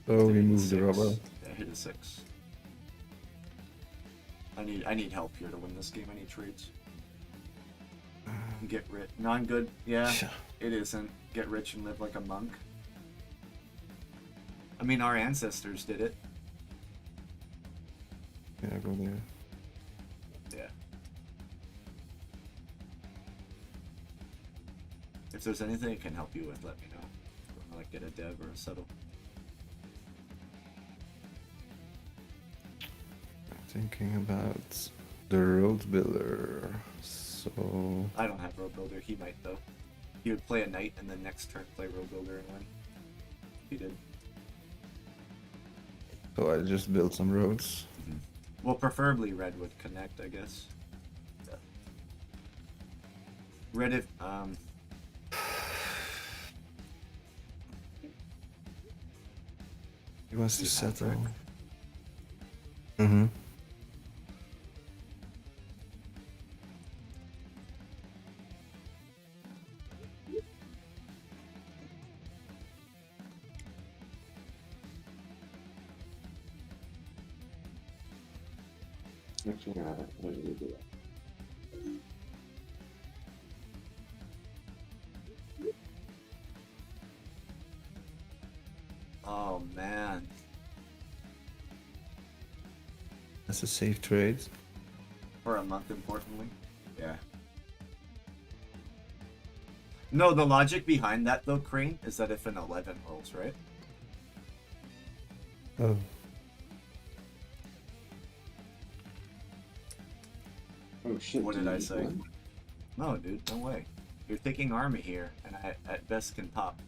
So we Hit a move the 6. rubber. Yeah, hit a 6. I need help here to win this game. I need trades. Get rich. Non-good. Yeah, it isn't. Get rich and live like a monk. I mean, our ancestors did it. Yeah, go there. Yeah. If there's anything it can help you with, let me know. Like get a dev or a settle. Thinking about the road builder. So I don't have road builder. He might though. He would play a knight and then next turn play road builder and win. He did. I just built some roads. Well, preferably red would connect, I guess. Yeah. Red if He wants to You have settle. brick. Mm-hmm. Actually, no, I don't really do that. oh man. That's a safe trade. For a month, importantly. Yeah. No, the logic behind that though, Crane, is that if an 11 rolls, right? Oh. Oh shit. What do did you I need say? one? No, dude, no way. You're taking army here, and I at best can pop.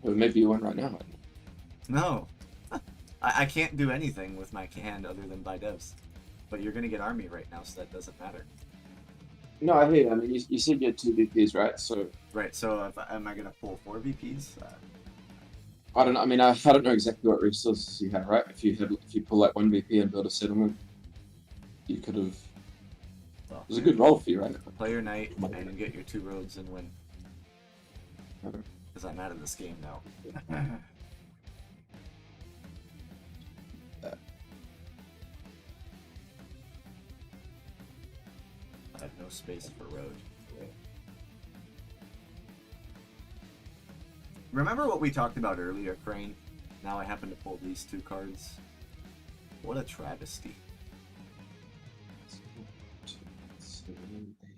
Well, maybe you won right now. No. I can't do anything with my hand other than buy devs. But you're gonna get army right now, so that doesn't matter. No, I hear you. I mean, you said you had 2 VPs, right? So Right, so if, am I gonna pull 4 VPs? I don't know. I mean, I don't know exactly what resources you have, right? If you pull like 1 VP and build a settlement, you could have. Well, It was a good roll for you, right? play your knight and get your 2 roads and win. Okay. Because I'm out of this game now. I have no space for road. Remember what we talked about earlier, Crane? Now I happen to pull these 2 cards. What a travesty. 7, 8.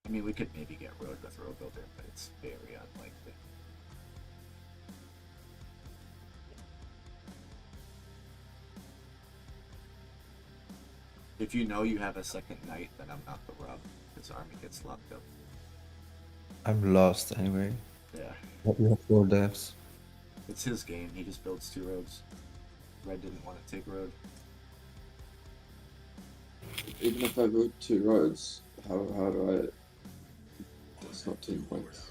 I mean, we could maybe get road with road builder, but it's very unlikely. If you know you have a second knight, then I'm not the rub. His army gets locked up. I'm lost anyway. Yeah. What we have 4 devs. It's his game. He just builds 2 roads. Red didn't want to take road. Even if I vote 2 roads, how do I? That's not 10 points.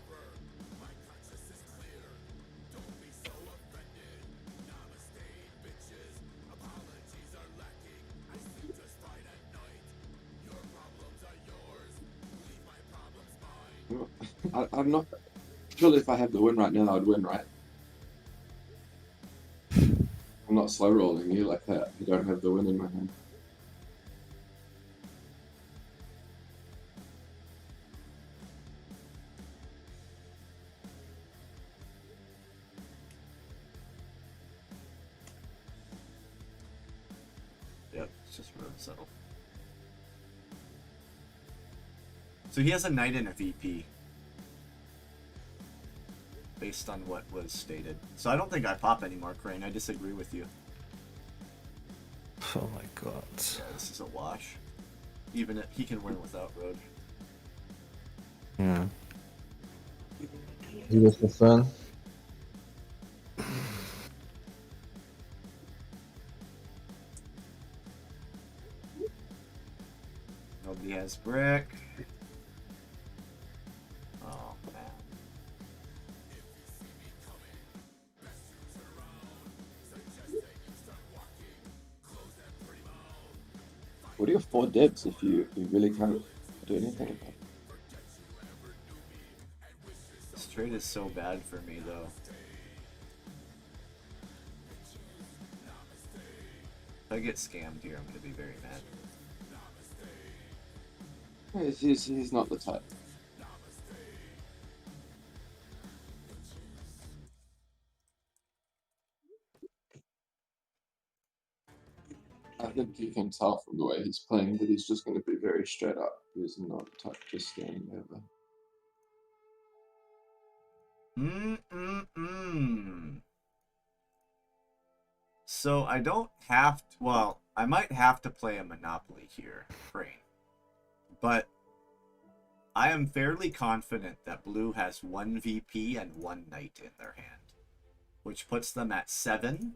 I'm not. Surely, if I have the win right now, I'd win, right? I'm not slow rolling you like that. I don't have the win in my hand. Yep, it's just road settle. So he has a knight and a VP. Based on what was stated. So I don't think I pop anymore, Crane. I disagree with you. Oh my god. Yeah, this is a wash. Even if he can win without road. Yeah. Do this for fun. Nobody has brick. Oh man. What are your 4 devs if you really can't do anything about it? This trade is so bad for me though. If I get scammed here, I'm gonna be very mad. He's not the type. I think you can tell from the way he's playing that he's just going to be very straight up. He's not the type to stand over. So I don't have to, well, I might have to play a Monopoly here, Crane. But I am fairly confident that blue has 1 VP and 1 knight in their hand. Which puts them at 7.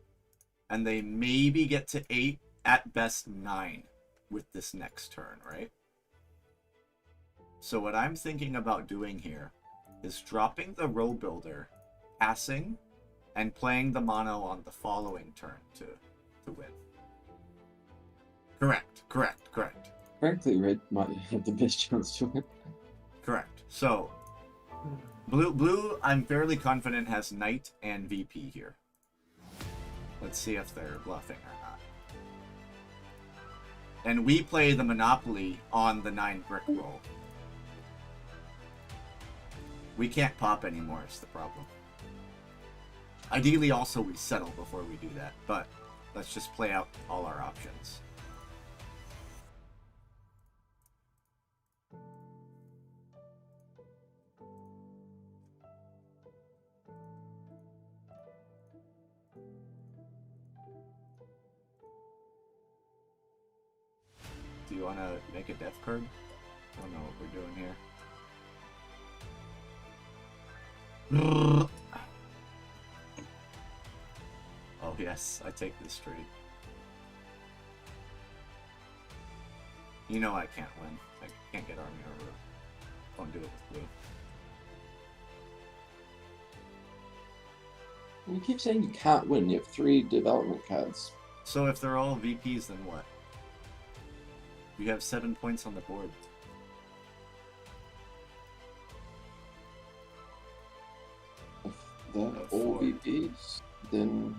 And they maybe get to 8, at best 9 with this next turn, right? So what I'm thinking about doing here is dropping the row builder, passing, and playing the mono on the following turn to win. Correct. Frankly, red might have the best chance to win. Correct. So, blue, I'm fairly confident has knight and VP here. Let's see if they're bluffing or not. And we play the Monopoly on the 9 brick roll. We can't pop anymore, is the problem. Ideally, also, we settle before we do that, but let's just play out all our options. Do you want to make a death card? I don't know what we're doing here. Oh yes, I take this trade. You know I can't win. I can't get army over. Don't do it with blue. You keep saying you can't win. You have 3 development cards. So if they're all VPs, then what? You have 7 points on the board. If they're No, all 4. VPs, then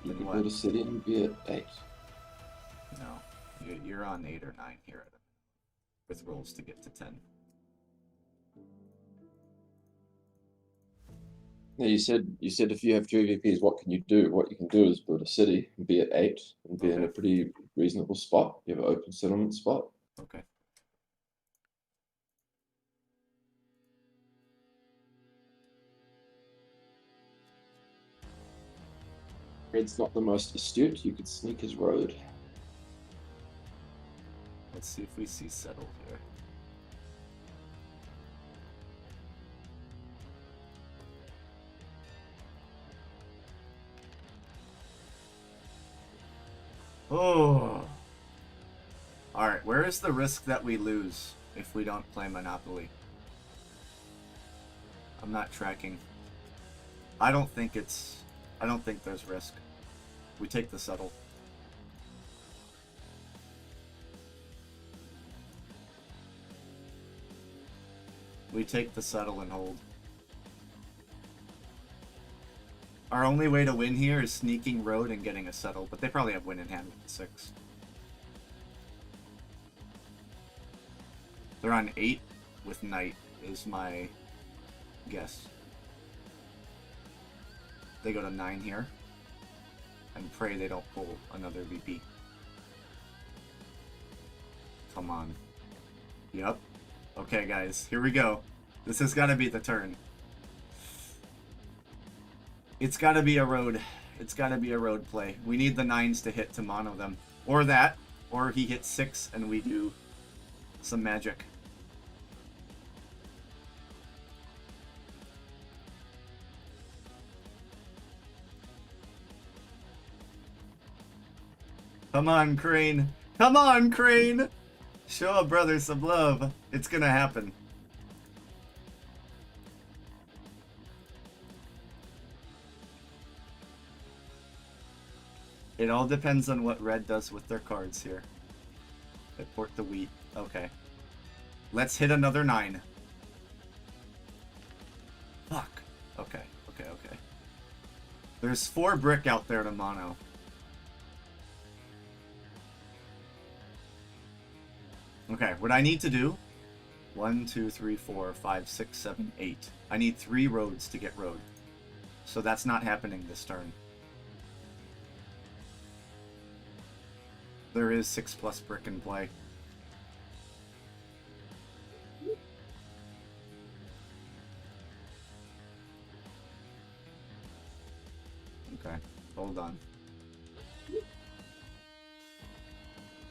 you Then could what? go to city and be at 8. No, you're on 8 or 9 here, with rolls to get to 10. No, you said if you have 3 VPs, what can you do? What you can do is build a city and be at 8 and be in a Okay. pretty reasonable spot. You have an open settlement spot. Okay. Red's not the most astute. You could sneak his road. Let's see if we see settle here. Oh. Alright, where is the risk that we lose if we don't play Monopoly? I'm not tracking. I don't think there's risk. We take the settle. We take the settle and hold. Our only way to win here is sneaking road and getting a settle, but they probably have win in hand with the 6. They're on 8 with knight, is my guess. They go to 9 here. And pray they don't pull another VP. Come on. Yep. Okay, guys, here we go. This has got to be the turn. It's got to be a road. It's got to be a road play. We need the 9s to hit to mono them. Or that. Or he hits 6 and we do some magic. Come on, Crane. Come on, Crane! Show a brother some love. It's gonna happen. It all depends on what red does with their cards here. They port the wheat. Okay. Let's hit another 9. Fuck. Okay, okay, okay. There's 4 brick out there to mono. Okay, what I need to do... 1, 2, 3, 4, 5, 6, 7, 8. I need 3 roads to get road. So that's not happening this turn. There is 6+ brick in play. Okay, hold on.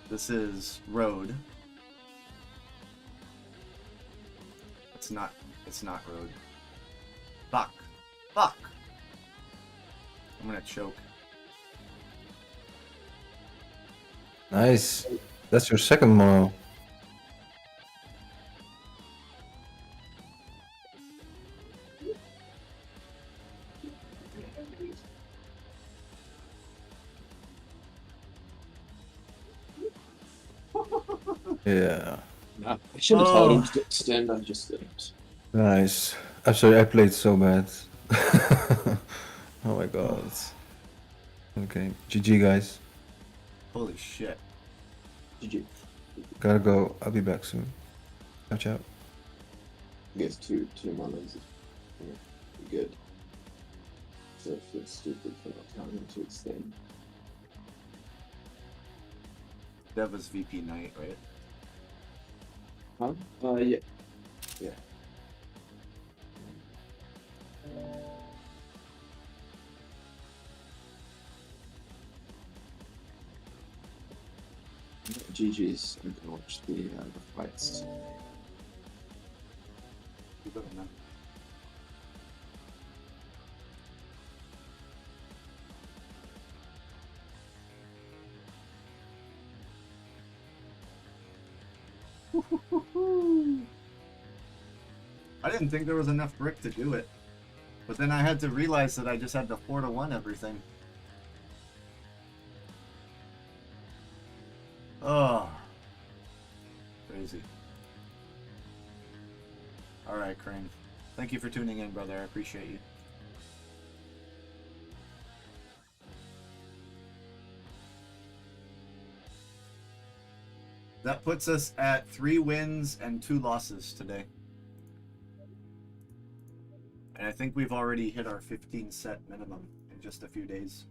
This is road. It's not road. Fuck. Fuck! I'm gonna choke. Nice. That's your second mono. Yeah. Nah, I should have told him to extend, I just didn't. Nice. I'm sorry, I played so bad. Oh my god. Okay, GG guys. Holy shit. GG. Gotta go. I'll be back soon. Watch out. I guess two monos is good. So I feel stupid for not telling him to extend. That was VP Knight, right? Huh? Yeah. Yeah. GG's. I'm gonna watch the fights. You better not. I didn't think there was enough brick to do it. But then I had to realize that I just had to 4-1 everything. Oh. Crazy. Alright, Crane. Thank you for tuning in, brother. I appreciate you. That puts us at 3 wins and 2 losses today. And I think we've already hit our 15 set minimum in just a few days.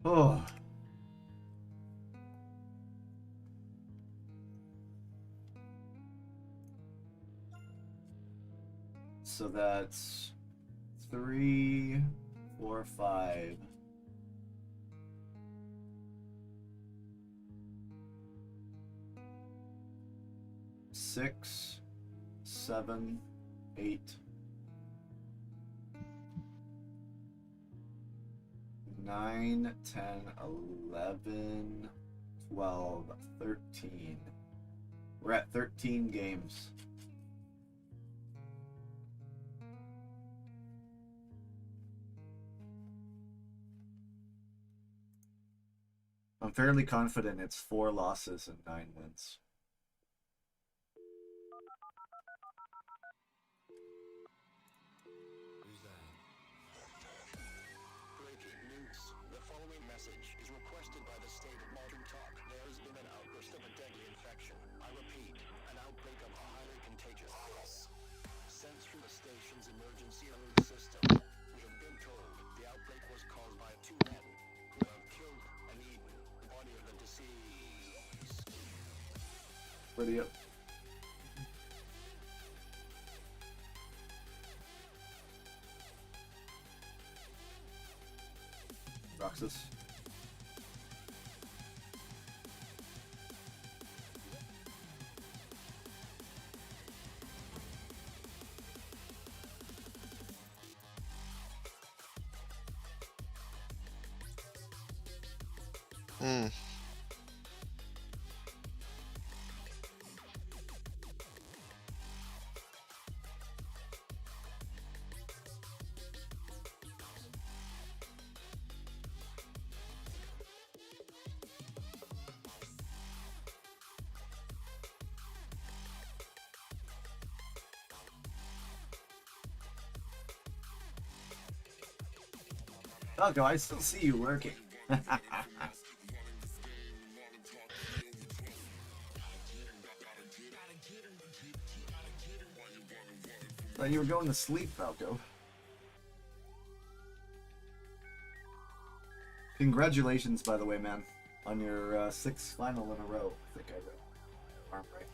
Oh. So that's 3, 4, 5. Six, 7, 8, 9, 10, 11, 12, 13. We're at 13 games. I'm fairly confident it's 4 losses and 9 wins. Breaking news. The following message is requested by the state of Modern Talk. There has been an outburst of a deadly infection. I repeat, an outbreak of a highly contagious virus. Sent through the station's emergency alert system. We have been told the outbreak was caused by 2 men who have killed and eaten the body of the deceased. Ready up. Roxas. Hmm. Falco, I still see you lurking. Thought you were going to sleep, Falco. Congratulations, by the way, man, on your 6th final in a row. I think I read. Arm right.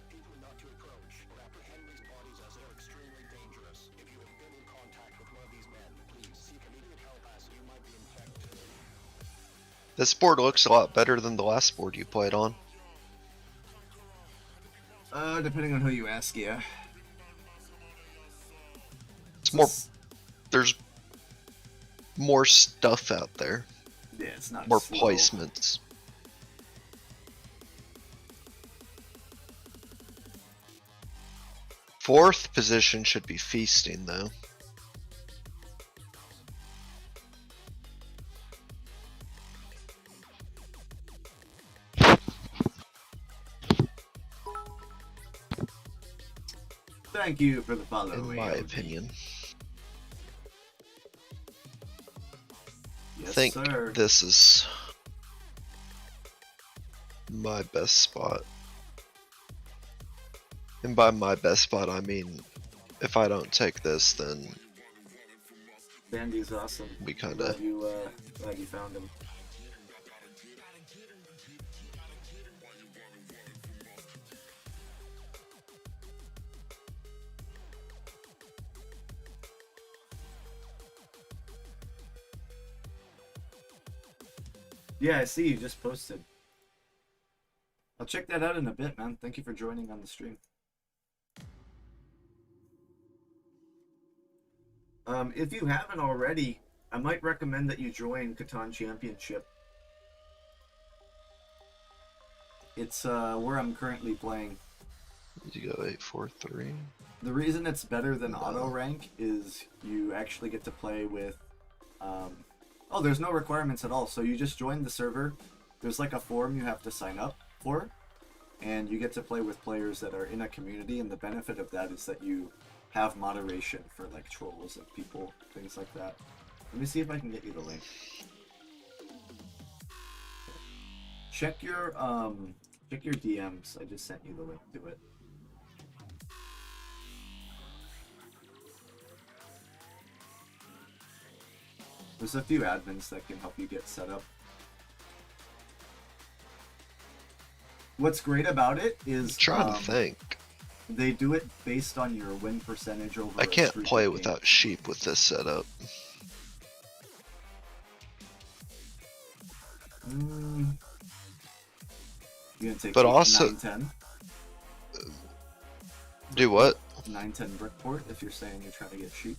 People not to approach or apprehend these bodies as they are extremely dangerous. If you have been in contact with one of these men, please seek immediate help as you might be infected. This board looks a lot better than the last board you played on. Depending on who you ask, yeah. It's more. There's more stuff out there. Yeah, it's not More slow. placements. Fourth position should be feasting, though. Thank you for the follow. In my AOD. opinion. Yes, I think sir. this is my best spot. And by my best spot, I mean, if I don't take this, then Bandy's awesome. we kinda... Glad you found him. Yeah, I see you just posted. I'll check that out in a bit, man. Thank you for joining on the stream. If you haven't already, I might recommend that you join Catan Championship. It's where I'm currently playing. You go 8-4-3. The reason it's better than auto rank is you actually get to play with oh, there's no requirements at all. So you just join the server. There's like a forum you have to sign up for, and you get to play with players that are in a community, and the benefit of that is that you have moderation for like trolls and people, things like that. Let me see if I can get you the link. Check your DMs. I just sent you the link to it. There's a few admins that can help you get set up. What's great about it is Trying to think. They do it based on your win percentage over. I a can't streak play of without games. sheep with this setup. You gonna take But also- 9-10? Do what? 9-10 Brickport if you're saying you're trying to get sheep.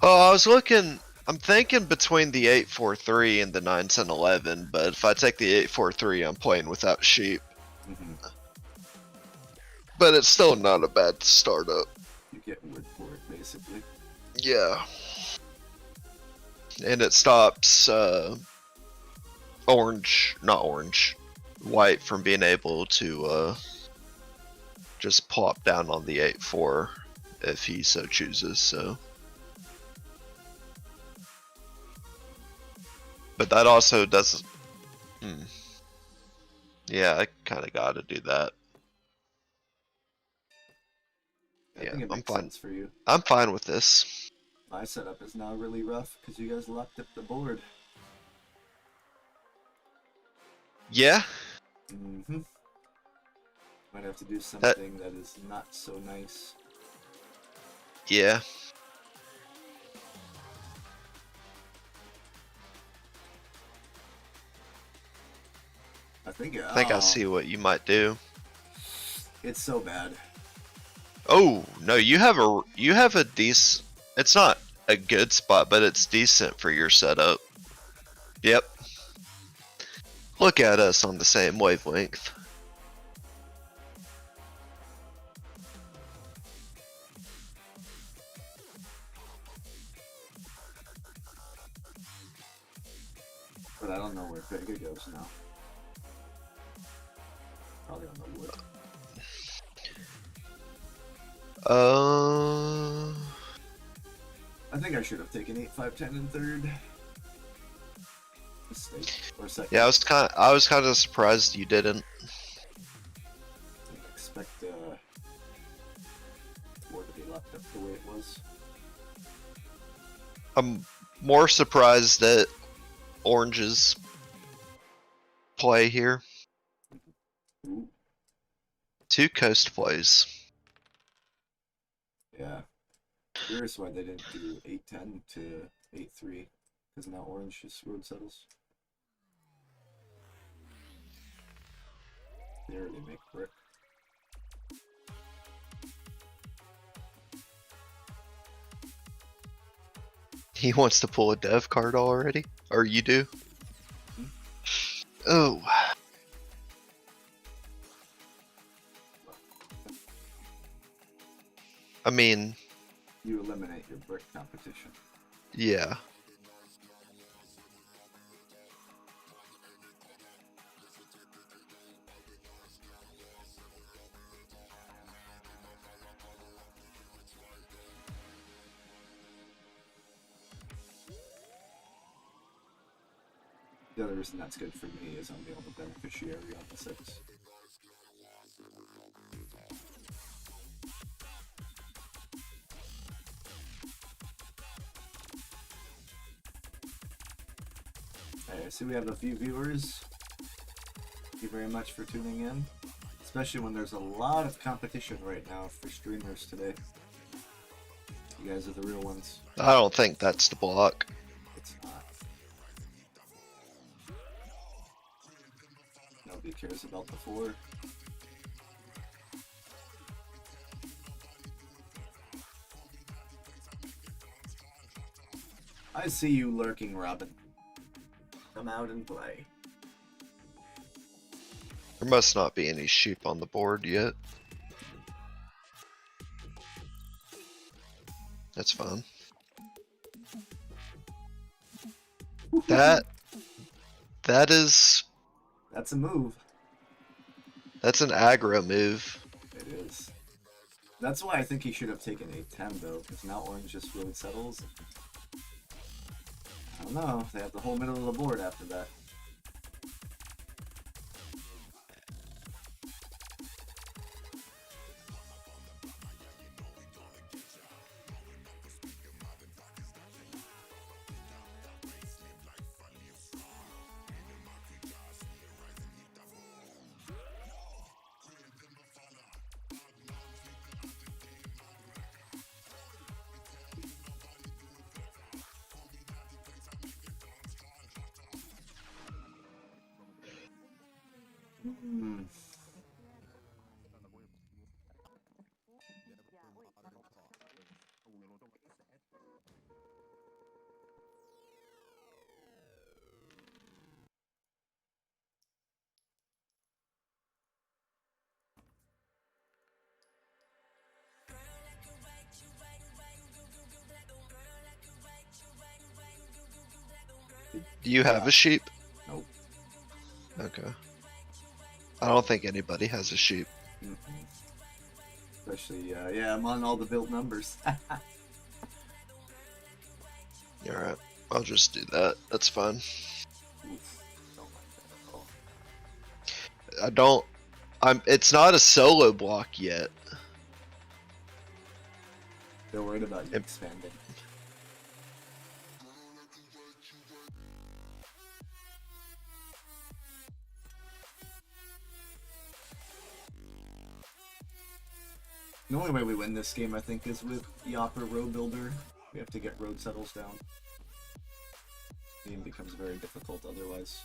Oh, I was looking. I'm thinking between the 8-4-3 and the 9-10-11, but if I take the 8-4-3, I'm playing without sheep. But it's still not a bad startup. You get wood for it, basically. Yeah. And it stops white from being able to just plop down on the 8-4 if he so chooses, so. But that also doesn't. Yeah, I kind of got to do that. I Yeah, think it I'm makes fine. sense for you. I'm fine with this. My setup is now really rough because you guys locked up the board. Yeah, Might have to do something that is not so nice. yeah. I think. I think I see what you might do. It's so bad. Oh no, you have a decent. It's not a good spot, but it's decent for your setup. Yep. Look at us on the same wavelength. But I don't know where Vega goes now. Probably on the wood. I think I should have taken 8-5-10 in third. Mistake. Or second. Yeah, I was kind of surprised you didn't. I didn't expect board to be locked up the way it was. I'm more surprised at Orange's play here. Ooh. 2 coast plays. Yeah. Curious why they didn't do 8-10 to 8-3. Because now Orange just road settles. They already make brick. He wants to pull a dev card already? Or you do? Oh. I mean, You eliminate your brick competition. yeah. The other reason that's good for me is I'm the only beneficiary on the 6. Hey, I see we have a few viewers. Thank you very much for tuning in. Especially when there's a lot of competition right now for streamers today. You guys are the real ones. I don't think that's the block. It's not. Nobody cares about the 4. I see you lurking, Robin. Come out and play. There must not be any sheep on the board yet. That's fine. That is, That's a move. that's an aggro move. It is. That's why I think he should have taken 8-10 though, because now Orange just really settles. I don't know. They have the whole middle of the board after that. Hmm. Do you have a sheep? Nope. Okay. I don't think anybody has a sheep. Mm-mm. Especially, yeah, I'm on all the build numbers. Alright. I'll just do that. That's fine. Oof, don't like that at all. I don't. It's not a solo block yet. They're worried about you Yep. expanding. The only way we win this game, I think, is with the Opera Road Builder. We have to get road settles down. The game becomes very difficult otherwise.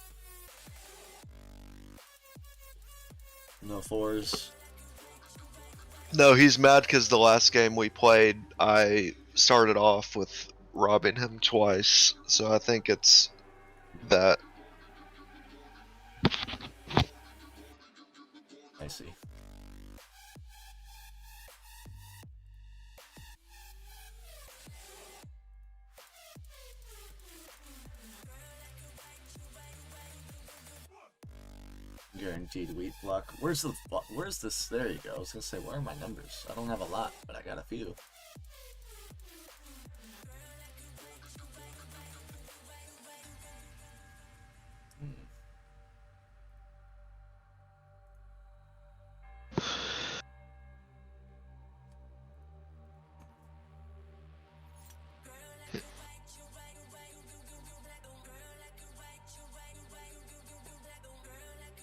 No fours. No, he's mad because the last game we played, I started off with robbing him twice. So I think it's that. I see. Guaranteed wheat block. Where's this? There you go. I was gonna say, where are my numbers? I don't have a lot, but I got a few.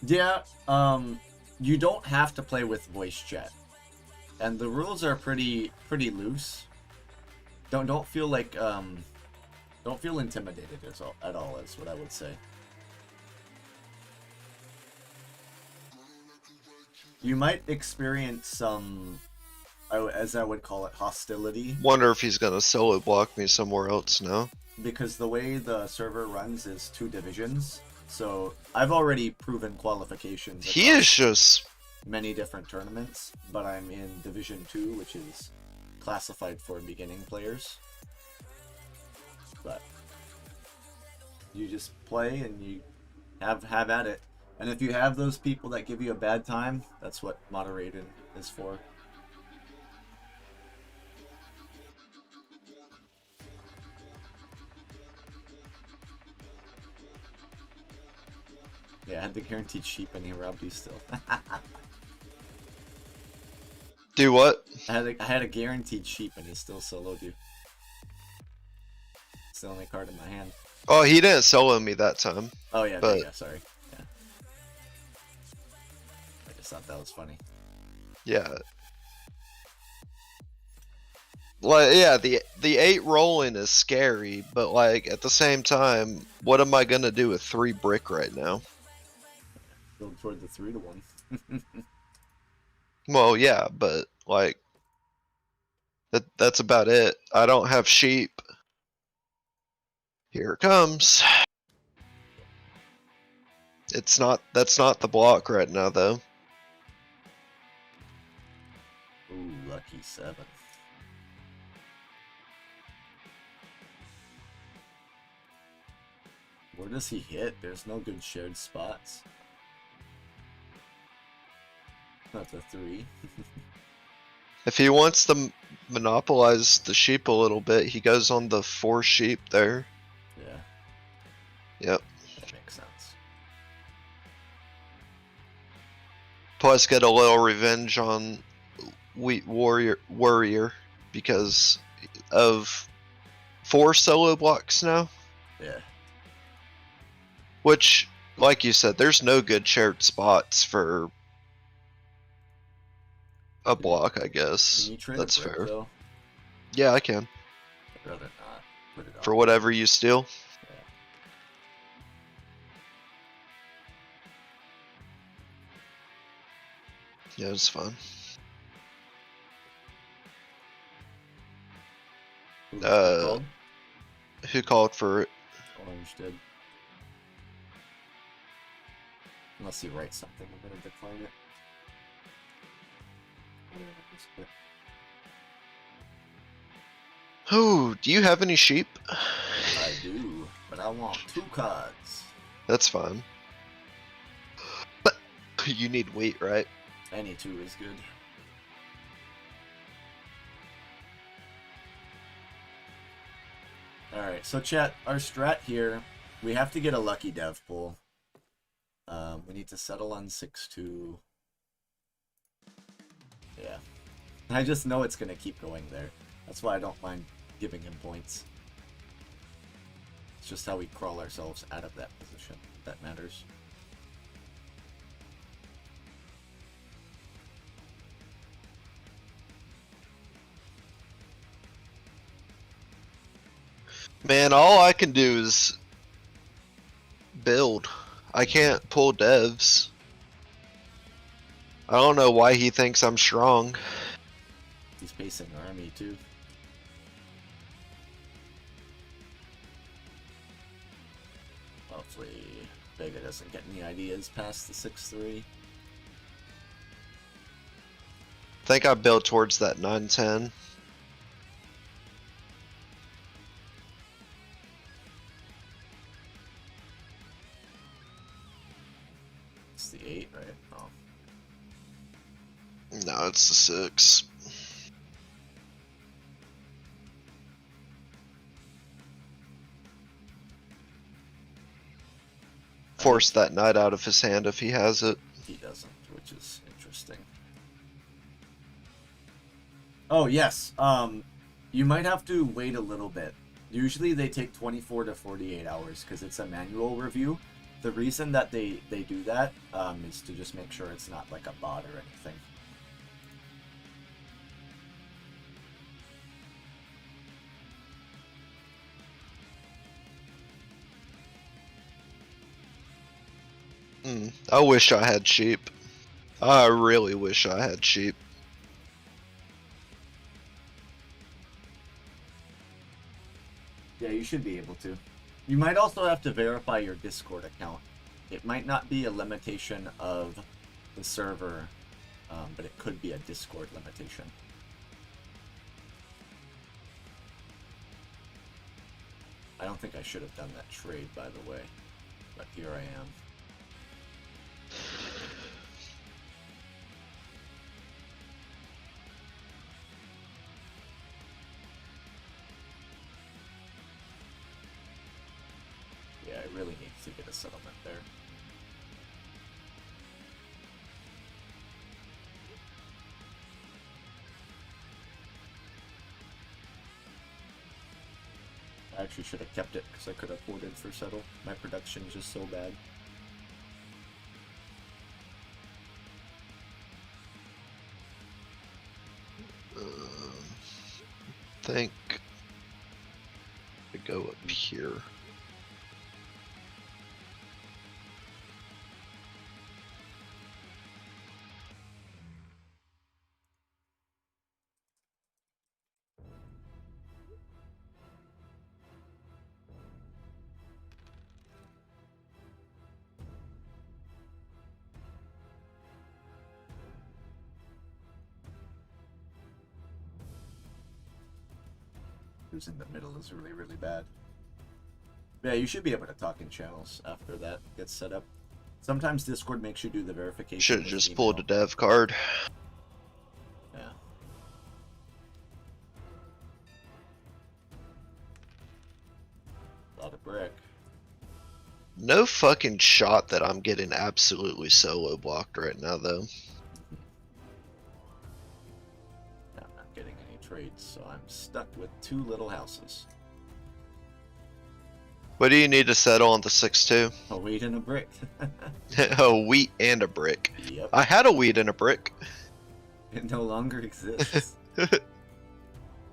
Yeah, you don't have to play with voice chat, and the rules are pretty loose. Don't feel like don't feel intimidated at all. Is what I would say. You might experience some, as I would call it, hostility, Wonder if he's gonna solo block me somewhere else now. because the way the server runs is 2 divisions. So I've already proven qualifications. He across is just. many different tournaments, but I'm in Division 2, which is classified for beginning players. But you just play and you have at it. And if you have those people that give you a bad time, that's what moderating is for. Yeah, I had the guaranteed sheep and he robbed you still. Do what? I had a guaranteed sheep and he still soloed you. It's the only card in my hand. Oh, he didn't solo me that time. Oh yeah, But- yeah, sorry. Yeah. I just thought that was funny. Yeah. Like, yeah, the 8 rolling is scary, but like at the same time, what am I gonna do with 3 brick right now? Go toward the 3-1. Well, yeah, but like that's about it. I don't have sheep. Here it comes. That's not the block right now though. Ooh, lucky 7. Where does he hit? There's no good shared spots. Not the 3. If he wants to monopolize the sheep a little bit, he goes on the 4 sheep there. Yeah, Yep. that makes sense. Plus get a little revenge on Wheat Warrior because of 4 solo blocks now. Yeah. Which, like you said, there's no good shared spots for a block, I guess. Can you trade That's a brick, fair. though? Yeah, I can. I'd rather not put it on. For whatever you steal. Yeah. Yeah, it's fine. Who Uh, called? Who called for it? Orange did. Unless he writes something, I'm gonna decline it. Oh, do you have any sheep? I do, but I want 2 cards. That's fine. But you need wheat, right? Any 2 is good. Alright, so chat, our strat here, we have to get a lucky dev pool. We need to settle on 6-2. Yeah. I just know it's going to keep going there. That's why I don't mind giving him points. It's just how we crawl ourselves out of that position that matters. Man, all I can do is build. I can't pull devs. I don't know why he thinks I'm strong. He's pacing army too. Hopefully Vega doesn't get any ideas past the 6-3. I think I built towards that 9-10. It's the 8, right? Oh. No, it's the 6. Force that knight out of his hand if he has it. He doesn't, which is interesting. Oh, yes. You might have to wait a little bit. Usually they take 24 to 48 hours because it's a manual review. The reason that they do that is to just make sure it's not like a bot or anything. I wish I had sheep. I really wish I had sheep. Yeah, you should be able to. You might also have to verify your Discord account. It might not be a limitation of the server, but it could be a Discord limitation. I don't think I should have done that trade, by the way, but here I am. Yeah, I really need to get a settlement there. I actually should have kept it because I could have voted for settle. My production is just so bad. I think I go up here. Who's in the middle is really, really bad. Yeah, you should be able to talk in channels after that gets set up. Sometimes Discord makes you do the verification. Should have with just email. pulled a dev card. Yeah. A lot of brick. No fucking shot that I'm getting absolutely solo blocked right now, though. Yeah, I'm not getting any trades, so I'm stuck with 2 little houses. What do you need to settle on the 6-2? A wheat and a brick. A wheat and a brick. Yep. I had a wheat and a brick. It no longer exists. I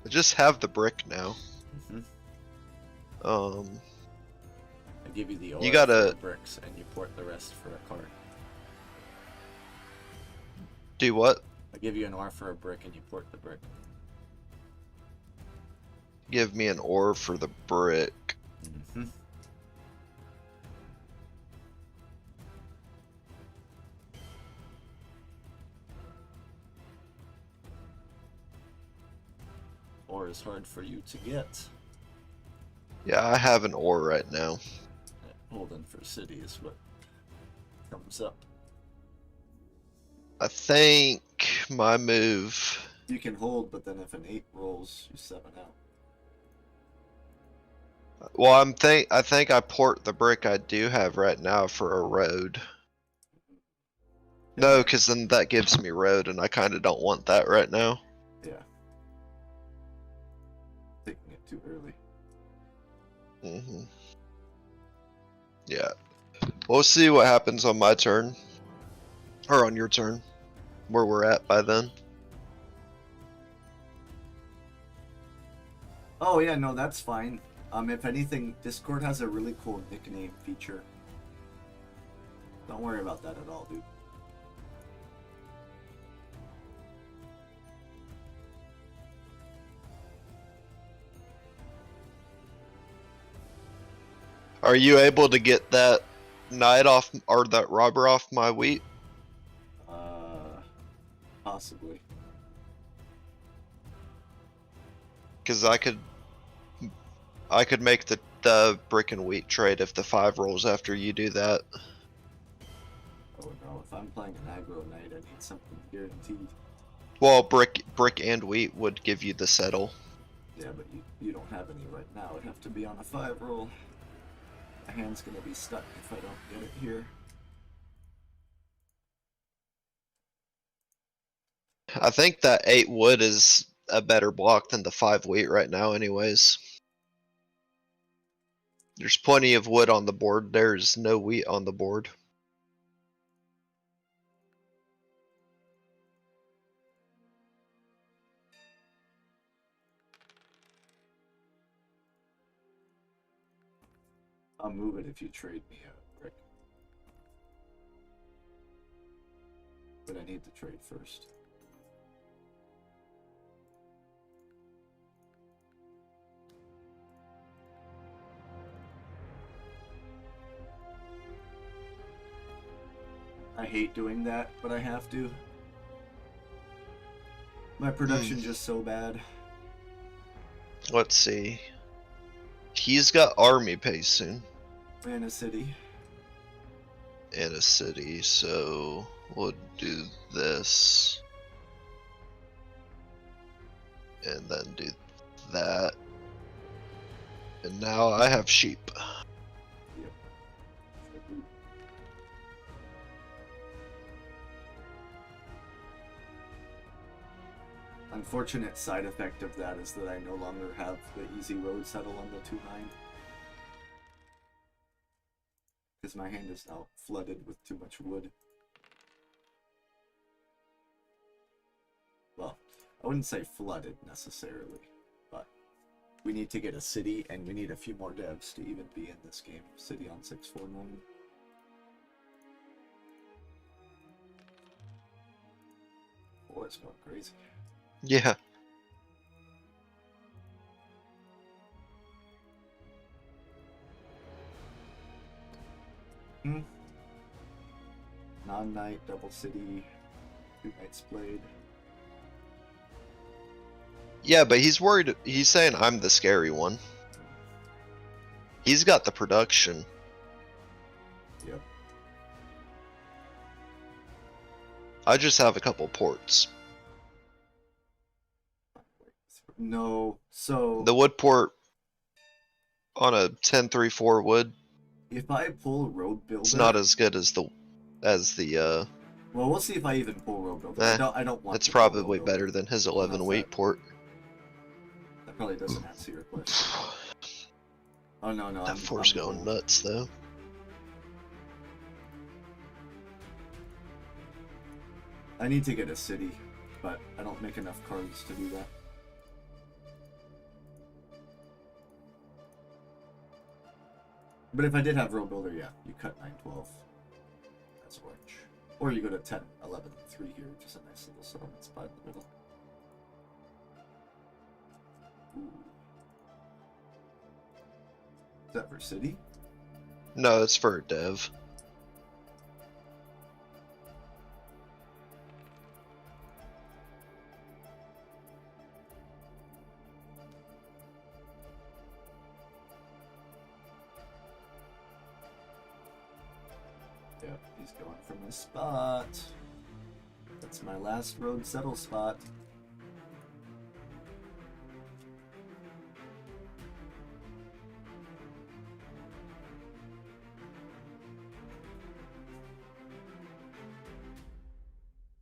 just have the brick now. I give you the ore You gotta- for the bricks, and you port the rest for a cart. Do what? I give you an ore for a brick and you port the brick. Give me an ore for the brick. Mm-hmm. Ore is hard for you to get. Yeah, I have an ore right now. Holding for city is what comes up. I think my move. You can hold, but then if an 8 rolls, you 7 out. Well, I think I port the brick I do have right now for a road. No, because then that gives me road, and I kind of don't want that right now. Yeah. Taking it too early. Yeah. We'll see what happens on my turn. Or on your turn. Where we're at by then. Oh yeah, no, that's fine. If anything, Discord has a really cool nickname feature. Don't worry about that at all, dude. Are you able to get that knight off, or that robber off my wheat? Possibly. Because I could make the brick and wheat trade if the 5 rolls after you do that. Oh no, if I'm playing an aggro knight, I need something guaranteed. Well, brick and wheat would give you the settle. Yeah, but you don't have any right now. It'd have to be on a 5 roll. My hand's gonna be stuck if I don't get it here. I think that 8 wood is a better block than the 5 wheat right now anyways. There's plenty of wood on the board. There's no wheat on the board. I'll move it if you trade me a brick. But I need to trade first. I hate doing that, but I have to. My production's just so bad. Let's see. He's got army pace soon. And a city. In a city, so we'll do this. And then do that. And now I have sheep. Yep. Unfortunate side effect of that is that I no longer have the easy road settle on the 2-9. Because my hand is now flooded with too much wood. Well, I wouldn't say flooded necessarily, but we need to get a city and we need a few more devs to even be in this game. City on 649. Oh, it's going crazy. Yeah. Non-knight, double city, 2 knights played. Yeah, but he's worried. He's saying I'm the scary one. He's got the production. Yep. I just have a couple ports. No, so The wood port on a 10-3-4 wood, if I pull road builder, it's not as good as the well, we'll see if I even pull road builder. I don't want. it's to pull probably road better builder. than his Well, 11 how's weight that? port. That probably doesn't answer your question. Oh no, That I'm four's going cold. nuts though. I need to get a city, but I don't make enough cards to do that. But if I did have road builder, yeah, you cut 9-12. That's orange. Or you go to 10, 11, 3 here, which is a nice little settlement spot in the middle. Ooh. Is that for city? No, it's for a dev. Yep, he's going from this spot. That's my last road settle spot.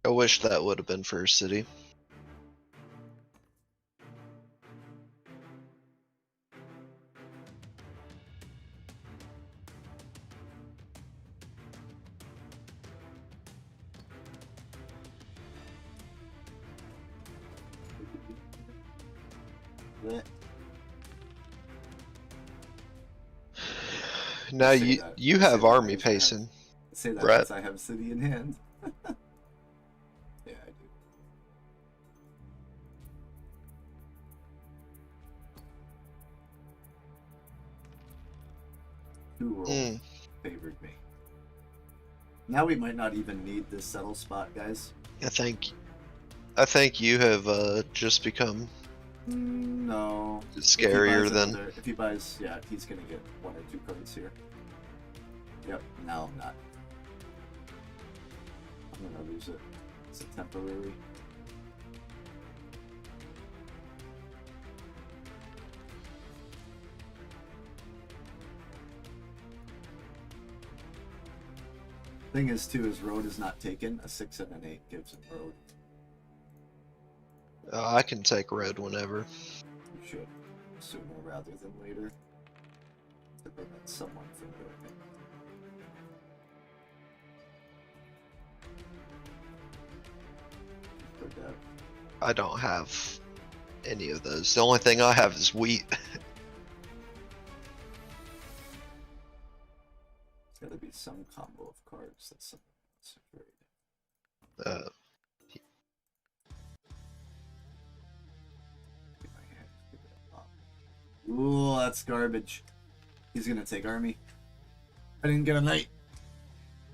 I wish that would have been for a city. Blech. Now Say you that. you Say have that army as I have- pacing. Say that Brett. because I have city in hand. Yeah, I do. Two rolls Mm. favored me. Now we might not even need this settle spot, guys. I think you have just become No. scarier than. If he buys, yeah, he's gonna get 1 or 2 cards here. Yep, now I'm not. I'm gonna lose it. It's a temporary. Thing is, too, his road is not taken. A 6 and an 8 gives him road. I can take red whenever. You should, sooner rather than later, to prevent someone from doing it. For that. I don't have any of those. The only thing I have is wheat. It's gotta be some combo of cards that someone wants to trade. Uh, Get my hand, give it a pop. Ooh, that's garbage. He's gonna take army. I didn't get a knight.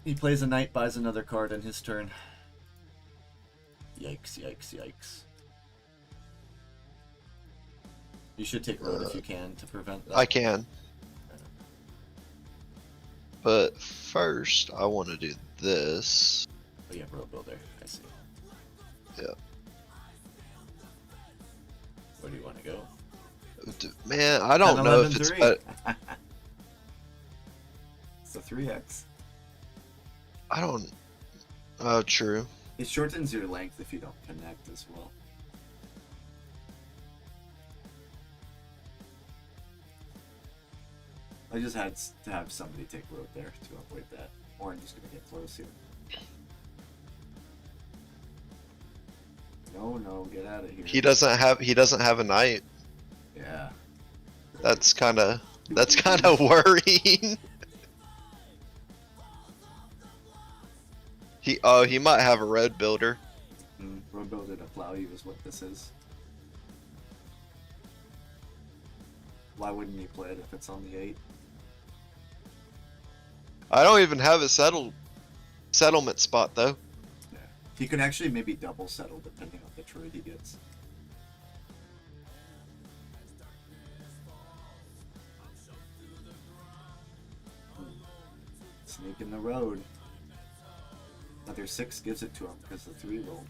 He plays a knight, buys another card in his turn. Yikes, yikes, yikes. You should take road if you can to prevent that. I can. But first, I want to do this. Oh, yeah, road builder. I see. Yeah. Where do you want to go? Man, I don't know if it's 3. better. It's a 3x. I don't. Oh, true. It shortens your length if you don't connect as well. I just had to have somebody take road there to avoid that. Or I'm just gonna get close here. No, no, get out of here. He doesn't have a knight. Yeah. That's kind of worrying. He might have a road builder. Road builder to plow you is what this is. Why wouldn't he play it if it's on the 8? I don't even have a settlement spot though. Yeah. He could actually maybe double settle depending on the trade he gets. Sneak in the road. Another 6 gives it to him because the 3 rolled.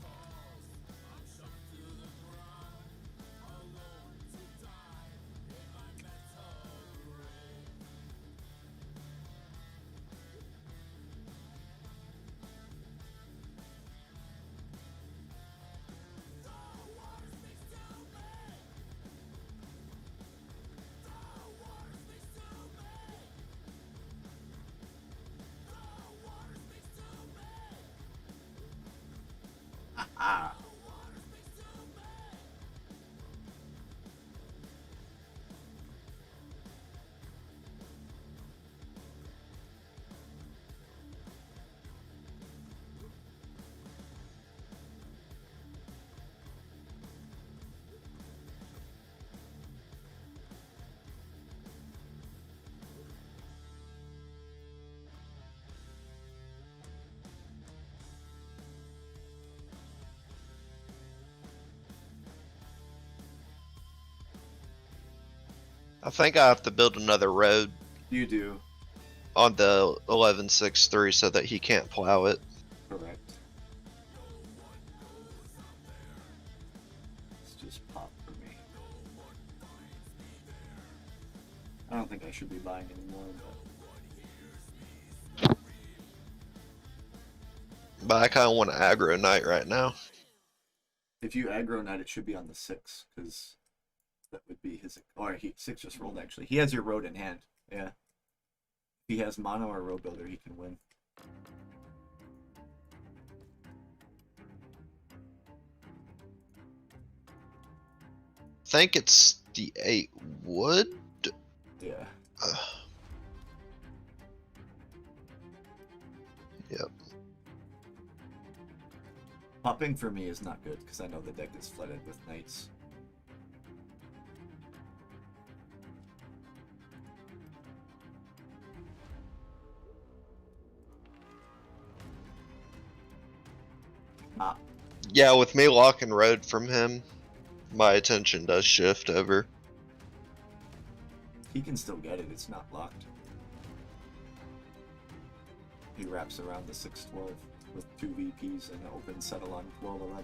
Ah. I think I have to build another road You do, on the 1163 so that he can't plow it. correct. It's just pop for me. I don't think I should be buying anymore, but But I kind of want to aggro knight right now. if you aggro knight, it should be on the 6, because that would be his. Or he 6 just rolled actually. He has your road in hand. Yeah. If he has mono or road builder, he can win. Think it's the 8 wood. Yeah. Ugh. Yep. Popping for me is not good because I know the deck is flooded with knights. Ah, Yeah, with me locking road from him, my attention does shift over. he can still get it. It's not locked. He wraps around the 6-12 with 2 VPs and an open settle on 12-11.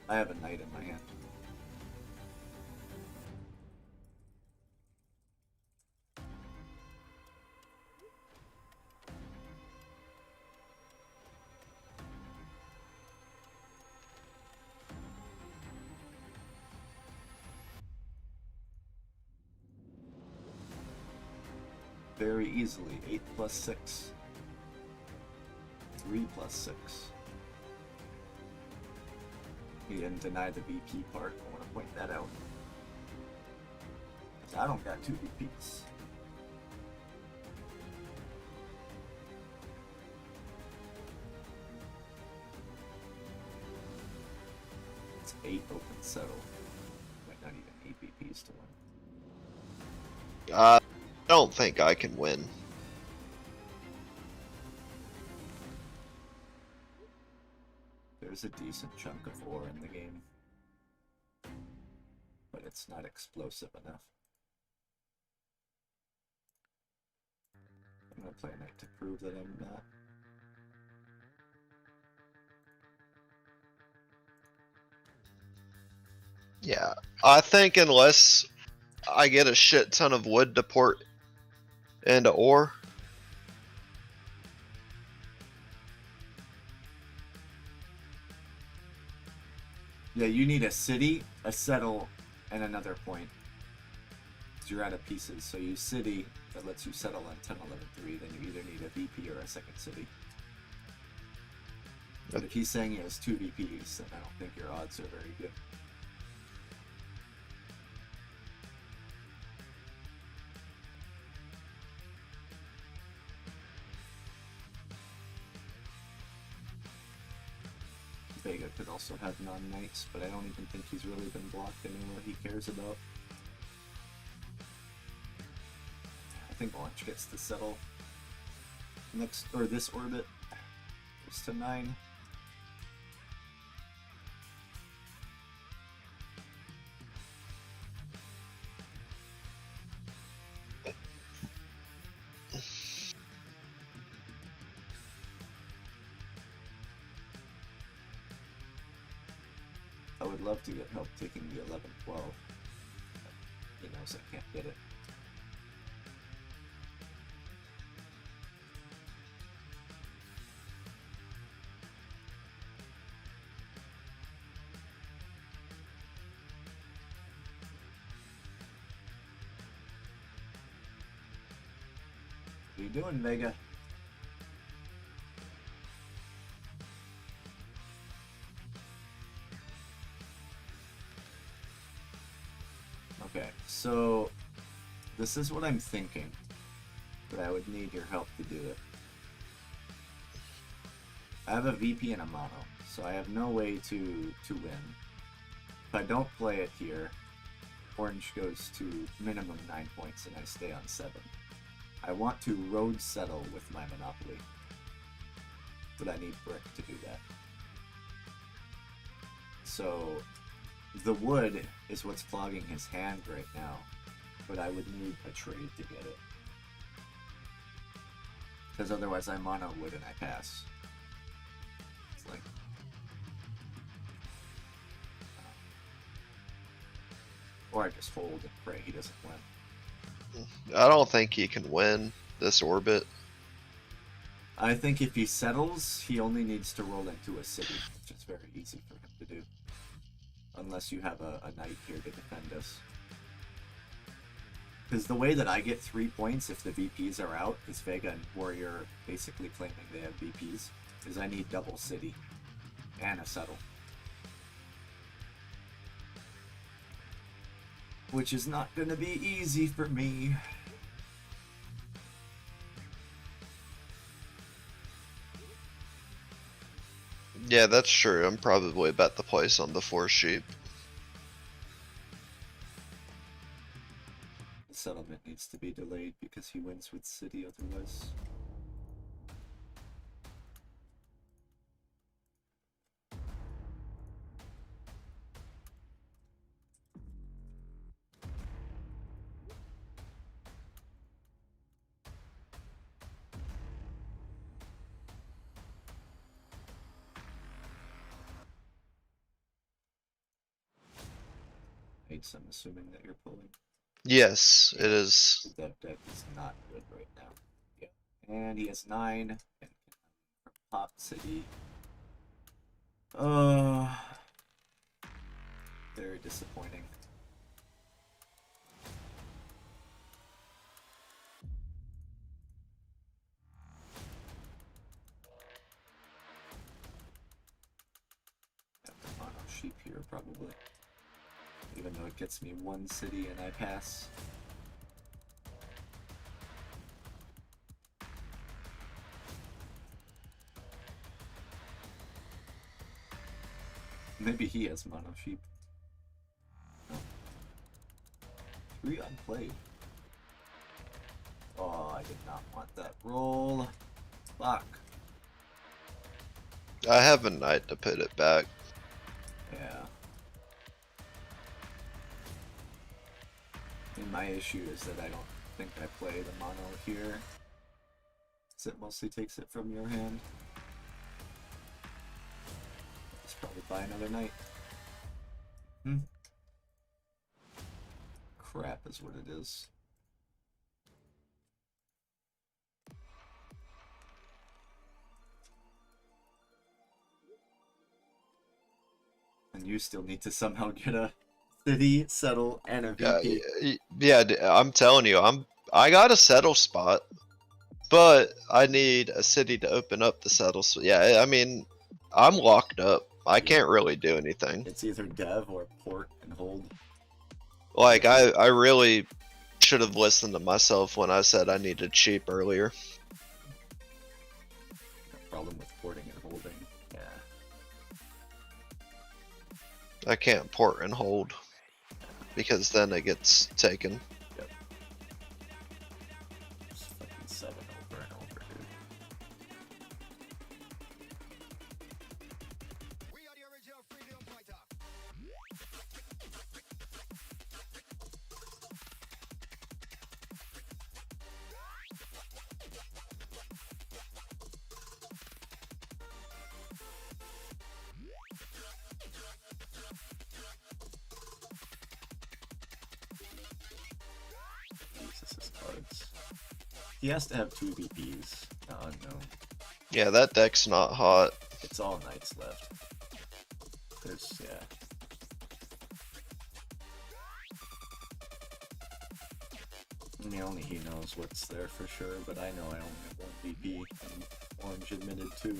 I have a knight in my hand. Very easily. 8 plus 6. 3 plus 6. He didn't deny the VP part. I want to point that out. 'Cause I don't got 2 VPs. It's 8 open settle. Might not even 8 VPs to win. I don't think I can win. There's a decent chunk of ore in the game, but it's not explosive enough. I'm gonna play a knight to prove that I'm not. Yeah, I think unless I get a shit ton of wood to port into ore. Yeah, you need a city, a settle, and another point. 'Cause you're out of pieces, so you city that lets you settle on 10, 11, 3, then you either need a VP or a second city. But if he's saying he has 2 VPs, then I don't think your odds are very good. Vega could also have non-knights, but I don't even think he's really been blocked anywhere he cares about. I think Orange gets to settle next, or this orbit. Goes to 9. I would love to get help taking the 11-12. He knows I can't get it. What are you doing, Vega? Okay, so this is what I'm thinking, but I would need your help to do it. I have a VP and a mono, so I have no way to win. If I don't play it here, Orange goes to minimum 9 points and I stay on 7. I want to road settle with my Monopoly, but I need brick to do that. So The wood is what's clogging his hand right now, but I would need a trade to get it. Because otherwise I mono wood and I pass. It's like... Or I just hold and pray he doesn't win. I don't think he can win this orbit. I think if he settles, he only needs to roll into a city, which is very easy for him to do. Unless you have a knight here to defend us. Because the way that I get 3 points if the VPs are out, because Vega and Warrior are basically claiming they have VPs, is I need double city and a settle. Which is not going to be easy for me. Yeah, that's true. I'm probably about to place on the 4 sheep. The settlement needs to be delayed because he wins with city otherwise. I'm assuming that you're pulling. Yes, it is. That deck is not good right now. Yeah. And he has 9 and Pop City. Very disappointing. Have the mono sheep here probably. Even though it gets me 1 city and I pass. Maybe he has mono sheep. No. 3 unplayed. Oh, I did not want that roll. Fuck. I have a knight to put it back. Yeah. And my issue is that I don't think I play the mono here. Because it mostly takes it from your hand. Let's probably buy another knight. Crap is what it is. And you still need to somehow get a city, settle, and a VP. Yeah, I'm telling you, I got a settle spot, but I need a city to open up the settle. So yeah, I mean, I'm locked up. I can't really do anything. It's either dev or port and hold. Like I really should have listened to myself when I said I needed cheap earlier. Problem with porting and holding. Yeah. I can't port and hold because then it gets taken. Yep. Just fucking 7 over and over, dude. We are the original freedom fighter. Jesus, his cards. He has to have 2 VPs. No. Yeah, that deck's not hot. It's all knights left. There's, yeah. I mean, only he knows what's there for sure, but I know I only have 1 VP, and Orange admitted too.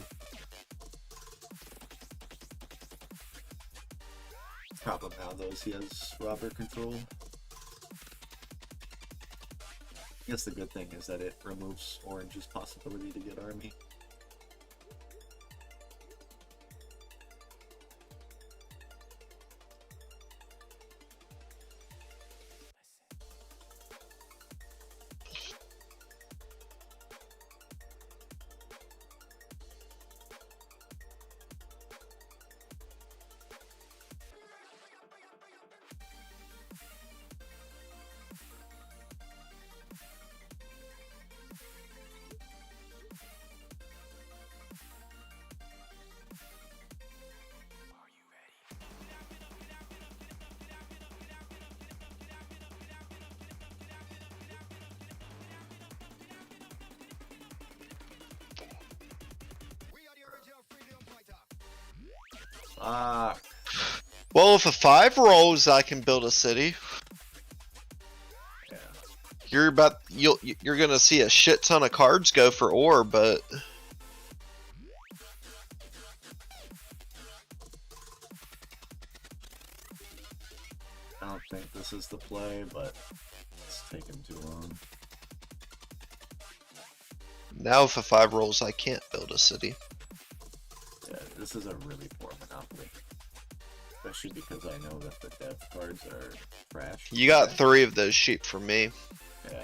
Problem now, though, is he has robber control. I guess the good thing is that it removes Orange's possibility to get army. Fuck. Well, if a 5 rolls, I can build a city. Yeah. You're gonna see a shit ton of cards go for ore, but I don't think this is the play, but it's taking too long. now if a 5 rolls, I can't build a city. Yeah, this is a really poor Monopoly. Especially because I know that the dev cards are trash. You got 3 of those sheep from me. Yeah.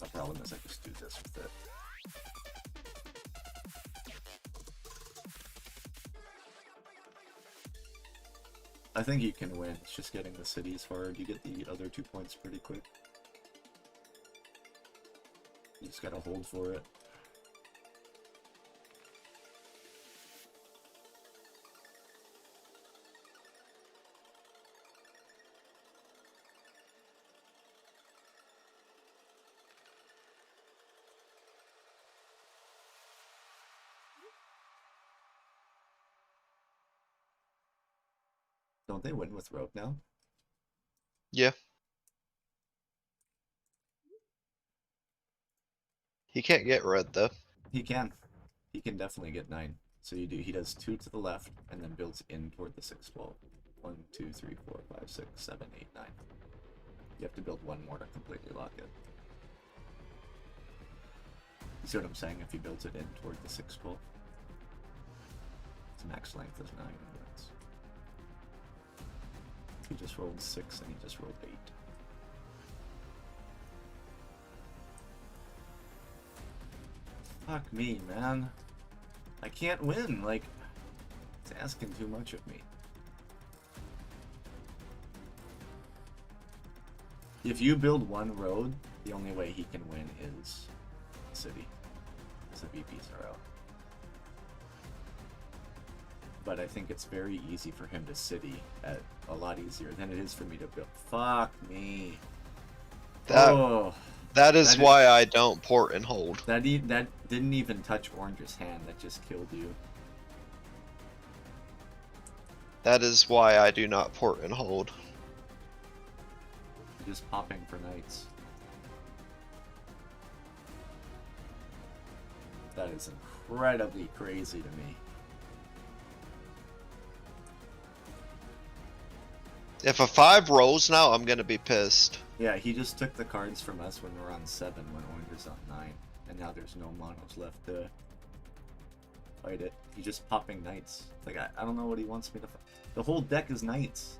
The problem is I just do this with it. I think you can win. It's just getting the cities hard. You get the other 2 points pretty quick. You just gotta hold for it. Don't they win with rope now? Yeah. He can't get red though. He can. He can definitely get 9. So you do. He does 2 to the left and then builds in toward the 6 wall. 1, 2, 3, 4, 5, 6, 7, 8, 9. You have to build 1 more to completely lock it. You see what I'm saying? If he builds it in toward the 6 wall, its max length is 9. That's... He just rolled 6 and he just rolled 8. Fuck me, man. I can't win, like, it's asking too much of me. If you build 1 road, the only way he can win is city, because the VPs are out. But I think it's very easy for him to city at a lot easier than it is for me to build. Fuck me. That is why I don't port and hold. That didn't even touch Orange's hand. That just killed you. That is why I do not port and hold. You're just popping for knights. That is incredibly crazy to me. If a 5 rolls now, I'm gonna be pissed. Yeah, he just took the cards from us when we're on 7, when Orange is on 9. And now there's no monos left to fight it. He's just popping knights. Like, I don't know what he wants me to fight. The whole deck is knights.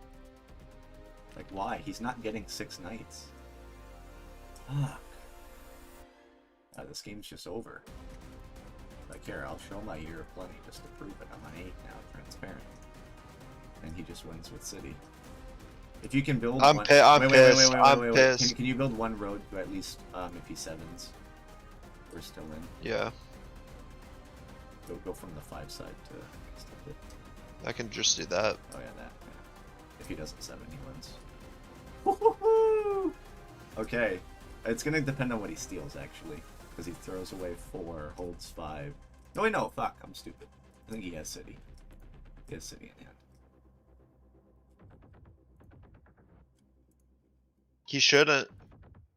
Like, why? He's not getting 6 knights. Fuck. This game's just over. Like, here, I'll show my Year of Plenty just to prove it. I'm on 8 now, transparent. And he just wins with City. If you can build I'm pissed. Can you build 1 road to at least, if he 7s? We're still in. Yeah. Go from the 5 side to step it. I can just do that. Oh yeah, that. Yeah. If he doesn't 7, he wins. Woo-hoo-hoo! Okay. It's gonna depend on what he steals, actually. Because he throws away 4, holds 5. No, wait, no, fuck, I'm stupid. I think he has City. He has City in hand. He shouldn't.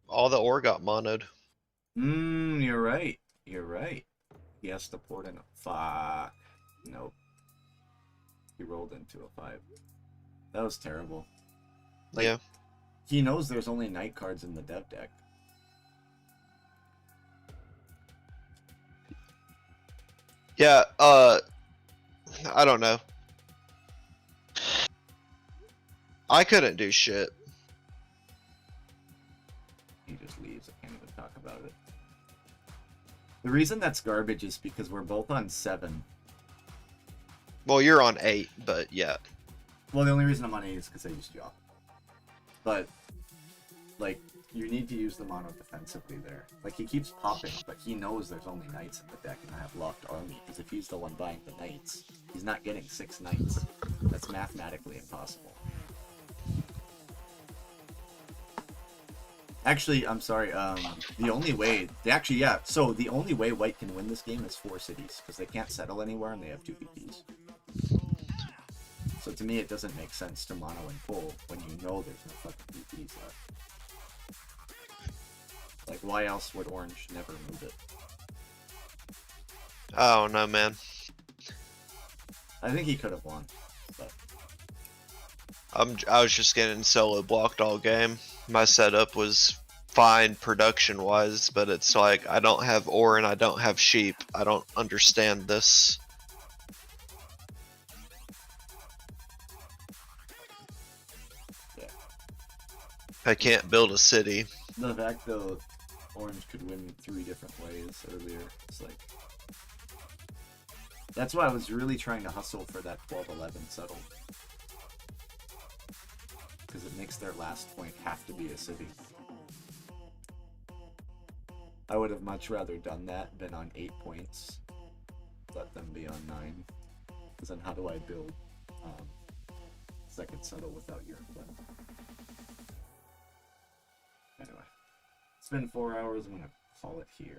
All the ore got monoed. You're right. You're right. He has to port in a... Fuck. Nope. He rolled into a 5. That was terrible. Like, Yeah. He knows there's only night cards in the dev deck. Yeah, I don't know. I couldn't do shit. He just leaves. I can't even talk about it. The reason that's garbage is because we're both on 7. Well, you're on 8, but yeah. Well, the only reason I'm on 8 is because I used Jaw. But, like, you need to use the mono defensively there. Like, he keeps popping, but he knows there's only knights in the deck, and I have locked army, because if he's the one buying the knights, he's not getting 6 knights. That's mathematically impossible. Actually, I'm sorry. The only way, So the only way White can win this game is 4 cities because they can't settle anywhere and they have 2 VPs. So to me, it doesn't make sense to mono and pull when you know there's no fucking VPs left. Like, why else would Orange never move it? I don't know, man. I think he could have won, but I was just getting solo blocked all game. My setup was fine production wise, but it's like I don't have ore and I don't have sheep. I don't understand this. yeah. I can't build a city. The fact though, Orange could win 3 different ways earlier. It's like that's why I was really trying to hustle for that 12-11 settle. Because it makes their last point have to be a city. I would have much rather done that than on 8 points. Let them be on 9. Because then how do I build second settle without your plan? Anyway. It's been 4 hours. I'm going to call it here.